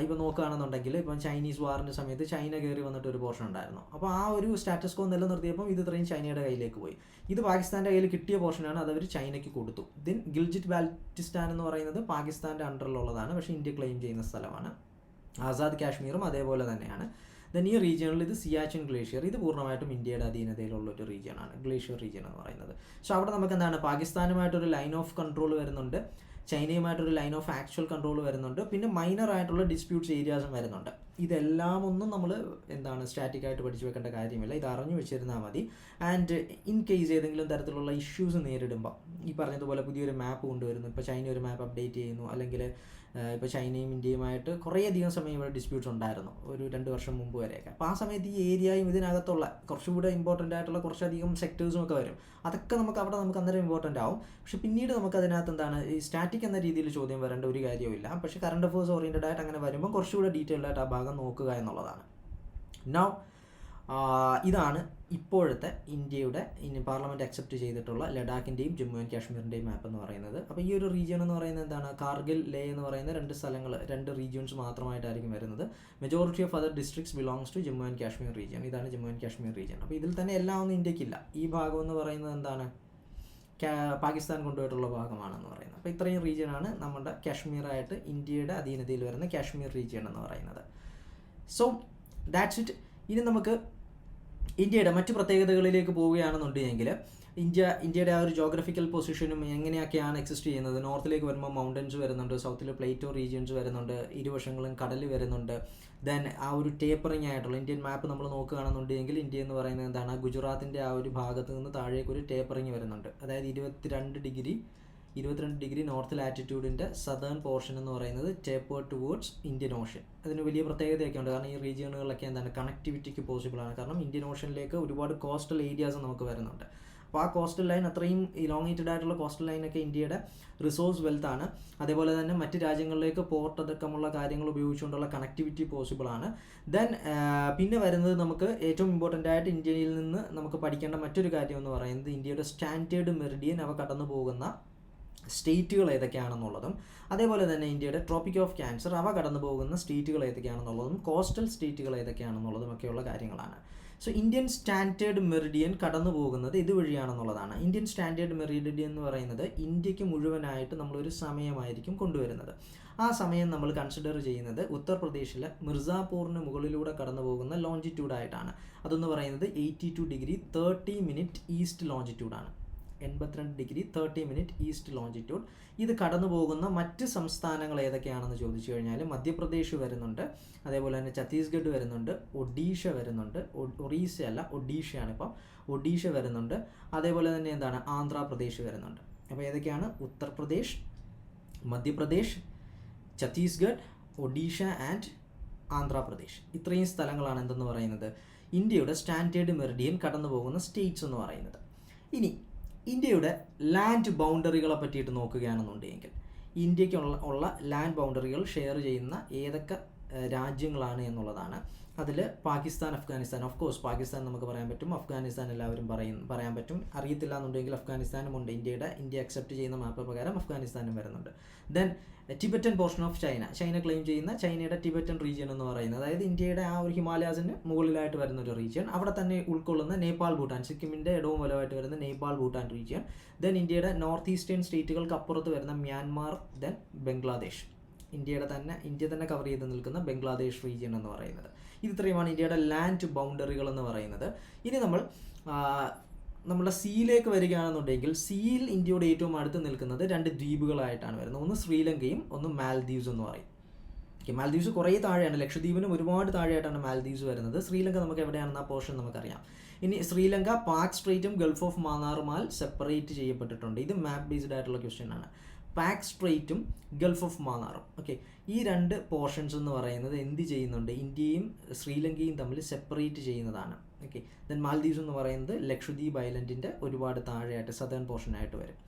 ഇപ്പോൾ നോക്കുകയാണെന്നുണ്ടെങ്കിൽ ഇപ്പം ചൈനീസ് വാറിൻ്റെ സമയത്ത് ചൈന കയറി വന്നിട്ട് ഒരു പോർഷൻ ഉണ്ടായിരുന്നു. അപ്പോൾ ആ ഒരു സ്റ്റാറ്റസ് കോ നിലനിർത്തിയപ്പം ഇത് ഇത്രയും ചൈനയുടെ കയ്യിലേക്ക് പോയി. ഇത് പാകിസ്ഥാൻ്റെ കയ്യിൽ കിട്ടിയ പോർഷനാണ്, അതവർ ചൈനയ്ക്ക് കൊടുത്തു. ദെൻ ഗിൽജിറ്റ് ബാൽറ്റിസ്ഥാൻ എന്ന് പറയുന്നത് പാകിസ്ഥാൻ്റെ അണ്ടറിലുള്ളതാണ്, പക്ഷേ ഇന്ത്യ ക്ലെയിം ചെയ്യുന്ന സ്ഥലമാണ്. ആസാദ് കാശ്മീറും അതേപോലെ തന്നെയാണ്. ദെൻ ഈ റീജിയണിൽ ഇത് സിയാച്ചിൻ ഗ്ലേഷ്യർ, ഇത് പൂർണ്ണമായിട്ടും ഇന്ത്യയുടെ അധീനതയിലുള്ള ഒരു റീജിയനാണ്, ഗ്ലേഷ്യർ റീജിയൻ എന്ന് പറയുന്നത്. സോ അവിടെ നമുക്ക് എന്താണ്, പാകിസ്ഥാനുമായിട്ടൊരു ലൈൻ ഓഫ് കൺട്രോൾ വരുന്നുണ്ട്, ചൈനയുമായിട്ടൊരു ലൈൻ ഓഫ് ആക്ച്വൽ കൺട്രോൾ വരുന്നുണ്ട്, പിന്നെ മൈനർ ആയിട്ടുള്ള ഡിസ്പ്യൂട്ട്സ് ഏരിയാസും വരുന്നുണ്ട്. ഇതെല്ലാം ഒന്നും നമ്മൾ സ്റ്റാറ്റിക്കായിട്ട് പഠിച്ചു വെക്കേണ്ട കാര്യമില്ല, ഇത് അറിഞ്ഞു വെച്ചിരുന്നാൽ മതി. ആൻഡ് ഇൻ കേസ് ഏതെങ്കിലും തരത്തിലുള്ള ഇഷ്യൂസ് നേരിടുമ്പോൾ ഈ പറഞ്ഞതുപോലെ പുതിയൊരു മാപ്പ് കൊണ്ടുവരുന്നു, ഇപ്പോൾ ചൈന ഒരു മാപ്പ് അപ്ഡേറ്റ് ചെയ്യുന്നു, അല്ലെങ്കിൽ ഇപ്പോൾ ചൈനയും ഇന്ത്യയുമായിട്ട് കുറേയധികം സമയം ഇവിടെ ഡിസ്പ്യൂട്ട്സ് ഉണ്ടായിരുന്നു, ഒരു 2 വർഷം മുമ്പ് വരെയൊക്കെ. അപ്പോൾ ആ സമയത്ത് ഈ ഏരിയയും ഇതിനകത്തുള്ള കുറച്ചുകൂടെ ഇമ്പോർട്ടൻ്റ് ആയിട്ടുള്ള കുറച്ചധികം സെക്ടേഴ്സും ഒക്കെ വരും. അതൊക്കെ നമുക്ക് അന്നേരം ഇമ്പോർട്ടൻ്റ് ആവും. പക്ഷേ പിന്നീട് നമുക്ക് അതിനകത്ത് എന്താണ്, ഈ സ്റ്റാറ്റിക് എന്ന രീതിയിൽ ചോദ്യം വരേണ്ട ഒരു കാര്യവുമില്ല. പക്ഷേ കറണ്ട് അഫേഴ്സ് ഓറിയൻറ്റഡ് ആയിട്ട് അങ്ങനെ വരുമ്പോൾ കുറച്ചുകൂടെ ഡീറ്റെയിൽഡ് ആയിട്ട് ആ ഭാഗം നോക്കുക എന്നുള്ളതാണ്. നൗ ഇതാണ് ഇപ്പോഴത്തെ ഇന്ത്യയുടെ പാർലമെൻറ്റ് അക്സെപ്റ്റ് ചെയ്തിട്ടുള്ള ലഡാക്കിൻ്റെയും ജമ്മു ആൻഡ് കാശ്മീരിൻ്റെയും മാപ്പ് എന്ന് പറയുന്നത്. അപ്പോൾ ഈ ഒരു റീജിയൻ എന്ന് പറയുന്നത് എന്താണ്, കാർഗിൽ, ലേ എന്ന് പറയുന്ന 2 സ്ഥലങ്ങൾ, 2 റീജിയൻസ് മാത്രമായിട്ടായിരിക്കും വരുന്നത്. Majority of other districts belongs to Jammu and Kashmir region. ഇതാണ് ജമ്മു ആൻഡ് കാശ്മീർ റീജിയൻ. അപ്പോൾ ഇതിൽ തന്നെ എല്ലാം ഒന്നും ഇന്ത്യക്കില്ല. ഈ ഭാഗം എന്ന് പറയുന്നത് എന്താണ്, പാകിസ്ഥാൻ കൊണ്ടുപോയിട്ടുള്ള ഭാഗമാണെന്ന് പറയുന്നത്. അപ്പോൾ ഇത്രയും റീജിയനാണ് നമ്മുടെ കാശ്മീറായിട്ട് ഇന്ത്യയുടെ അധീനതയിൽ വരുന്ന കാശ്മീർ റീജിയൻ എന്ന് പറയുന്നത്. So that's it. ഇനി നമുക്ക് ഇന്ത്യയുടെ മറ്റ് പ്രത്യേകതകളിലേക്ക് പോവുകയാണെന്നുണ്ടെങ്കിൽ ഇന്ത്യയുടെ ആ ഒരു ജോഗ്രഫിക്കൽ പൊസിഷനും എങ്ങനെയൊക്കെയാണ് എക്സിസ്റ്റ് ചെയ്യുന്നത്. നോർത്തിലേക്ക് വരുമ്പോൾ മൗണ്ടൻസ് വരുന്നുണ്ട്, സൗത്തിൽ പ്ലേറ്റോ റീജിയൻസ് വരുന്നുണ്ട്, ഇരുവശങ്ങളും കടൽ വരുന്നുണ്ട്. ദെൻ ആ ഒരു ടേപ്പറിങ് ആയിട്ടുള്ള ഇന്ത്യൻ മാപ്പ് നമ്മൾ നോക്കുകയാണെന്നുണ്ടെങ്കിൽ ഇന്ത്യ എന്ന് പറയുന്നത് എന്താണ്, ഗുജറാത്തിൻ്റെ ആ ഒരു ഭാഗത്ത് നിന്ന് താഴേക്ക് ഒരു ടേപ്പറിങ് വരുന്നുണ്ട്. അതായത് 22 ഡിഗ്രി നോർത്ത് ലാറ്റിറ്റ്യൂഡിൻ്റെ സദേൺ പോർഷൻ എന്ന് പറയുന്നത് ടേപ്പേർഡ് ടുവേർഡ്സ് ഇന്ത്യൻ ഓഷ്യൻ. അതിന് വലിയ പ്രത്യേകതയൊക്കെ ഉണ്ട്, കാരണം ഈ റീജിയനുകളിലൊക്കെ എന്താണ് കണക്ടിവിറ്റിക്ക് പോസിബിളാണ്. കാരണം ഇന്ത്യൻ ഓഷ്യനിലേക്ക് ഒരുപാട് കോസ്റ്റൽ ഏരിയാസ് നമുക്ക് വരുന്നുണ്ട്. അപ്പോൾ ആ കോസ്റ്റൽ ലൈൻ, അത്രയും ഇലോങ്ങേറ്റഡ് ആയിട്ടുള്ള കോസ്റ്റൽ ലൈനൊക്കെ ഇന്ത്യയുടെ റിസോഴ്സ് വെൽത്താണ്. അതേപോലെ തന്നെ മറ്റ് രാജ്യങ്ങളിലേക്ക് പോർട്ട് അടക്കമുള്ള കാര്യങ്ങൾ ഉപയോഗിച്ചുകൊണ്ടുള്ള കണക്ടിവിറ്റി പോസിബിളാണ്. ദെൻ പിന്നെ വരുന്നത് നമുക്ക് ഏറ്റവും ഇമ്പോർട്ടൻ്റ് ആയിട്ട് ഇന്ത്യയിൽ നിന്ന് നമുക്ക് പഠിക്കേണ്ട മറ്റൊരു കാര്യം എന്ന് പറയുന്നത് ഇന്ത്യയുടെ സ്റ്റാൻഡേർഡ് മെറിഡിയൻ അവ കടന്നു പോകുന്ന സ്റ്റേറ്റുകൾ ഏതൊക്കെയാണെന്നുള്ളതും, അതേപോലെ തന്നെ ഇന്ത്യയുടെ ട്രോപ്പിക് ഓഫ് ക്യാൻസർ അവ കടന്നു പോകുന്ന സ്റ്റേറ്റുകൾ ഏതൊക്കെയാണെന്നുള്ളതും, കോസ്റ്റൽ സ്റ്റേറ്റുകൾ ഏതൊക്കെയാണെന്നുള്ളതും ഒക്കെയുള്ള കാര്യങ്ങളാണ്. സോ ഇന്ത്യൻ സ്റ്റാൻഡേർഡ് മെറിഡിയൻ കടന്നു പോകുന്നത് ഇതുവഴിയാണെന്നുള്ളതാണ്. ഇന്ത്യൻ സ്റ്റാൻഡേർഡ് മെറിഡിയൻ എന്ന് പറയുന്നത് ഇന്ത്യക്ക് മുഴുവനായിട്ട് നമ്മളൊരു സമയമായിരിക്കും കൊണ്ടുവരുന്നത്. ആ സമയം നമ്മൾ കൺസിഡർ ചെയ്യുന്നത് ഉത്തർപ്രദേശിലെ മിർസാപൂറിന് മുകളിലൂടെ കടന്നു പോകുന്ന ലോഞ്ചിറ്റ്യൂഡായിട്ടാണ്. അതെന്ന് പറയുന്നത് 82 ഡിഗ്രി 30 മിനിറ്റ് ഈസ്റ്റ് ലോഞ്ചിറ്റ്യൂഡാണ്. 82 ഡിഗ്രി 30 മിനിറ്റ് ഈസ്റ്റ് ലോഞ്ചിറ്റ്യൂഡ്. ഇത് കടന്നു പോകുന്ന മറ്റ് സംസ്ഥാനങ്ങൾ ഏതൊക്കെയാണെന്ന് ചോദിച്ചു കഴിഞ്ഞാൽ മധ്യപ്രദേശ് വരുന്നുണ്ട്, അതേപോലെ തന്നെ ഛത്തീസ്ഗഡ് വരുന്നുണ്ട്, ഒഡീഷ വരുന്നുണ്ട്, ഒറീസയല്ല ഒഡീഷയാണ്, ഇപ്പം ഒഡീഷ വരുന്നുണ്ട്, അതേപോലെ തന്നെ എന്താണ് ആന്ധ്രാപ്രദേശ് വരുന്നുണ്ട്. അപ്പോൾ ഏതൊക്കെയാണ്, ഉത്തർപ്രദേശ്, മധ്യപ്രദേശ്, ഛത്തീസ്ഗഡ്, ഒഡീഷ ആൻഡ് ആന്ധ്രാപ്രദേശ്. ഇത്രയും സ്ഥലങ്ങളാണ് എന്തെന്ന് പറയുന്നത് ഇന്ത്യയുടെ സ്റ്റാൻഡേർഡ് മെറിഡിയൻ കടന്നു പോകുന്ന സ്റ്റേറ്റ്സ് എന്ന് പറയുന്നത്. ഇനി ഇന്ത്യയുടെ ലാൻഡ് ബൗണ്ടറികളെ പറ്റിയിട്ട് നോക്കുകയാണെന്നുണ്ടെങ്കിൽ ഇന്ത്യക്കുള്ള ലാൻഡ് ബൗണ്ടറികൾ ഷെയർ ചെയ്യുന്ന ഏതൊക്കെ രാജ്യങ്ങളാണ് എന്നുള്ളതാണ്. അതിൽ പാകിസ്ഥാൻ, അഫ്ഗാനിസ്ഥാൻ, ഓഫ് കോഴ്സ് പാകിസ്ഥാൻ നമുക്ക് പറയാൻ പറ്റും, അഫ്ഗാനിസ്ഥാൻ എല്ലാവരും പറയാൻ പറ്റും. അറിയത്തില്ല എന്നുണ്ടെങ്കിൽ അഫ്ഗാനിസ്ഥാനും ഉണ്ട്. ഇന്ത്യ അക്സെപ്റ്റ് ചെയ്യുന്ന മാപ്പ് പ്രകാരം അഫ്ഗാനിസ്ഥാനും വരുന്നുണ്ട്. Then Tibetan portion of China claim ചെയ്യുന്ന ചൈനയുടെ ടിബറ്റൻ റീജിയൻ എന്ന് പറയുന്നത്, അതായത് ഇന്ത്യയുടെ ആ ഒരു ഹിമാലയാസിന് മുകളിലായിട്ട് വരുന്ന ഒരു റീജിയൻ, അവിടെ തന്നെ ഉൾക്കൊള്ളുന്ന നേപ്പാൾ, ഭൂട്ടാൻ, സിക്കിമിൻ്റെ ഇടവും വലമായിട്ട് വരുന്ന നേപ്പാൾ, ഭൂട്ടാൻ റീജിയൻ. ദെൻ ഇന്ത്യയുടെ നോർത്ത് ഈസ്റ്റേൺ സ്റ്റേറ്റുകൾക്ക് അപ്പുറത്ത് വരുന്ന മ്യാൻമാർ, ദെൻ ബംഗ്ലാദേശ്. ഇന്ത്യ തന്നെ കവർ ചെയ്ത് നിൽക്കുന്ന ബംഗ്ലാദേശ് റീജിയൻ എന്ന് പറയുന്നത്. ഇത്രയുമാണ് ഇന്ത്യയുടെ ലാൻഡ് ബൗണ്ടറികൾ എന്ന് പറയുന്നത്. ഇനി നമ്മുടെ സീയിലേക്ക് വരികയാണെന്നുണ്ടെങ്കിൽ സീയിൽ ഇന്ത്യയുടെ ഏറ്റവും അടുത്ത് നിൽക്കുന്നത് 2 ദ്വീപുകളായിട്ടാണ് വരുന്നത്. ഒന്ന് ശ്രീലങ്കയും ഒന്ന് മാൽദീവ്സ് എന്ന് പറയും. ഓക്കെ, മാൽദീവ്സ് കുറേ താഴെയാണ്, ലക്ഷദ്വീപിനും ഒരുപാട് താഴെയായിട്ടാണ് മാൽദീവ്സ് വരുന്നത്. ശ്രീലങ്ക നമുക്ക് എവിടെയാണെന്ന് ആ പോർഷൻ നമുക്കറിയാം. ഇനി Sri Lanka Pak സ്ട്രേറ്റും Gulf of മാന്നാറുമാൽ separate ചെയ്യപ്പെട്ടിട്ടുണ്ട്. ഇത് മാപ്പ് ബേസ്ഡ് ആയിട്ടുള്ള ക്വസ്റ്റ്യൻ ആണ്. പാക് സ്ട്രേറ്റും ഗൾഫ് ഓഫ് മാന്നാറും, ഓക്കെ, ഈ രണ്ട് പോർഷൻസ് എന്ന് പറയുന്നത് എന്ത് ചെയ്യുന്നുണ്ട്, ഇന്ത്യയും ശ്രീലങ്കയും തമ്മിൽ സെപ്പറേറ്റ് ചെയ്യുന്നതാണ്. ഓക്കെ, ദെൻ മാൽദീവ്സ് എന്ന് പറയുന്നത് ലക്ഷദ്വീപ് ഐലൻഡിൻ്റെ ഒരുപാട് താഴെയായിട്ട് സദേൺ പോർഷനായിട്ട് വരും.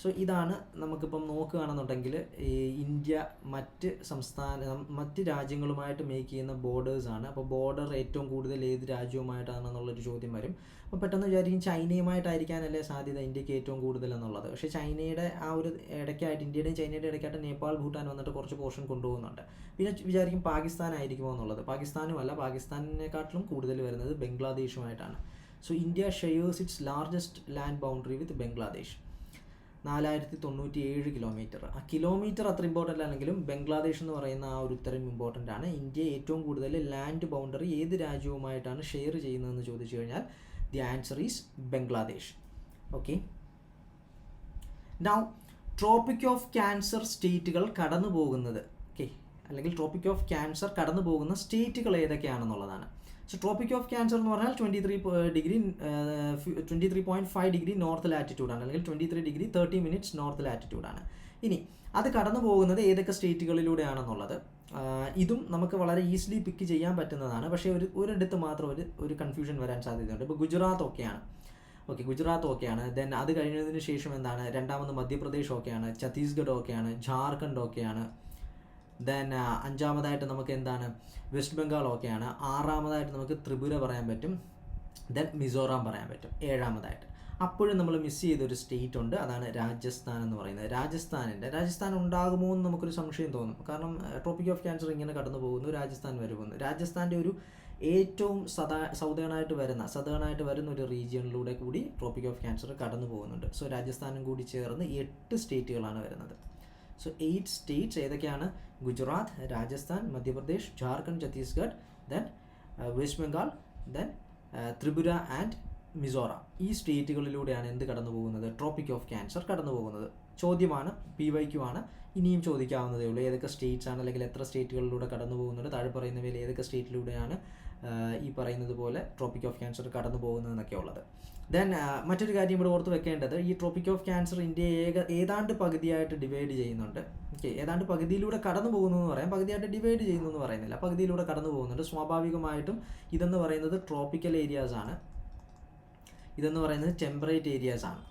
സോ ഇതാണ് നമുക്കിപ്പം നോക്കുകയാണെന്നുണ്ടെങ്കിൽ ഈ ഇന്ത്യ മറ്റ് രാജ്യങ്ങളുമായിട്ട് മേക്ക് ചെയ്യുന്ന ബോർഡേഴ്സാണ്. അപ്പോൾ ബോർഡർ ഏറ്റവും കൂടുതൽ ഏത് രാജ്യവുമായിട്ടാണെന്നുള്ളൊരു ചോദ്യം വരും. അപ്പോൾ പെട്ടെന്ന് വിചാരിക്കും ചൈനയുമായിട്ടായിരിക്കാനല്ലേ സാധ്യത ഇന്ത്യക്ക് ഏറ്റവും കൂടുതൽ എന്നുള്ളത്. പക്ഷേ ചൈനയുടെ ആ ഒരു ഇടയ്ക്കായിട്ട്, ഇന്ത്യയുടെയും ചൈനയുടെയും ഇടയ്ക്കായിട്ട് നേപ്പാൾ, ഭൂട്ടാൻ വന്നിട്ട് കുറച്ച് പോർഷൻ കൊണ്ടുപോകുന്നുണ്ട്. പിന്നെ വിചാരിക്കും പാകിസ്ഥാൻ ആയിരിക്കുമോ എന്നുള്ളത്. പാകിസ്ഥാനും അല്ല, പാകിസ്ഥാനിനെക്കാട്ടിലും കൂടുതൽ വരുന്നത് ബംഗ്ലാദേശുമായിട്ടാണ്. So India shares its largest land boundary with Bangladesh, 4097 kilometre. ആ കിലോമീറ്റർ അത്ര ഇമ്പോർട്ടൻ്റ് ആണെങ്കിലും ബംഗ്ലാദേശ് എന്ന് പറയുന്ന ആ ഒരു ഉത്തരം ഇമ്പോർട്ടൻ്റ് ആണ്. ഇന്ത്യ ഏറ്റവും കൂടുതൽ ലാൻഡ് ബൗണ്ടറി ഏത് രാജ്യവുമായിട്ടാണ് ഷെയർ ചെയ്യുന്നതെന്ന് ചോദിച്ചു കഴിഞ്ഞാൽ the answer is Bangladesh. Okay, now tropic of cancer സ്റ്റേറ്റുകൾ കടന്നു പോകുന്നത്, ഓക്കെ, അല്ലെങ്കിൽ ട്രോപ്പിക് ഓഫ് ക്യാൻസർ കടന്നു പോകുന്ന സ്റ്റേറ്റുകൾ ഏതൊക്കെയാണെന്നുള്ളതാണ്. സോ ട്രോപ്പിക് ഓഫ് ക്യാൻസർ എന്ന് പറഞ്ഞാൽ 23.5 ഡിഗ്രി നോർത്ത് ലാറ്റിറ്റ്യൂഡാണ്, അല്ലെങ്കിൽ 23 ഡിഗ്രി 30 മിനിറ്റ്സ് നോർത്ത് ലാറ്റിറ്റ്യൂഡാണ്. ഇനി അത് കടന്നു പോകുന്നത് ഏതൊക്കെ സ്റ്റേറ്റുകളിലൂടെയാണെന്നുള്ളത് ഇതും നമുക്ക് വളരെ ഈസിലി പിക്ക് ചെയ്യാൻ പറ്റുന്നതാണ്. പക്ഷേ ഒരിടത്ത് മാത്രം ഒരു കൺഫ്യൂഷൻ വരാൻ സാധ്യതയുണ്ട്. ഇപ്പോൾ ഗുജറാത്ത് ഓക്കെയാണ്, ഓക്കെ, ഗുജറാത്ത് ഓക്കെയാണ്. ദെൻ അത് കഴിഞ്ഞതിന് ശേഷം എന്താണ്, രണ്ടാമത് മധ്യപ്രദേശ് ഓക്കെയാണ്, ഛത്തീസ്ഗഡ് ഓക്കെയാണ്, ജാർഖണ്ഡ് ഓക്കെയാണ്. ദെൻ അഞ്ചാമതായിട്ട് നമുക്ക് എന്താണ്, വെസ്റ്റ് ബംഗാൾ ഓക്കെയാണ്. ആറാമതായിട്ട് നമുക്ക് ത്രിപുര പറയാൻ പറ്റും. ദെൻ മിസോറാം പറയാൻ പറ്റും ഏഴാമതായിട്ട്. അപ്പോഴും നമ്മൾ മിസ് ചെയ്തൊരു സ്റ്റേറ്റ് ഉണ്ട്, അതാണ് രാജസ്ഥാൻ എന്ന് പറയുന്നത്. രാജസ്ഥാൻ ഉണ്ടാകുമോ എന്ന് നമുക്കൊരു സംശയം തോന്നും. കാരണം ട്രോപ്പിക് ഓഫ് ക്യാൻസർ ഇങ്ങനെ കടന്നു പോകുന്നു, രാജസ്ഥാൻ വരുമെന്ന്. രാജസ്ഥാൻ്റെ ഒരു ഏറ്റവും സദേണായിട്ട് വരുന്ന ഒരു റീജിയണിലൂടെ കൂടി ട്രോപ്പിക് ഓഫ് ക്യാൻസർ കടന്നു പോകുന്നുണ്ട്. സോ രാജസ്ഥാനും കൂടി ചേർന്ന് 8 സ്റ്റേറ്റുകളാണ് വരുന്നത്. സോ 8 സ്റ്റേറ്റ്സ് ഏതൊക്കെയാണ്, Gujarat, Rajasthan, Madhya Pradesh, Jharkhand, Chhattisgarh, then west Bengal, then Tripura and Mizoram. ഈ സ്റ്റേറ്റുകളിലൂടെയാണ് എന്ത് കടന്നു പോകുന്നത്, ട്രോപ്പിക് ഓഫ് ക്യാൻസർ കടന്നു പോകുന്നത്. ചോദ്യമാണ്, PYQ ആണ്, ഇനിയും ചോദിക്കാവുന്നതേ ഉള്ളൂ. ഏതൊക്കെ സ്റ്റേറ്റ്സ് ആണ്, അല്ലെങ്കിൽ എത്ര സ്റ്റേറ്റുകളിലൂടെ കടന്നു പോകുന്നുണ്ട്, താഴെ പറയുന്നവയിൽ ഏതൊക്കെ സ്റ്റേറ്റിലൂടെയാണ് ഈ പറയുന്നത് പോലെ ട്രോപ്പിക് ഓഫ് ക്യാൻസർ കടന്നു പോകുന്നതെന്നൊക്കെ ഉള്ളത്. ദെൻ മറ്റൊരു കാര്യം ഇവിടെ ഓർത്ത് വെക്കേണ്ടത്, ഈ ട്രോപ്പിക് ഓഫ് ക്യാൻസർ ഇന്ത്യയെ ഏതാണ്ട് പകുതിയായിട്ട് ഡിവൈഡ് ചെയ്യുന്നുണ്ട്. ഓക്കെ, ഏതാണ്ട് പകുതിയിലൂടെ കടന്നു പോകുന്നു എന്ന് പറയാം, പകുതിയായിട്ട് ഡിവൈഡ് ചെയ്യുന്നു എന്ന് പറയുന്നില്ല, പകുതിയിലൂടെ കടന്നു പോകുന്നുണ്ട്. സ്വാഭാവികമായിട്ടും ഇതെന്ന് പറയുന്നത് ട്രോപ്പിക്കൽ ഏരിയാസ് ആണ്, ഇതെന്ന് പറയുന്നത് ടെമ്പറേറ്റ് ഏരിയാസ് ആണ്,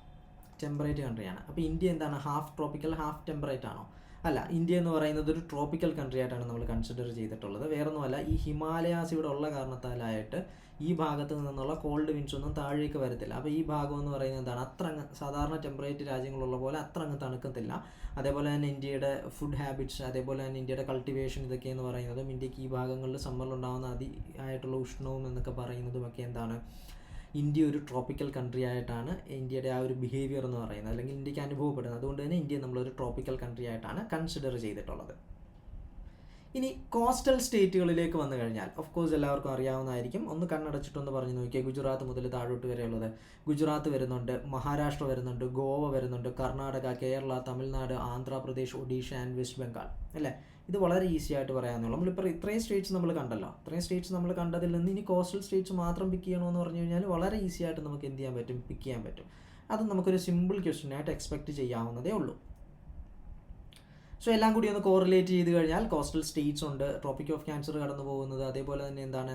ടെമ്പറേറ്റ് കൺട്രിയാണ്. അപ്പോൾ ഇന്ത്യ എന്താണ്, ഹാഫ് ട്രോപ്പിക്കൽ ഹാഫ് ടെമ്പറേറ്റ് ആണോ? അല്ല, ഇന്ത്യ എന്ന് പറയുന്നത് ഒരു ട്രോപ്പിക്കൽ കൺട്രി ആയിട്ടാണ് നമ്മൾ കൺസിഡർ ചെയ്തിട്ടുള്ളത്. വേറൊന്നുമല്ല, ഈ ഹിമാലയാസ് ഇവിടെ ഉള്ള കാരണത്താലായിട്ട് ഈ ഭാഗത്ത് നിന്നുള്ള കോൾഡ് വിൻഡ്സ് ഒന്നും താഴേക്ക് വരത്തില്ല. അപ്പോൾ ഈ ഭാഗം എന്ന് പറയുന്നത് എന്താണ്, അത്ര അങ്ങ് സാധാരണ ടെമ്പറേറ്റ് രാജ്യങ്ങളുള്ള പോലെ അത്ര അങ്ങ് തണുക്കത്തില്ല. അതേപോലെ തന്നെ ഇന്ത്യയുടെ ഫുഡ് ഹാബിറ്റ്സ്, അതേപോലെ തന്നെ ഇന്ത്യയുടെ കൾട്ടിവേഷൻ, ഇതൊക്കെയെന്ന് പറയുന്നതും ഇന്ത്യക്ക് ഈ ഭാഗങ്ങളിൽ സമ്മറിലുണ്ടാകുന്ന ആയിട്ടുള്ള ഉഷ്ണവും എന്നൊക്കെ പറയുന്നതുമൊക്കെ എന്താണ്, ഇന്ത്യ ഒരു ട്രോപ്പിക്കൽ കൺട്രി ആയിട്ടാണ് ഇന്ത്യയുടെ ആ ഒരു ബിഹേവിയർ എന്ന് പറയുന്നത്, അല്ലെങ്കിൽ ഇന്ത്യക്ക് അനുഭവപ്പെടുന്നത്. അതുകൊണ്ട് തന്നെ ഇന്ത്യയെ നമ്മളൊരു ട്രോപ്പിക്കൽ കൺട്രി ആയിട്ടാണ് കൺസിഡർ ചെയ്തിട്ടുള്ളത്. ഇനി കോസ്റ്റൽ സ്റ്റേറ്റുകളിലേക്ക് വന്നു കഴിഞ്ഞാൽ ഓഫ് കോഴ്സ് എല്ലാവർക്കും അറിയാവുന്നതായിരിക്കും. ഒന്ന് കണ്ണടച്ചിട്ടൊന്ന് പറഞ്ഞു നോക്കിയാൽ ഗുജറാത്ത് മുതൽ താഴോട്ട് വരെയുള്ളത്, ഗുജറാത്ത് വരുന്നുണ്ട്, മഹാരാഷ്ട്ര വരുന്നുണ്ട്, ഗോവ വരുന്നുണ്ട്, കർണാടക, കേരള, തമിഴ്നാട്, ആന്ധ്രാപ്രദേശ്, ഒഡീഷ ആൻഡ് വെസ്റ്റ് ബംഗാൾ. അല്ലേ, ഇത് വളരെ ഈസി ആയിട്ട് പറയാമെന്നുള്ളൂ. നമ്മളിപ്പോൾ ഇത്രയും സ്റ്റേറ്റ്സ് നമ്മൾ കണ്ടല്ലോ. ഇത്രയും സ്റ്റേറ്റ്സ് നമ്മൾ കണ്ടതിൽ നിന്ന് ഇനി കോസ്റ്റൽ സ്റ്റേറ്റ്സ് മാത്രം പിക്ക് ചെയ്യണമെന്ന് പറഞ്ഞു കഴിഞ്ഞാൽ വളരെ ഈസി ആയിട്ട് നമുക്ക് എന്ത് ചെയ്യാൻ പറ്റും, പിക്ക് ചെയ്യാൻ പറ്റും. അത് നമുക്കൊരു സിമ്പിൾ ക്വസ്റ്റ്യൻ ആയിട്ട് എക്സ്പെക്റ്റ് ചെയ്യാവുന്നതേ ഉള്ളൂ. സോ എല്ലാം കൂടി ഒന്ന് കോറിലേറ്റ് ചെയ്ത് കഴിഞ്ഞാൽ കോസ്റ്റൽ സ്റ്റേറ്റ്സ് ഉണ്ട്, ട്രോപ്പിക് ഓഫ് ക്യാൻസർ കടന്നു പോകുന്നത്, അതേപോലെ തന്നെ എന്താണ്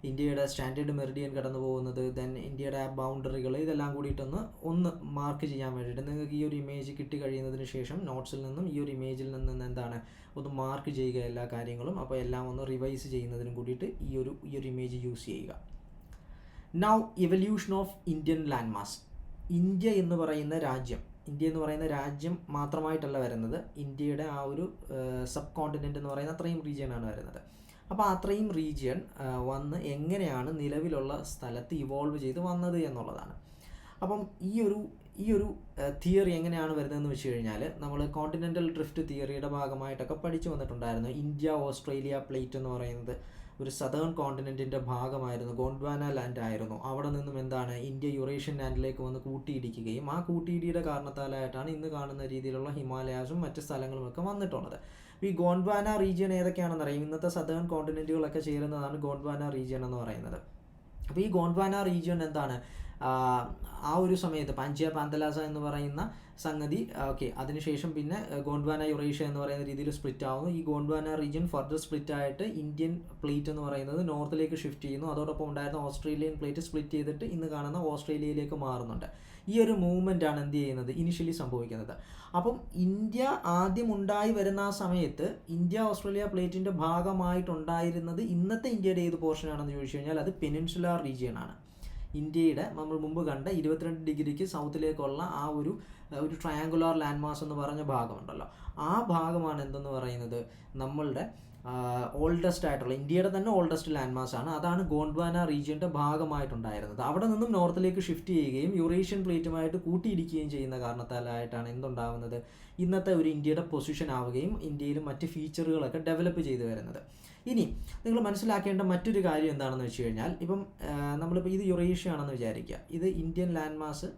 ഇന്ത്യയുടെ സ്റ്റാൻഡേർഡ് മെറിഡിയൻ കടന്നു പോകുന്നത്, ദെൻ ഇന്ത്യയുടെ ബൗണ്ടറികൾ, ഇതെല്ലാം കൂടിയിട്ടൊന്ന് മാർക്ക് ചെയ്യാൻ വേണ്ടിയിട്ട് നിങ്ങൾക്ക് ഈ ഒരു ഇമേജ് കിട്ടി കഴിയുന്നതിന് ശേഷം നോട്ട്സിൽ നിന്നും ഈ ഒരു ഇമേജിൽ നിന്ന് എന്താണ് ഒന്ന് മാർക്ക് ചെയ്യുക എല്ലാ കാര്യങ്ങളും. അപ്പോൾ എല്ലാം ഒന്ന് റിവൈസ് ചെയ്യുന്നതിനും കൂടിയിട്ട് ഈ ഒരു ഇമേജ് യൂസ് ചെയ്യുക. Now evolution of Indian land mass. India എന്ന് പറയുന്ന രാജ്യം മാത്രമായിട്ടല്ല വരുന്നത്, ഇന്ത്യയുടെ ആ ഒരു സബ് കോണ്ടിനെൻ്റ് എന്ന് പറയുന്ന അത്രയും റീജിയനാണ് വരുന്നത്. അപ്പോൾ അത്രയും റീജിയൻ വന്ന് എങ്ങനെയാണ് നിലവിലുള്ള സ്ഥലത്ത് ഇവോൾവ് ചെയ്ത് വന്നത് എന്നുള്ളതാണ്. അപ്പം ഈ ഒരു തിയറി എങ്ങനെയാണ് വരുന്നതെന്ന് വെച്ച് കഴിഞ്ഞാൽ നമ്മൾ കോണ്ടിനെൻ്റൽ ഡ്രിഫ്റ്റ് തിയറിയുടെ ഭാഗമായിട്ടൊക്കെ പഠിച്ചു വന്നിട്ടുണ്ടായിരുന്നു. ഇന്ത്യ ഓസ്ട്രേലിയ പ്ലേറ്റ് എന്ന് പറയുന്നത് ഒരു സദേൺ കോണ്ടിനെൻറ്റിൻ്റെ ഭാഗമായിരുന്നു, ഗോണ്ട്വാന ലാൻഡ് ആയിരുന്നു. അവിടെ നിന്നും എന്താണ് ഇന്ത്യ യൂറേഷ്യൻ ലാൻഡിലേക്ക് വന്ന് കൂട്ടിയിടിക്കുകയും ആ കൂട്ടിയിടിയുടെ കാരണത്താലായിട്ടാണ് ഇന്ന് കാണുന്ന രീതിയിലുള്ള ഹിമാലയാസും മറ്റ് സ്ഥലങ്ങളുമൊക്കെ വന്നിട്ടുള്ളത്. ഈ ഗോണ്ട്വാന റീജിയൻ ഏതൊക്കെയാണെന്ന് അറിയാം. ഇന്നത്തെ സദേൺ കോണ്ടിനെൻറ്റുകളൊക്കെ ചേരുന്നതാണ് ഗോണ്ട്വാന റീജിയൻ എന്ന് പറയുന്നത്. അപ്പോൾ ഈ ഗോണ്ട്വാന റീജിയൻ എന്താണ്, ആ ഒരു സമയത്ത് പാഞ്ചിയ പാന്തലാസ എന്ന് പറയുന്ന സംഗതി ഓക്കെ, അതിനുശേഷം പിന്നെ ഗോണ്ട്വാന യുറേഷ്യ എന്ന് പറയുന്ന രീതിയിൽ സ്പ്ലിറ്റ് ആവുന്നു. ഈ ഗോണ്ട്വാന റീജിയൻ ഫർദർ സ്പ്ലിറ്റ് ആയിട്ട് ഇന്ത്യൻ പ്ലേറ്റ് എന്ന് പറയുന്നത് നോർത്തിലേക്ക് ഷിഫ്റ്റ് ചെയ്യുന്നു. അതോടൊപ്പം ഉണ്ടായിരുന്ന ഓസ്ട്രേലിയൻ പ്ലേറ്റ് സ്പ്ലിറ്റ് ചെയ്തിട്ട് ഇന്ന് കാണുന്ന ഓസ്ട്രേലിയയിലേക്ക് മാറുന്നുണ്ട്. ഈ ഒരു മൂവ്മെൻ്റ് ആണ് എന്ത് ചെയ്യുന്നത്, ഇനിഷ്യലി സംഭവിക്കുന്നത്. അപ്പം ഇന്ത്യ ആദ്യം ഉണ്ടായി വരുന്ന ആ സമയത്ത് ഇന്ത്യ ഓസ്ട്രേലിയ പ്ലേറ്റിൻ്റെ ഭാഗമായിട്ടുണ്ടായിരുന്നത് ഇന്നത്തെ ഇന്ത്യയുടെ ഏത് പോർഷനാണെന്ന് ചോദിച്ചു കഴിഞ്ഞാൽ അത് പെനിൻസുലാർ റീജിയൻ ആണ്. ഇന്ത്യയുടെ നമ്മൾ മുമ്പ് കണ്ട 22 ഡിഗ്രിക്ക് സൗത്തിലേക്കുള്ള ആ ഒരു ട്രയാങ്കുലാർ ലാൻഡ് മാസ് എന്ന് പറഞ്ഞ ഭാഗമുണ്ടല്ലോ, ആ ഭാഗമാണ് എന്തെന്ന് പറയുന്നത് നമ്മളുടെ ഓൾഡസ്റ്റ് ആയിട്ടുള്ള ഇന്ത്യയുടെ തന്നെ ഓൾഡസ്റ്റ് ലാൻഡ് മാസ് ആണ്. അതാണ് ഗോണ്ട്വാന റീജിയൻ്റെ ഭാഗമായിട്ടുണ്ടായിരുന്നത്. അവിടെ നിന്നും നോർത്തിലേക്ക് ഷിഫ്റ്റ് ചെയ്യുകയും യൂറേഷ്യൻ പ്ലേറ്റുമായിട്ട് കൂട്ടിയിടിക്കുകയും ചെയ്യുന്ന കാരണത്താലായിട്ടാണ് എന്തുണ്ടാവുന്നത്, ഇന്നത്തെ ഒരു ഇന്ത്യയുടെ പൊസിഷൻ ആവുകയും ഇന്ത്യയിൽ മറ്റ് ഫീച്ചറുകളൊക്കെ ഡെവലപ്പ് ചെയ്തു വരുന്നത്. ഇനി നിങ്ങൾ മനസ്സിലാക്കേണ്ട മറ്റൊരു കാര്യം എന്താണെന്ന് വെച്ച് കഴിഞ്ഞാൽ, ഇപ്പം നമ്മളിപ്പോൾ ഇത് യുറേഷ്യ ആണെന്ന് വിചാരിക്കുക, ഇത് ഇന്ത്യൻ ലാൻഡ് മാസ്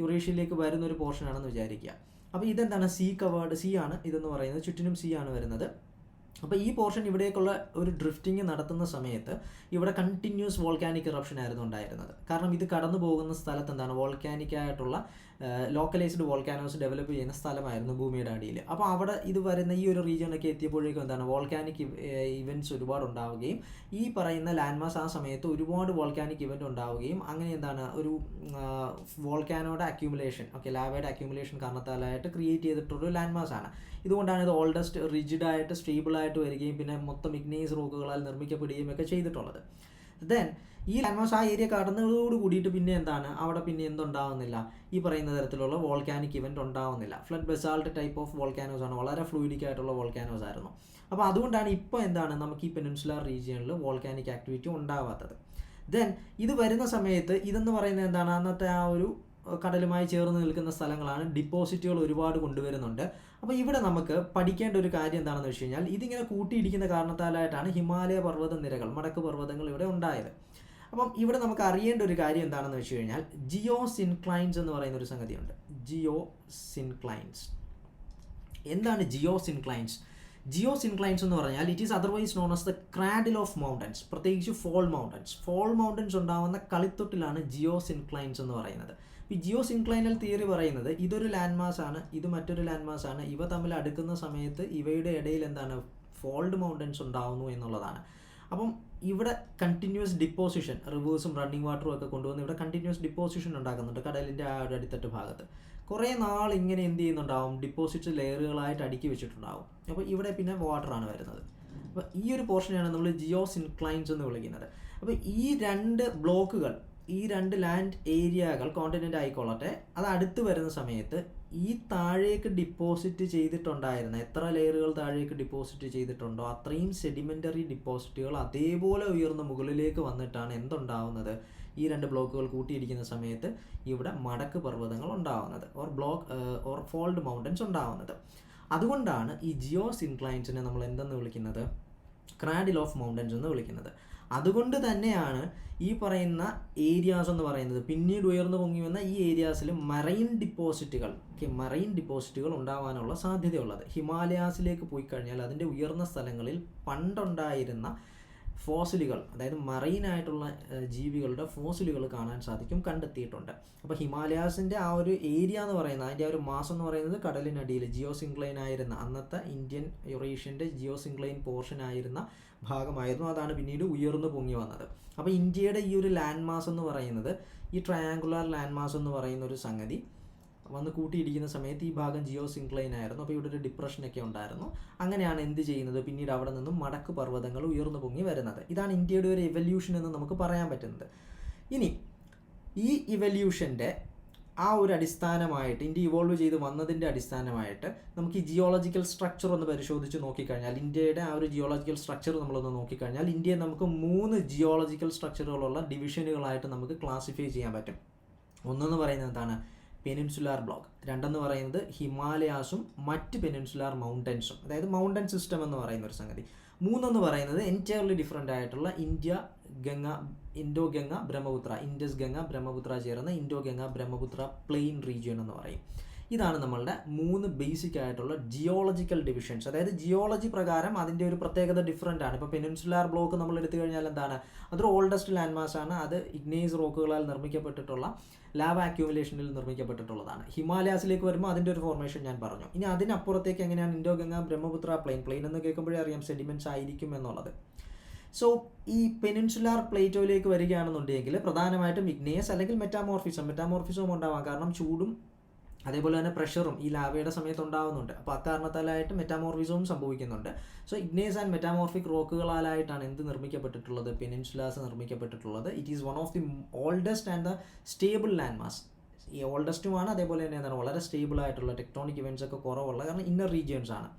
യുറേഷ്യയിലേക്ക് വരുന്നൊരു പോർഷനാണെന്ന് വിചാരിക്കുക. അപ്പോൾ ഇതെന്താണ്, സീ കവേർഡ്, സീ ആണ് ഇതെന്ന് പറയുന്നത്, ചുറ്റിനും സീ ആണ് വരുന്നത്. അപ്പോൾ ഈ പോർഷൻ ഇവിടേക്കുള്ള ഒരു ഡ്രിഫ്റ്റിംഗ് നടത്തുന്ന സമയത്ത് ഇവിടെ കണ്ടിന്യൂസ് വോൾക്കാനിക് ഇറപ്ഷൻ ആയിരുന്നു ഉണ്ടായിരുന്നത്. കാരണം ഇത് കടന്നു പോകുന്ന സ്ഥലത്ത് എന്താണ് വോൾക്കാനിക് ആയിട്ടുള്ള ലോക്കലൈസ്ഡ് വോൾക്കാനോസ് ഡെവലപ്പ് ചെയ്യുന്ന സ്ഥലമായിരുന്നു ഭൂമിയുടെ അടിയിൽ. അപ്പോൾ അവിടെ ഇത് വരുന്ന ഈ ഒരു റീജിയനൊക്കെ എത്തിയപ്പോഴേക്കും എന്താണ് വോൾക്കാനിക് ഇവൻറ്റ്സ് ഒരുപാട് ഉണ്ടാവുകയും ഈ പറയുന്ന ലാൻഡ് മാസ് ആ സമയത്ത് ഒരുപാട് വോൾക്കാനിക് ഇവൻറ്റ് ഉണ്ടാവുകയും അങ്ങനെ എന്താണ് ഒരു വോൾക്കാനോയുടെ അക്യൂമുലേഷൻ, ഓക്കെ, ലാവയുടെ അക്യൂമുലേഷൻ കാരണത്താലായിട്ട് ക്രിയേറ്റ് ചെയ്തിട്ടുള്ളൊരു ലാൻഡ് മാസ് ആണ്. ഇതുകൊണ്ടാണ് ഇത് ഓൾഡസ്റ്റ് റിജിഡായിട്ട് സ്റ്റേബിളായിട്ട് വരികയും പിന്നെ മൊത്തം ഇഗ്നൈസ് റോക്കുകളാൽ നിർമ്മിക്കപ്പെടുകയും ഒക്കെ ചെയ്തിട്ടുള്ളത്. ദെൻ ഈ ലാൻഡ് മാസ് ആ ഏരിയ കടന്നതോട് കൂടിയിട്ട് പിന്നെ എന്താണ് അവിടെ പിന്നെ എന്തുണ്ടാവുന്നില്ല, ഈ പറയുന്ന തരത്തിലുള്ള വോൾക്കാനിക് ഇവൻറ്റ് ഉണ്ടാവുന്നില്ല. Flood basalt type of volcanoes ആണ്, വളരെ ഫ്ലൂയിഡിക് ആയിട്ടുള്ള വോൾക്കാനോസ് ആയിരുന്നു. അപ്പോൾ അതുകൊണ്ടാണ് ഇപ്പോൾ എന്താണ് നമുക്ക് ഈ പെനിൻസുലാർ റീജിയനിൽ വോൾക്കാനിക് ആക്ടിവിറ്റി ഉണ്ടാവാത്തത്. ദെൻ ഇത് വരുന്ന സമയത്ത് ഇതെന്ന് പറയുന്നത് എന്താണ്, അന്നത്തെ ആ ഒരു കടലുമായി ചേർന്ന് നിൽക്കുന്ന സ്ഥലങ്ങളാണ്, ഡിപ്പോസിറ്റുകൾ ഒരുപാട് കൊണ്ടുവരുന്നുണ്ട്. അപ്പോൾ ഇവിടെ നമുക്ക് പഠിക്കേണ്ട ഒരു കാര്യം എന്താണെന്ന് വെച്ച് കഴിഞ്ഞാൽ, ഇതിങ്ങനെ കൂട്ടിയിടിക്കുന്ന കാരണത്താലായിട്ടാണ് ഹിമാലയ പർവ്വത നിരകൾ, മടക്ക് പർവ്വതങ്ങൾ ഇവിടെ ഉണ്ടായത്. അപ്പം ഇവിടെ നമുക്ക് അറിയേണ്ട ഒരു കാര്യം എന്താണെന്ന് വെച്ച് കഴിഞ്ഞാൽ ജിയോ സിൻക്ലൈൻസ് എന്ന് പറയുന്ന ഒരു സംഗതിയുണ്ട്. ജിയോ സിൻക്ലൈൻസ് എന്താണ് ജിയോ സിൻക്ലൈൻസ്? ജിയോ സിൻക്ലൈൻസ് എന്ന് പറഞ്ഞാൽ it is otherwise known as the cradle of mountains, പ്രത്യേകിച്ച് ഫോൾ മൗണ്ടൻസ് ഉണ്ടാകുന്ന കളിത്തൊട്ടിലാണ് ജിയോ സിൻക്ലൈൻസ് എന്ന് പറയുന്നത്. ഈ ജിയോ സിൻക്ലൈനൽ തിയറി പറയുന്നത് ഇതൊരു ലാൻഡ് മാസ് ആണ്, ഇത് മറ്റൊരു ലാൻഡ് മാസ് ആണ്, ഇവ തമ്മിൽ അടുക്കുന്ന സമയത്ത് ഇവയുടെ ഇടയിൽ എന്താണ് ഫോൾഡ് മൗണ്ടൻസ് ഉണ്ടാവുന്നു എന്നുള്ളതാണ്. അപ്പം ഇവിടെ കണ്ടിന്യൂസ് ഡിപ്പോസിഷൻ, റിവേഴ്സും റണ്ണിങ് വാട്ടറും ഒക്കെ കൊണ്ടുവന്ന് ഇവിടെ കണ്ടിന്യൂസ് ഡിപ്പോസിഷൻ ഉണ്ടാക്കുന്നുണ്ട് കടലിൻ്റെ ആ ഒരു അടിത്തട്ട് ഭാഗത്ത്. കുറേ നാൾ ഇങ്ങനെ എന്ത് ചെയ്യുന്നുണ്ടാവും, ഡിപ്പോസിറ്റ് ലെയറുകളായിട്ട് അടുക്കി വെച്ചിട്ടുണ്ടാവും. അപ്പോൾ ഇവിടെ പിന്നെ വാട്ടറാണ് വരുന്നത്. അപ്പോൾ ഈ ഒരു പോർഷനെയാണ് നമ്മൾ ജിയോ സിൻക്ലൈൻസ് എന്ന് വിളിക്കുന്നത്. അപ്പോൾ ഈ രണ്ട് ബ്ലോക്കുകൾ, ഈ രണ്ട് ലാൻഡ് ഏരിയകൾ കോണ്ടിനെൻ്റ് ആയിക്കൊള്ളട്ടെ, അത് അടുത്ത് വരുന്ന സമയത്ത് ഈ താഴേക്ക് ഡിപ്പോസിറ്റ് ചെയ്തിട്ടുണ്ടായിരുന്ന എത്ര ലെയറുകൾ താഴേക്ക് ഡിപ്പോസിറ്റ് ചെയ്തിട്ടുണ്ടോ അത്രയും സെഡിമെൻ്ററി ഡിപ്പോസിറ്റുകൾ അതേപോലെ ഉയർന്ന് മുകളിലേക്ക് വന്നിട്ടാണ് എന്തുണ്ടാവുന്നത്, ഈ രണ്ട് ബ്ലോക്കുകൾ കൂട്ടിയിടിക്കുന്ന സമയത്ത് ഇവിടെ മടക്ക് പർവ്വതങ്ങൾ ഉണ്ടാവുന്നത്, ഓർ ഫോൾഡ് മൗണ്ടൻസ് ഉണ്ടാവുന്നത്. അതുകൊണ്ടാണ് ഈ ജിയോ സിൻക്ലൈൻസിനെ നമ്മൾ എന്തെന്ന് വിളിക്കുന്നത്, ക്രാഡിൽ ഓഫ് മൗണ്ടൻസ് എന്ന് വിളിക്കുന്നത്. അതുകൊണ്ട് തന്നെയാണ് ഈ പറയുന്ന ഏരിയാസ് എന്ന് പറയുന്നത് പിന്നീട് ഉയർന്നു പൊങ്ങി വന്ന ഈ ഏരിയാസിൽ മറൈൻ ഡിപ്പോസിറ്റുകൾ ഉണ്ടാവാനുള്ള സാധ്യതയുള്ളത്. ഹിമാലയാസിലേക്ക് പോയി കഴിഞ്ഞാൽ അതിൻ്റെ ഉയർന്ന സ്ഥലങ്ങളിൽ പണ്ടുണ്ടായിരുന്ന ഫോസിലുകൾ, അതായത് മറൈനായിട്ടുള്ള ജീവികളുടെ ഫോസിലുകൾ കാണാൻ സാധിക്കും, കണ്ടെത്തിയിട്ടുണ്ട്. അപ്പോൾ ഹിമാലയാസിൻ്റെ ആ ഒരു ഏരിയ എന്ന് പറയുന്നത്, അതിൻ്റെ ആ ഒരു മാസം എന്ന് പറയുന്നത് കടലിനടിയിൽ ജിയോ സിൻക്ലൈൻ ആയിരുന്ന അന്നത്തെ ഇന്ത്യൻ യുറേഷ്യൻ്റെ ജിയോ സിൻക്ലൈൻ പോർഷൻ ആയിരുന്ന ഭാഗമായിരുന്നു. അതാണ് പിന്നീട് ഉയർന്നു പൊങ്ങി വന്നത്. അപ്പോൾ ഇന്ത്യയുടെ ഈ ഒരു ലാൻഡ് മാസ് എന്ന് പറയുന്നത്, ഈ ട്രയാങ്കുലാർ ലാൻഡ് മാസ് എന്ന് പറയുന്ന ഒരു സംഗതി വന്ന് കൂട്ടിയിടിക്കുന്ന സമയത്ത് ഈ ഭാഗം ജിയോ സിൻക്ലൈൻ ആയിരുന്നു. അപ്പോൾ ഇവിടെ ഒരു ഡിപ്രഷനൊക്കെ ഉണ്ടായിരുന്നു. അങ്ങനെയാണ് എന്ത് ചെയ്യുന്നത്, പിന്നീട് അവിടെ നിന്നും മടക്ക് പർവ്വതങ്ങൾ ഉയർന്നു പൊങ്ങി വരുന്നത്. ഇതാണ് ഇന്ത്യയുടെ ഒരു എവല്യൂഷൻ എന്ന് നമുക്ക് പറയാൻ പറ്റുന്നത്. ഇനി ഈ ഇവല്യൂഷൻ്റെ ആ ഒരു അടിസ്ഥാനമായിട്ട്, ഇന്ത്യ ഇവോൾവ് ചെയ്ത് വന്നതിൻ്റെ അടിസ്ഥാനമായിട്ട് നമുക്ക് ഈ ജിയോളജിക്കൽ സ്ട്രക്ചർ ഒന്ന് പരിശോധിച്ച് നോക്കിക്കഴിഞ്ഞാൽ, ഇന്ത്യയുടെ ആ ഒരു ജിയോളജിക്കൽ സ്ട്രക്ചർ നമ്മളൊന്ന് നോക്കിക്കഴിഞ്ഞാൽ ഇന്ത്യയെ നമുക്ക് 3 ജിയോളജിക്കൽ സ്ട്രക്ചറുകളുള്ള ഡിവിഷനുകളായിട്ട് നമുക്ക് ക്ലാസിഫൈ ചെയ്യാൻ പറ്റും. ഒന്നെന്ന് പറയുന്നത് എന്താണ്, പെനിൻസുലാർ ബ്ലോക്ക്. രണ്ടെന്ന് പറയുന്നത് ഹിമാലയാസും മറ്റ് പെനിൻസുലാർ മൗണ്ടൻസും, അതായത് മൗണ്ടൻ സിസ്റ്റം എന്ന് പറയുന്ന ഒരു സംഗതി. മൂന്നെന്ന് പറയുന്നത് എൻറ്റയർലി ഡിഫറെൻ്റ് ആയിട്ടുള്ള ഇൻഡോ ഗംഗ ബ്രഹ്മപുത്ര, ഇൻഡസ് ഗംഗ ബ്രഹ്മപുത്ര ചേർന്ന Indo Ganga Brahmaputra plain region എന്ന് പറയും. ഇതാണ് നമ്മളുടെ 3 ബേസിക് ആയിട്ടുള്ള ജിയോളജിക്കൽ ഡിവിഷൻസ്. അതായത് ജിയോളജി പ്രകാരം അതിൻ്റെ ഒരു പ്രത്യേകത ഡിഫറൻ്റ് ആണ്. ഇപ്പോൾ പെനിൻസുലാർ ബ്ലോക്ക് നമ്മൾ എടുത്തു കഴിഞ്ഞാൽ എന്താണ്, അതൊരു ഓൾഡസ്റ്റ് ലാൻഡ് മാസ് ആണ്. അത് ഇഗ്നേസ് റോക്കുകളാൽ നിർമ്മിക്കപ്പെട്ടിട്ടുള്ള ലാവ അക്യൂമുലേഷനിൽ നിർമ്മിക്കപ്പെട്ടിട്ടുള്ളതാണ്. ഹിമാലയാസിലേക്ക് വരുമ്പോൾ അതിൻ്റെ ഒരു ഫോർമേഷൻ ഞാൻ പറഞ്ഞു. ഇനി അതിനപ്പുറത്തേക്ക് എങ്ങനെയാണ് ഇൻഡോ ഗംഗ ബ്രഹ്മപുത്ര പ്ലെയിൻ എന്ന് കേൾക്കുമ്പോഴേ അറിയാം സെഡിമെൻറ്റ്സ് ആയിരിക്കും എന്നുള്ളത്. സോ ഈ പെനിൻസുലാർ പ്ലേറ്റോയിലേക്ക് വരികയാണെന്നുണ്ടെങ്കിൽ പ്രധാനമായിട്ടും ഇഗ്നേയസ് അല്ലെങ്കിൽ മെറ്റാമോർഫിസവും ഉണ്ടാവാം. കാരണം ചൂടും അതേപോലെ തന്നെ പ്രഷറും ഈ ലാവയുടെ സമയത്ത് ഉണ്ടാകുന്നുണ്ട്. അപ്പോൾ അക്കാരണത്താലായിട്ട് മെറ്റാമോർഫിസവും സംഭവിക്കുന്നുണ്ട്. സോ ഇഗ്നേസ് ആൻഡ് മെറ്റാമോർഫിക് റോക്കുകളാലായിട്ടാണ് എന്ത് നിർമ്മിക്കപ്പെട്ടിട്ടുള്ളത്, പെനിൻസുലാസ് നിർമ്മിക്കപ്പെട്ടിട്ടുള്ളത്. It is one of the oldest and the stable land mass. ഈ ഓൾഡസ്റ്റുമാണ്, അതേപോലെ തന്നെ എന്താണ് വളരെ സ്റ്റേബിൾ ആയിട്ടുള്ള ടെക്ടോണിക് ഇവൻറ്റ്സ് ഒക്കെ കുറവുള്ള, കാരണം ഇന്നർ റീജിയൻസ് ആണ്,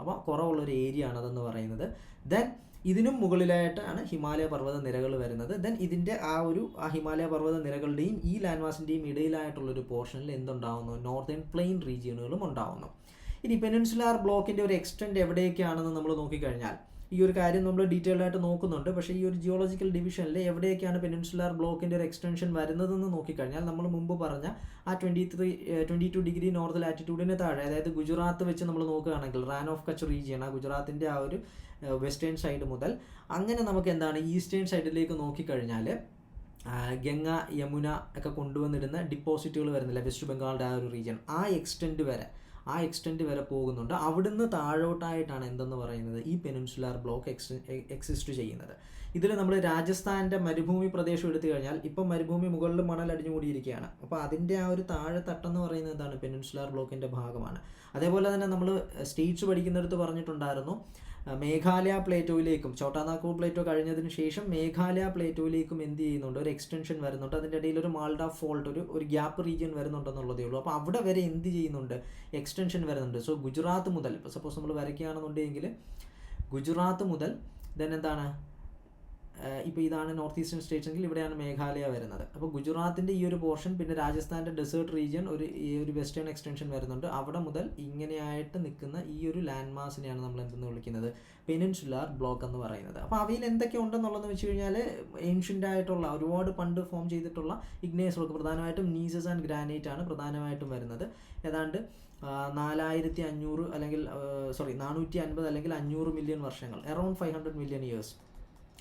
അപ്പോൾ കുറവുള്ളൊരു ഏരിയ ആണ് അതെന്ന് പറയുന്നത്. ദെൻ ഇതിനും മുകളിലായിട്ടാണ് ഹിമാലയ പർവ്വത നിരകൾ വരുന്നത്. ദെൻ ഇതിൻ്റെ ആ ഹിമാലയ പർവ്വത നിരകളുടെയും ഈ ലാൻഡ് മാസിൻ്റെയും ഇടയിലായിട്ടുള്ളൊരു പോർഷനിൽ എന്തുണ്ടാവുന്നു, നോർത്തേൺ പ്ലെയിൻ റീജിയനുകളും ഉണ്ടാവുന്നു. ഇനി പെനിൻസുലാർ ബ്ലോക്കിൻ്റെ ഒരു എക്സ്റ്റെൻറ്റ് എവിടെയൊക്കെയാണെന്ന് നമ്മൾ നോക്കിക്കഴിഞ്ഞാൽ ഈ ഒരു കാര്യം നമ്മൾ ഡീറ്റെയിൽഡ് ആയിട്ട് നോക്കുന്നുണ്ട്. പക്ഷേ ഈ ഒരു ജിയോളജിക്കൽ ഡിവിഷനിൽ എവിടെയൊക്കെയാണ് പെനിൻസുലാർ ബ്ലോക്കിൻ്റെ ഒരു എക്സ്റ്റൻഷൻ വരുന്നതെന്ന് നോക്കിക്കഴിഞ്ഞാൽ നമ്മൾ മുമ്പ് പറഞ്ഞ ആ 22 ഡിഗ്രി നോർത്ത് ലാറ്റിറ്റ്യൂഡിന് താഴെ, അതായത് ഗുജറാത്ത് വെച്ച് നമ്മൾ നോക്കുകയാണെങ്കിൽ റാൻ ഓഫ് കച്ച് റീജിയൻ, ആ ഗുജറാത്തിൻ്റെ ആ ഒരു വെസ്റ്റേൺ സൈഡ് മുതൽ അങ്ങനെ നമുക്ക് എന്താണ് ഈസ്റ്റേൺ സൈഡിലേക്ക് നോക്കിക്കഴിഞ്ഞാൽ ഗംഗ യമുന ഒക്കെ കൊണ്ടുവന്നിടുന്ന ഡിപ്പോസിറ്റുകൾ വരുന്നില്ല വെസ്റ്റ് ബംഗാളിൻ്റെ ആ ഒരു റീജിയൻ, ആ എക്സ്റ്റെൻറ്റ് വരെ പോകുന്നുണ്ട്. അവിടുന്ന് താഴോട്ടായിട്ടാണ് എന്തെന്ന് പറയുന്നത് ഈ പെനിൻസുലാർ ബ്ലോക്ക് എക്സിസ്റ്റ് ചെയ്യുന്നത്. ഇതിൽ നമ്മൾ രാജസ്ഥാൻ്റെ മരുഭൂമി പ്രദേശം എടുത്തു കഴിഞ്ഞാൽ ഇപ്പം മരുഭൂമി മുകളിൽ മണൽ അടിഞ്ഞുകൂടിയിരിക്കുകയാണ്. അപ്പോൾ അതിൻ്റെ ആ ഒരു താഴെ തട്ടെന്ന് പറയുന്നത് എന്താണ്, പെനിൻസുലാർ ബ്ലോക്കിൻ്റെ ഭാഗമാണ്. അതേപോലെ തന്നെ നമ്മൾ സ്റ്റേറ്റ്സ് പഠിക്കുന്നിടത്ത് പറഞ്ഞിട്ടുണ്ടായിരുന്നു മേഘാലയ പ്ലേറ്റോയിലേക്കും, ചോട്ടാനാഗ്പൂർ പ്ലേറ്റോ കഴിഞ്ഞതിന് ശേഷം മേഘാലയ പ്ലേറ്റോയിലേക്കും എന്ത് ചെയ്യുന്നുണ്ട്, ഒരു എക്സ്റ്റൻഷൻ വരുന്നുണ്ട്. അതിൻ്റെ ഇടയിൽ ഒരു മാൾഡ ഫോൾട്ട്, ഒരു ഗ്യാപ്പ് റീജിയൻ വരുന്നുണ്ടെന്നുള്ളതേ ഉള്ളൂ. അപ്പോൾ അവിടെ വരെ എന്ത് ചെയ്യുന്നുണ്ട്, എക്സ്റ്റൻഷൻ വരുന്നുണ്ട്. സോ ഗുജറാത്ത് മുതൽ, ഇപ്പോൾ സപ്പോസ് നമ്മൾ വരയ്ക്കുകയാണെന്നുണ്ടെങ്കിൽ ഗുജറാത്ത് മുതൽ ദെൻ എന്താണ്, ഇപ്പോൾ ഇതാണ് നോർത്ത് ഈസ്റ്റേൺ സ്റ്റേറ്റ്സ് എങ്കിൽ ഇവിടെയാണ് മേഘാലയ വരുന്നത്. അപ്പോൾ ഗുജറാത്തിൻ്റെ ഈ ഒരു പോർഷൻ, പിന്നെ രാജസ്ഥാൻ്റെ ഡെസേർട്ട് റീജിയൻ ഈ ഒരു വെസ്റ്റേൺ എക്സ്റ്റൻഷൻ വരുന്നുണ്ട്. അവിടെ മുതൽ ഇങ്ങനെയായിട്ട് നിൽക്കുന്ന ഈ ഒരു ലാൻഡ് മാസിനെയാണ് നമ്മൾ എന്തെന്ന് വിളിക്കുന്നത്, പെനിൻസുലാർ ബ്ലോക്ക് എന്ന് പറയുന്നത്. അപ്പോൾ അവയിൽ എന്തൊക്കെ ഉണ്ടെന്നുള്ളതെന്ന് വെച്ച് കഴിഞ്ഞാൽ ഏൻഷ്യൻ്റ് ആയിട്ടുള്ള ഒരുപാട് പണ്ട് ഫോം ചെയ്തിട്ടുള്ള ഇഗ്നേസ് റോക്ക്, പ്രധാനമായിട്ടും നീസസ് ആൻഡ് ഗ്രാനൈറ്റ് ആണ് പ്രധാനമായിട്ടും വരുന്നത്. ഏതാണ്ട് 4500 അല്ലെങ്കിൽ 450 അല്ലെങ്കിൽ 500 മില്യൺ വർഷങ്ങൾ, അറൗണ്ട് 500 മില്യൺ ഇയേഴ്സ്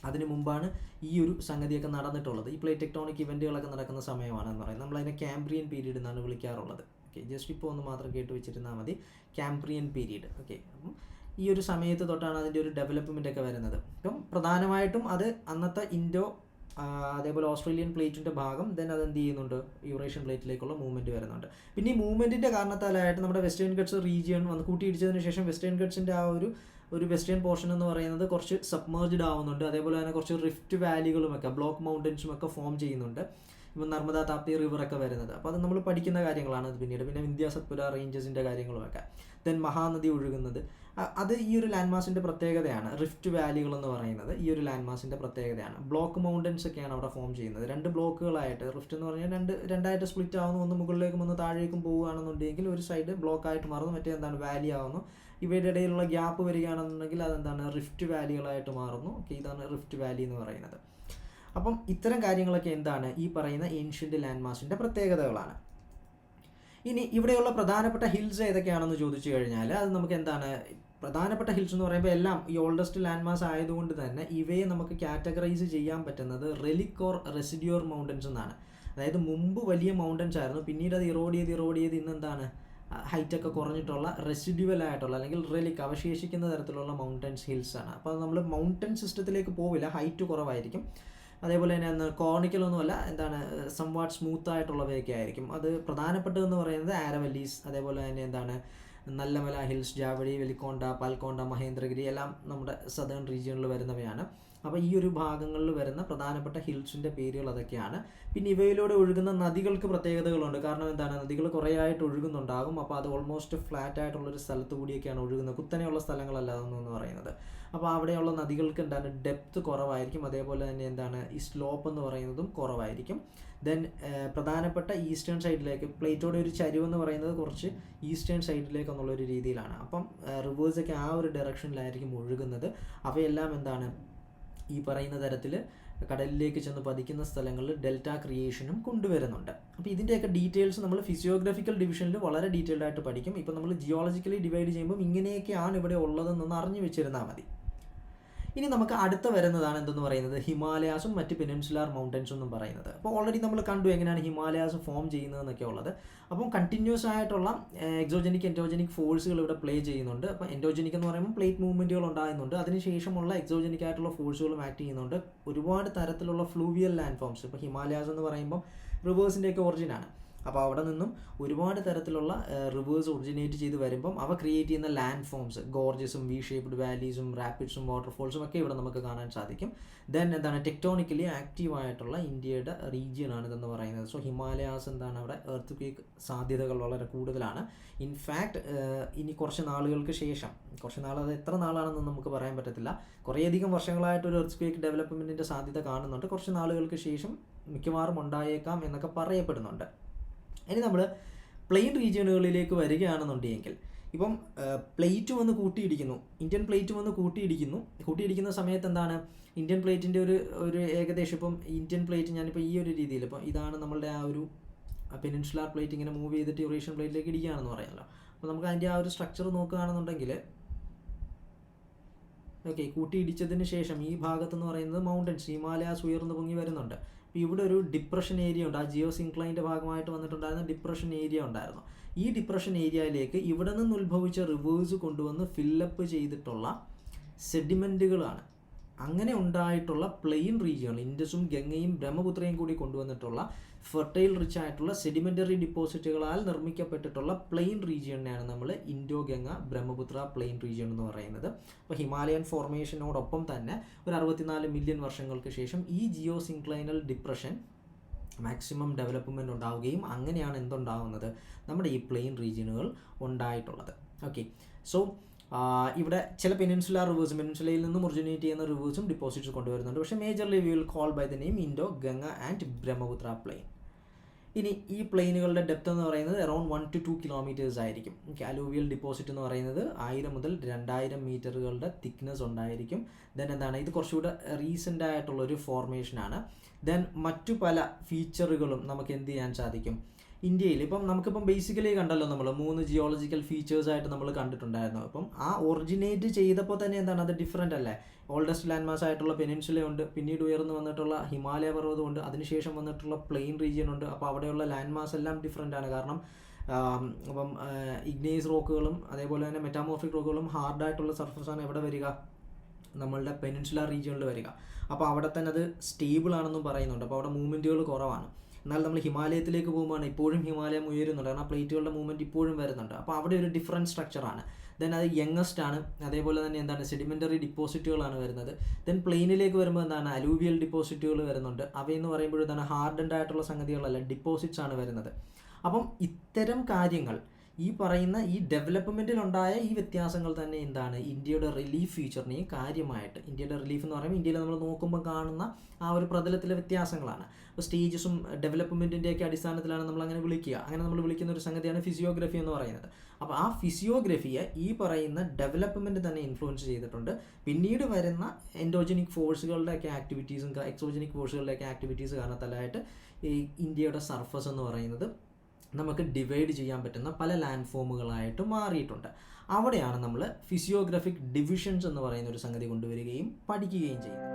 അതിന് മുമ്പാണ് ഈ ഒരു സംഗതിയൊക്കെ നടന്നിട്ടുള്ളത്. ഈ പ്ലേറ്റ് ടെക്ടോണിക് ഇവൻറ്റുകളൊക്കെ നടക്കുന്ന സമയമാണെന്ന് പറയുന്നത്. നമ്മളതിനെ ക്യാംബ്രിയൻ പീരീഡ് എന്നാണ് വിളിക്കാറുള്ളത്. ഓക്കെ, ജസ്റ്റ് ഇപ്പോൾ ഒന്ന് മാത്രം കേട്ട് വെച്ചിരുന്നാൽ മതി, ക്യാംബ്രിയൻ പീരീഡ്. ഓക്കെ, അപ്പം ഈ ഒരു സമയത്ത് തൊട്ടാണ് അതിൻ്റെ ഒരു ഡെവലപ്മെൻ്റ് ഒക്കെ വരുന്നത്. അപ്പം പ്രധാനമായിട്ടും അത് അന്നത്തെ അതേപോലെ ഓസ്ട്രേലിയൻ പ്ലേറ്റിൻ്റെ ഭാഗം, ദെൻ അതെന്ത് ചെയ്യുന്നുണ്ട്, യൂറേഷ്യൻ പ്ലേറ്റിലേക്കുള്ള മൂവ്മെൻറ്റ് വരുന്നുണ്ട്. പിന്നെ ഈ മൂവ്മെൻറ്റിൻ്റെ കാരണത്താലായിട്ട് നമ്മുടെ വെസ്റ്റേൺ ഗട്ട്സ് റീജിയൻ വന്ന് കൂട്ടിയിടിച്ചതിന് ശേഷം വെസ്റ്റേൺ ഗട്ട്സിൻ്റെ ആ ഒരു വെസ്റ്റേൺ പോർഷൻ എന്ന് പറയുന്നത് കുറച്ച് സബ്മേർജ്ഡ് ആവുന്നുണ്ട്. അതേപോലെ തന്നെ കുറച്ച് റിഫ്റ്റ് വാലികളുമൊക്കെ, ബ്ലോക്ക് മൗണ്ടൻസും ഒക്കെ ഫോം ചെയ്യുന്നുണ്ട്. ഇപ്പം നർമ്മദ താപ്തി റിവറൊക്കെ വരുന്നത്. അപ്പോൾ അത് നമ്മൾ പഠിക്കുന്ന കാര്യങ്ങളാണ്. പിന്നെ വിന്ധ്യ സത്പുര റേഞ്ചസിൻ്റെ കാര്യങ്ങളുമൊക്കെ. ദെൻ മഹാനദി ഒഴുകുന്നത്, അത് ഈ ഒരു ലാൻഡ് മാസിൻ്റെ പ്രത്യേകതയാണ്. റിഫ്റ്റ് വാലികൾ എന്ന് പറയുന്നത് ഈ ഒരു ലാൻഡ് മാസിൻ്റെ പ്രത്യേകതയാണ്. ബ്ലോക്ക് മൗണ്ടൻസ് ഒക്കെയാണ് അവിടെ ഫോം ചെയ്യുന്നത്. 2 ബ്ലോക്കുകളായിട്ട്, റിഫ്റ്റ് എന്ന് പറഞ്ഞാൽ രണ്ടായിട്ട് സ്പ്ലിറ്റ് ആവുന്നു. ഒന്ന് മുകളിലേക്കും ഒന്ന് താഴേക്കും പോവുകയാണെന്നുണ്ടെങ്കിൽ ഒരു സൈഡ് ബ്ലോക്കായിട്ട് മാറുന്നു, മറ്റേ എന്താണ് വാലി ആവുന്നു. ഇവയുടെ ഇടയിലുള്ള ഗ്യാപ്പ് വരികയാണെന്നുണ്ടെങ്കിൽ അതെന്താണ്, റിഫ്റ്റ് വാലികളായിട്ട് മാറുന്നു. ഓക്കെ, ഇതാണ് റിഫ്റ്റ് വാലി എന്ന് പറയുന്നത്. അപ്പം ഇത്തരം കാര്യങ്ങളൊക്കെ എന്താണ്, ഈ പറയുന്ന ഏൻഷ്യൻ്റ് ലാൻഡ് മാസിൻ്റെ പ്രത്യേകതകളാണ്. ഇനി ഇവിടെയുള്ള പ്രധാനപ്പെട്ട ഹിൽസ് ഏതൊക്കെയാണെന്ന് ചോദിച്ചു കഴിഞ്ഞാൽ അത് നമുക്ക് എന്താണ്, പ്രധാനപ്പെട്ട ഹിൽസ് എന്ന് പറയുമ്പോൾ എല്ലാം ഈ ഓൾഡസ്റ്റ് ലാൻഡ് മാസ് ആയതുകൊണ്ട് തന്നെ ഇവയെ നമുക്ക് കാറ്റഗറൈസ് ചെയ്യാൻ പറ്റുന്നത് റെലിക് ഓർ റെസിഡ്യൂർ മൗണ്ടൻസ് എന്നാണ്. അതായത് മുമ്പ് വലിയ മൗണ്ടൻസ് ആയിരുന്നു, പിന്നീട് അത് ഇറോഡ് ചെയ്ത് ഇന്നെന്താണ് ഹൈറ്റൊക്കെ കുറഞ്ഞിട്ടുള്ള റെസിഡ്യുവൽ ആയിട്ടുള്ള അല്ലെങ്കിൽ റെലിക് അവശേഷിക്കുന്ന തരത്തിലുള്ള മൗണ്ടൻസ് ഹിൽസ് ആണ്. അപ്പോൾ നമ്മൾ മൗണ്ടൻ സിസ്റ്റത്തിലേക്ക് പോവില്ല, ഹൈറ്റ് കുറവായിരിക്കും. അതേപോലെ തന്നെ കോർണിക്കലൊന്നുമല്ല, എന്താണ് സംവാട്ട് സ്മൂത്ത് ആയിട്ടുള്ളവയൊക്കെ ആയിരിക്കും. അത് പ്രധാനപ്പെട്ടതെന്ന് പറയുന്നത് ആരവല്ലീസ്, അതേപോലെ തന്നെ എന്താണ് നല്ലമല ഹിൽസ്, ജാവടി, വെലിക്കോണ്ട, പാൽക്കോണ്ട, മഹേന്ദ്രഗിരി എല്ലാം നമ്മുടെ സദേൺ റീജിയണിൽ വരുന്നവയാണ്. അപ്പോൾ ഈ ഒരു ഭാഗങ്ങളിൽ വരുന്ന പ്രധാനപ്പെട്ട ഹിൽസിൻ്റെ പേരുകൾ അതൊക്കെയാണ്. പിന്നെ ഇവയിലൂടെ ഒഴുകുന്ന നദികൾക്ക് പ്രത്യേകതകളുണ്ട്. കാരണം എന്താണ്, നദികൾ കുറേ ആയിട്ട് ഒഴുകുന്നുണ്ടാകും. അപ്പോൾ അത് ഓൾമോസ്റ്റ് ഫ്ലാറ്റ് ആയിട്ടുള്ളൊരു സ്ഥലത്ത് കൂടിയൊക്കെയാണ് ഒഴുകുന്നത്, കുത്തനെയുള്ള സ്ഥലങ്ങളല്ല അതൊന്നും പറയുന്നത്. അപ്പോൾ അവിടെയുള്ള നദികൾക്ക് എന്താണ് ഡെപ്ത് കുറവായിരിക്കും. അതേപോലെ തന്നെ എന്താണ് ഈ സ്ലോപ്പ് എന്ന് പറയുന്നതും കുറവായിരിക്കും. ദെൻ പ്രധാനപ്പെട്ട ഈസ്റ്റേൺ സൈഡിലേക്ക് പ്ലേറ്റോടെ ഒരു ചരിവെന്ന് പറയുന്നത് കുറച്ച് ഈസ്റ്റേൺ സൈഡിലേക്ക് എന്നുള്ളൊരു രീതിയിലാണ്. അപ്പം റിവേഴ്സൊക്കെ ആ ഒരു ഡയറക്ഷനിലായിരിക്കും ഒഴുകുന്നത്. അവയെല്ലാം എന്താണ് ഈ പറയുന്ന തരത്തിൽ കടലിലേക്ക് ചെന്ന് പതിക്കുന്ന സ്ഥലങ്ങളിൽ ഡെൽറ്റ ക്രിയേഷനും കൊണ്ടുവരുന്നുണ്ട്. അപ്പോൾ ഇതിൻ്റെയൊക്കെ ഡീറ്റെയിൽസ് നമ്മൾ ഫിസിയോഗ്രഫിക്കൽ ഡിവിഷനിൽ വളരെ ഡീറ്റെയിൽഡ് ആയിട്ട് പഠിക്കും. ഇപ്പോൾ നമ്മൾ ജിയോളജിക്കലി ഡിവൈഡ് ചെയ്യുമ്പോൾ ഇങ്ങനെയൊക്കെയാണ് ഇവിടെ ഉള്ളതെന്നൊന്ന് അറിഞ്ഞു വെച്ചിരുന്നാൽ മതി. ഇനി നമുക്ക് അടുത്ത വരുന്നതാണ് എന്തെന്ന് പറയുന്നത് ഹിമാലയാസും മറ്റ് പെനിൻസുലാർ മൗണ്ടൻസും എന്നും പറയുന്നത്. അപ്പോൾ ഓൾറെഡി നമ്മൾ കണ്ടു എങ്ങനെയാണ് ഹിമാലയാസ് ഫോം ചെയ്യുന്നതെന്നൊക്കെ ഉള്ളത്. അപ്പം കണ്ടിന്യൂസ് ആയിട്ടുള്ള എക്സോജനിക് എൻഡോജനിക് ഫോഴ്സുകൾ ഇവിടെ പ്ലേ ചെയ്യുന്നുണ്ട്. അപ്പോൾ എൻഡോജനിക് എന്ന് പറയുമ്പോൾ പ്ലേറ്റ് മൂവ്മെൻറ്റുകൾ ഉണ്ടാകുന്നുണ്ട്. അതിനുശേഷമുള്ള എക്സോജനിക് ആയിട്ടുള്ള ഫോഴ്സുകളും ആക്ട് ചെയ്യുന്നുണ്ട്. ഒരുപാട് തരത്തിലുള്ള ഫ്ലൂവിയൽ ലാൻഡ് ഫോംസ്, ഇപ്പോൾ ഹിമാലയാസ് എന്ന് പറയുമ്പോൾ റിവേഴ്സിൻ്റെയൊക്കെ ഒറിജിനാണ്. അപ്പോൾ അവിടെ നിന്നും ഒരുപാട് തരത്തിലുള്ള റിവേഴ്സ് ഒറിജിനേറ്റ് ചെയ്ത് വരുമ്പം അവ ക്രിയേറ്റ് ചെയ്യുന്ന ലാൻഡ് ഫോംസ്, ഗോർജസും വി ഷേപ്ഡ് വാലീസും റാപ്പിഡ്സും വാട്ടർഫോൾസും ഒക്കെ ഇവിടെ നമുക്ക് കാണാൻ സാധിക്കും. ദെൻ എന്താണ് ടെക്ടോണിക്കലി ആക്റ്റീവായിട്ടുള്ള ഇന്ത്യയുടെ റീജിയനാണ് ഇതെന്ന് പറയുന്നത്. സോ ഹിമാലയാസ് എന്താണ് അവിടെ എർത്ത് ക്വേക്ക് സാധ്യതകൾ വളരെ കൂടുതലാണ്. ഇൻഫാക്റ്റ് ഇനി കുറച്ച് നാളുകൾക്ക് ശേഷം, കുറച്ച് നാൾ അത് എത്ര നാളാണെന്ന് നമുക്ക് പറയാൻ പറ്റത്തില്ല, കുറേയധികം വർഷങ്ങളായിട്ടൊരു എർത്ത് ക്വേക്ക് ഡെവലപ്മെൻറ്റിൻ്റെ സാധ്യത കാണുന്നുണ്ട്. കുറച്ച് നാളുകൾക്ക് ശേഷം മിക്കവാറും ഉണ്ടായേക്കാം എന്നൊക്കെ പറയപ്പെടുന്നുണ്ട്. ഇനി നമ്മൾ പ്ലെയിൻ റീജിയനുകളിലേക്ക് വരികയാണെന്നുണ്ടെങ്കിൽ ഇപ്പം പ്ലേറ്റ് വന്ന് കൂട്ടിയിടിക്കുന്നു, ഇന്ത്യൻ പ്ലേറ്റ് വന്ന് കൂട്ടിയിടിക്കുന്ന സമയത്ത് എന്താണ് ഇന്ത്യൻ പ്ലേറ്റിൻ്റെ ഒരു ഏകദേശം ഇപ്പം ഇന്ത്യൻ പ്ലേറ്റ് ഞാനിപ്പോൾ ഈ ഒരു രീതിയിൽ ഇപ്പം ഇതാണ് നമ്മളുടെ ആ ഒരു പെനിൻസുലാർ പ്ലേറ്റ് ഇങ്ങനെ മൂവ് ചെയ്തിട്ട് യൂറേഷ്യൻ പ്ലേറ്റിലേക്ക് ഇടിക്കുകയാണെന്ന് പറയാമല്ലോ. അപ്പോൾ നമുക്ക് അതിൻ്റെ ആ ഒരു സ്ട്രക്ചർ നോക്കുകയാണെന്നുണ്ടെങ്കിൽ ഓക്കെ, കൂട്ടിയിടിച്ചതിന് ശേഷം ഈ ഭാഗത്തെന്ന് പറയുന്നത് മൗണ്ടൻസ് ഹിമാലയാസ് ഉയർന്നു പൊങ്ങി വരുന്നുണ്ട്. അപ്പോൾ ഇവിടെ ഒരു ഡിപ്രഷൻ ഏരിയ ഉണ്ട്. ആ ജിയോ സിൻക്ലൈൻ്റെ ഭാഗമായിട്ട് വന്നിട്ടുണ്ടായിരുന്ന ഡിപ്രഷൻ ഏരിയ ഉണ്ടായിരുന്നു. ഈ ഡിപ്രഷൻ ഏരിയയിലേക്ക് ഇവിടെ നിന്ന് ഉത്ഭവിച്ച റിവേഴ്സ് കൊണ്ടുവന്ന് ഫില്ലപ്പ് ചെയ്തിട്ടുള്ള സെഡിമെൻറ്റുകളാണ്. അങ്ങനെ ഉണ്ടായിട്ടുള്ള പ്ലെയിൻ റീജിയൺ, ഇൻഡസും ഗംഗയും ബ്രഹ്മപുത്രയും കൂടി കൊണ്ടുവന്നിട്ടുള്ള ഫെർട്ടൈൽ റിച്ച് ആയിട്ടുള്ള സെഡിമെൻ്ററി ഡിപ്പോസിറ്റുകളാൽ നിർമ്മിക്കപ്പെട്ടിട്ടുള്ള പ്ലെയിൻ റീജിയണിനെയാണ് നമ്മൾ Indo Ganga Brahmaputra plain region എന്ന് പറയുന്നത്. അപ്പോൾ ഹിമാലയൻ ഫോർമേഷനോടൊപ്പം തന്നെ ഒരു 64 മില്യൺ വർഷങ്ങൾക്ക് ശേഷം ഈ ജിയോ സിൻക്ലൈനൽ ഡിപ്രഷൻ മാക്സിമം ഡെവലപ്മെൻറ്റ് ഉണ്ടാവുകയും അങ്ങനെയാണ് എന്തുണ്ടാവുന്നത് നമ്മുടെ ഈ പ്ലെയിൻ റീജിയനുകൾ ഉണ്ടായിട്ടുള്ളത്. ഓക്കെ, സോ ഇവിടെ ചില പെനിൻസുലാർ റിവേഴ്സും പെനിൻസുലയിൽ നിന്നും ഒറിജിനേറ്റ് ചെയ്യുന്ന റിവേഴ്സും ഡിപ്പോസിറ്റ്സ് കൊണ്ടുവരുന്നുണ്ട്. പക്ഷേ majorly we will call by the name Indo Ganga and Brahmaputra plain. ഇനി ഈ പ്ലെയിനുകളുടെ ഡെപ്ത് എന്ന് പറയുന്നത് അറൗണ്ട് 1 to 2 കിലോമീറ്റേഴ്സ് ആയിരിക്കും. അലൂവിയൽ ഡിപ്പോസിറ്റ് എന്ന് പറയുന്നത് 1000 മുതൽ 2000 മീറ്ററുകളുടെ തിക്നെസ് ഉണ്ടായിരിക്കും. ദെൻ എന്താണ് ഇത് കുറച്ചുകൂടെ റീസെൻ്റ് ആയിട്ടുള്ളൊരു ഫോർമേഷനാണ്. ദെൻ മറ്റു പല ഫീച്ചറുകളും നമുക്ക് എന്ത് ചെയ്യാൻ സാധിക്കും ഇന്ത്യയിൽ. ഇപ്പം നമുക്കിപ്പം ബേസിക്കലി കണ്ടല്ലോ, നമ്മൾ 3 ജിയോളജിക്കൽ ഫീച്ചേഴ്സായിട്ട് നമ്മൾ കണ്ടിട്ടുണ്ടായിരുന്നു. അപ്പം ആ ഒറിജിനേറ്റ് ചെയ്തപ്പോൾ തന്നെ എന്താണ് അത് ഡിഫറെൻ്റ് അല്ലേ. ഓൾഡസ്റ്റ് ലാൻഡ് മാസ് ആയിട്ടുള്ള പെനിൻസുലയുണ്ട്, പിന്നീട് ഉയർന്നു വന്നിട്ടുള്ള ഹിമാലയ പർവ്വതമുണ്ട്, അതിനുശേഷം വന്നിട്ടുള്ള പ്ലെയിൻ റീജിയൻ ഉണ്ട്. അപ്പോൾ അവിടെയുള്ള ലാൻഡ് മാസ് എല്ലാം ഡിഫറെൻ്റ് ആണ്. കാരണം അപ്പം ഇഗ്നേസ് റോക്കുകളും അതേപോലെ തന്നെ മെറ്റാമോർഫിക് റോക്കുകളും ഹാർഡായിട്ടുള്ള സർഫസാണ് എവിടെ വരിക, നമ്മളുടെ പെനിൻസുലാർ റീജിയനിൽ വരിക. അപ്പോൾ അവിടെ തന്നെ അത് സ്റ്റേബിൾ ആണെന്നും പറയുന്നുണ്ട്. അപ്പോൾ അവിടെ മൂവ്മെൻറ്റുകൾ കുറവാണ്. എന്നാൽ നമ്മൾ ഹിമാലയത്തിലേക്ക് പോകുമ്പോൾ ഇപ്പോഴും ഹിമാലയം ഉയരുന്നുണ്ട്, കാരണം ആ പ്ലേറ്റുകളുടെ മൂവ്മെൻറ്റ് ഇപ്പോഴും വരുന്നുണ്ട്. അപ്പോൾ അവിടെ ഒരു ഡിഫറൻറ്റ് സ്ട്രക്ചറാണ്. ദെൻ അത് യങ്ങസ്റ്റ് ആണ്. അതേപോലെ തന്നെ എന്താണ് സെഡിമെൻ്ററി ഡിപ്പോസിറ്റുകളാണ് വരുന്നത്. ദെൻ പ്ലെയിനിലേക്ക് വരുമ്പോൾ എന്താണ് അലൂവിയൽ ഡിപ്പോസിറ്റുകൾ വരുന്നുണ്ട്. അവയെന്ന് പറയുമ്പോൾ എന്താണ് ഹാർഡൻഡ് ആയിട്ടുള്ള സംഗതികളല്ല, ഡിപ്പോസിറ്റ്സ് ആണ് വരുന്നത്. അപ്പം ഇത്തരം കാര്യങ്ങൾ ഈ പറയുന്ന ഈ ഡെവലപ്മെൻറ്റിലുണ്ടായ ഈ വ്യത്യാസങ്ങൾ തന്നെ എന്താണ് ഇന്ത്യയുടെ റിലീഫ് ഫീച്ചറിനെയും കാര്യമായിട്ട്, ഇന്ത്യയുടെ റിലീഫ് എന്ന് പറയുമ്പോൾ ഇന്ത്യയിൽ നമ്മൾ നോക്കുമ്പോൾ കാണുന്ന ആ ഒരു പ്രതലത്തിലെ വ്യത്യാസങ്ങളാണ്. അപ്പോൾ സ്റ്റേജസും ഡെവലപ്മെൻറ്റിൻ്റെയൊക്കെ അടിസ്ഥാനത്തിലാണ് നമ്മൾ അങ്ങനെ വിളിക്കുക. അങ്ങനെ നമ്മൾ വിളിക്കുന്ന ഒരു സംഗതിയാണ് ഫിസിയോഗ്രഫി എന്ന് പറയുന്നത്. അപ്പോൾ ആ ഫിസിയോഗ്രഫിയെ ഈ പറയുന്ന ഡെവലപ്മെൻറ്റ് തന്നെ ഇൻഫ്ലുവൻസ് ചെയ്തിട്ടുണ്ട്. പിന്നീട് വരുന്ന എൻഡോജനിക് ഫോഴ്സുകളുടെയൊക്കെ ആക്ടിവിറ്റീസും എക്സോജനിക് ഫോഴ്സുകളുടെയൊക്കെ ആക്ടിവിറ്റീസ് കാരണത്തലായിട്ട് ഈ ഇന്ത്യയുടെ സർഫസ് എന്ന് പറയുന്നത് നമുക്ക് ഡിവൈഡ് ചെയ്യാൻ പറ്റുന്ന പല ലാൻഡ് ഫോമുകളായിട്ട് മാറിയിട്ടുണ്ട്. അവിടെയാണ് നമ്മൾ ഫിസിയോഗ്രഫിക് ഡിവിഷൻസ് എന്ന് പറയുന്ന ഒരു സംഗതി കൊണ്ടുവരികയും പഠിക്കുകയും ചെയ്യുന്നത്.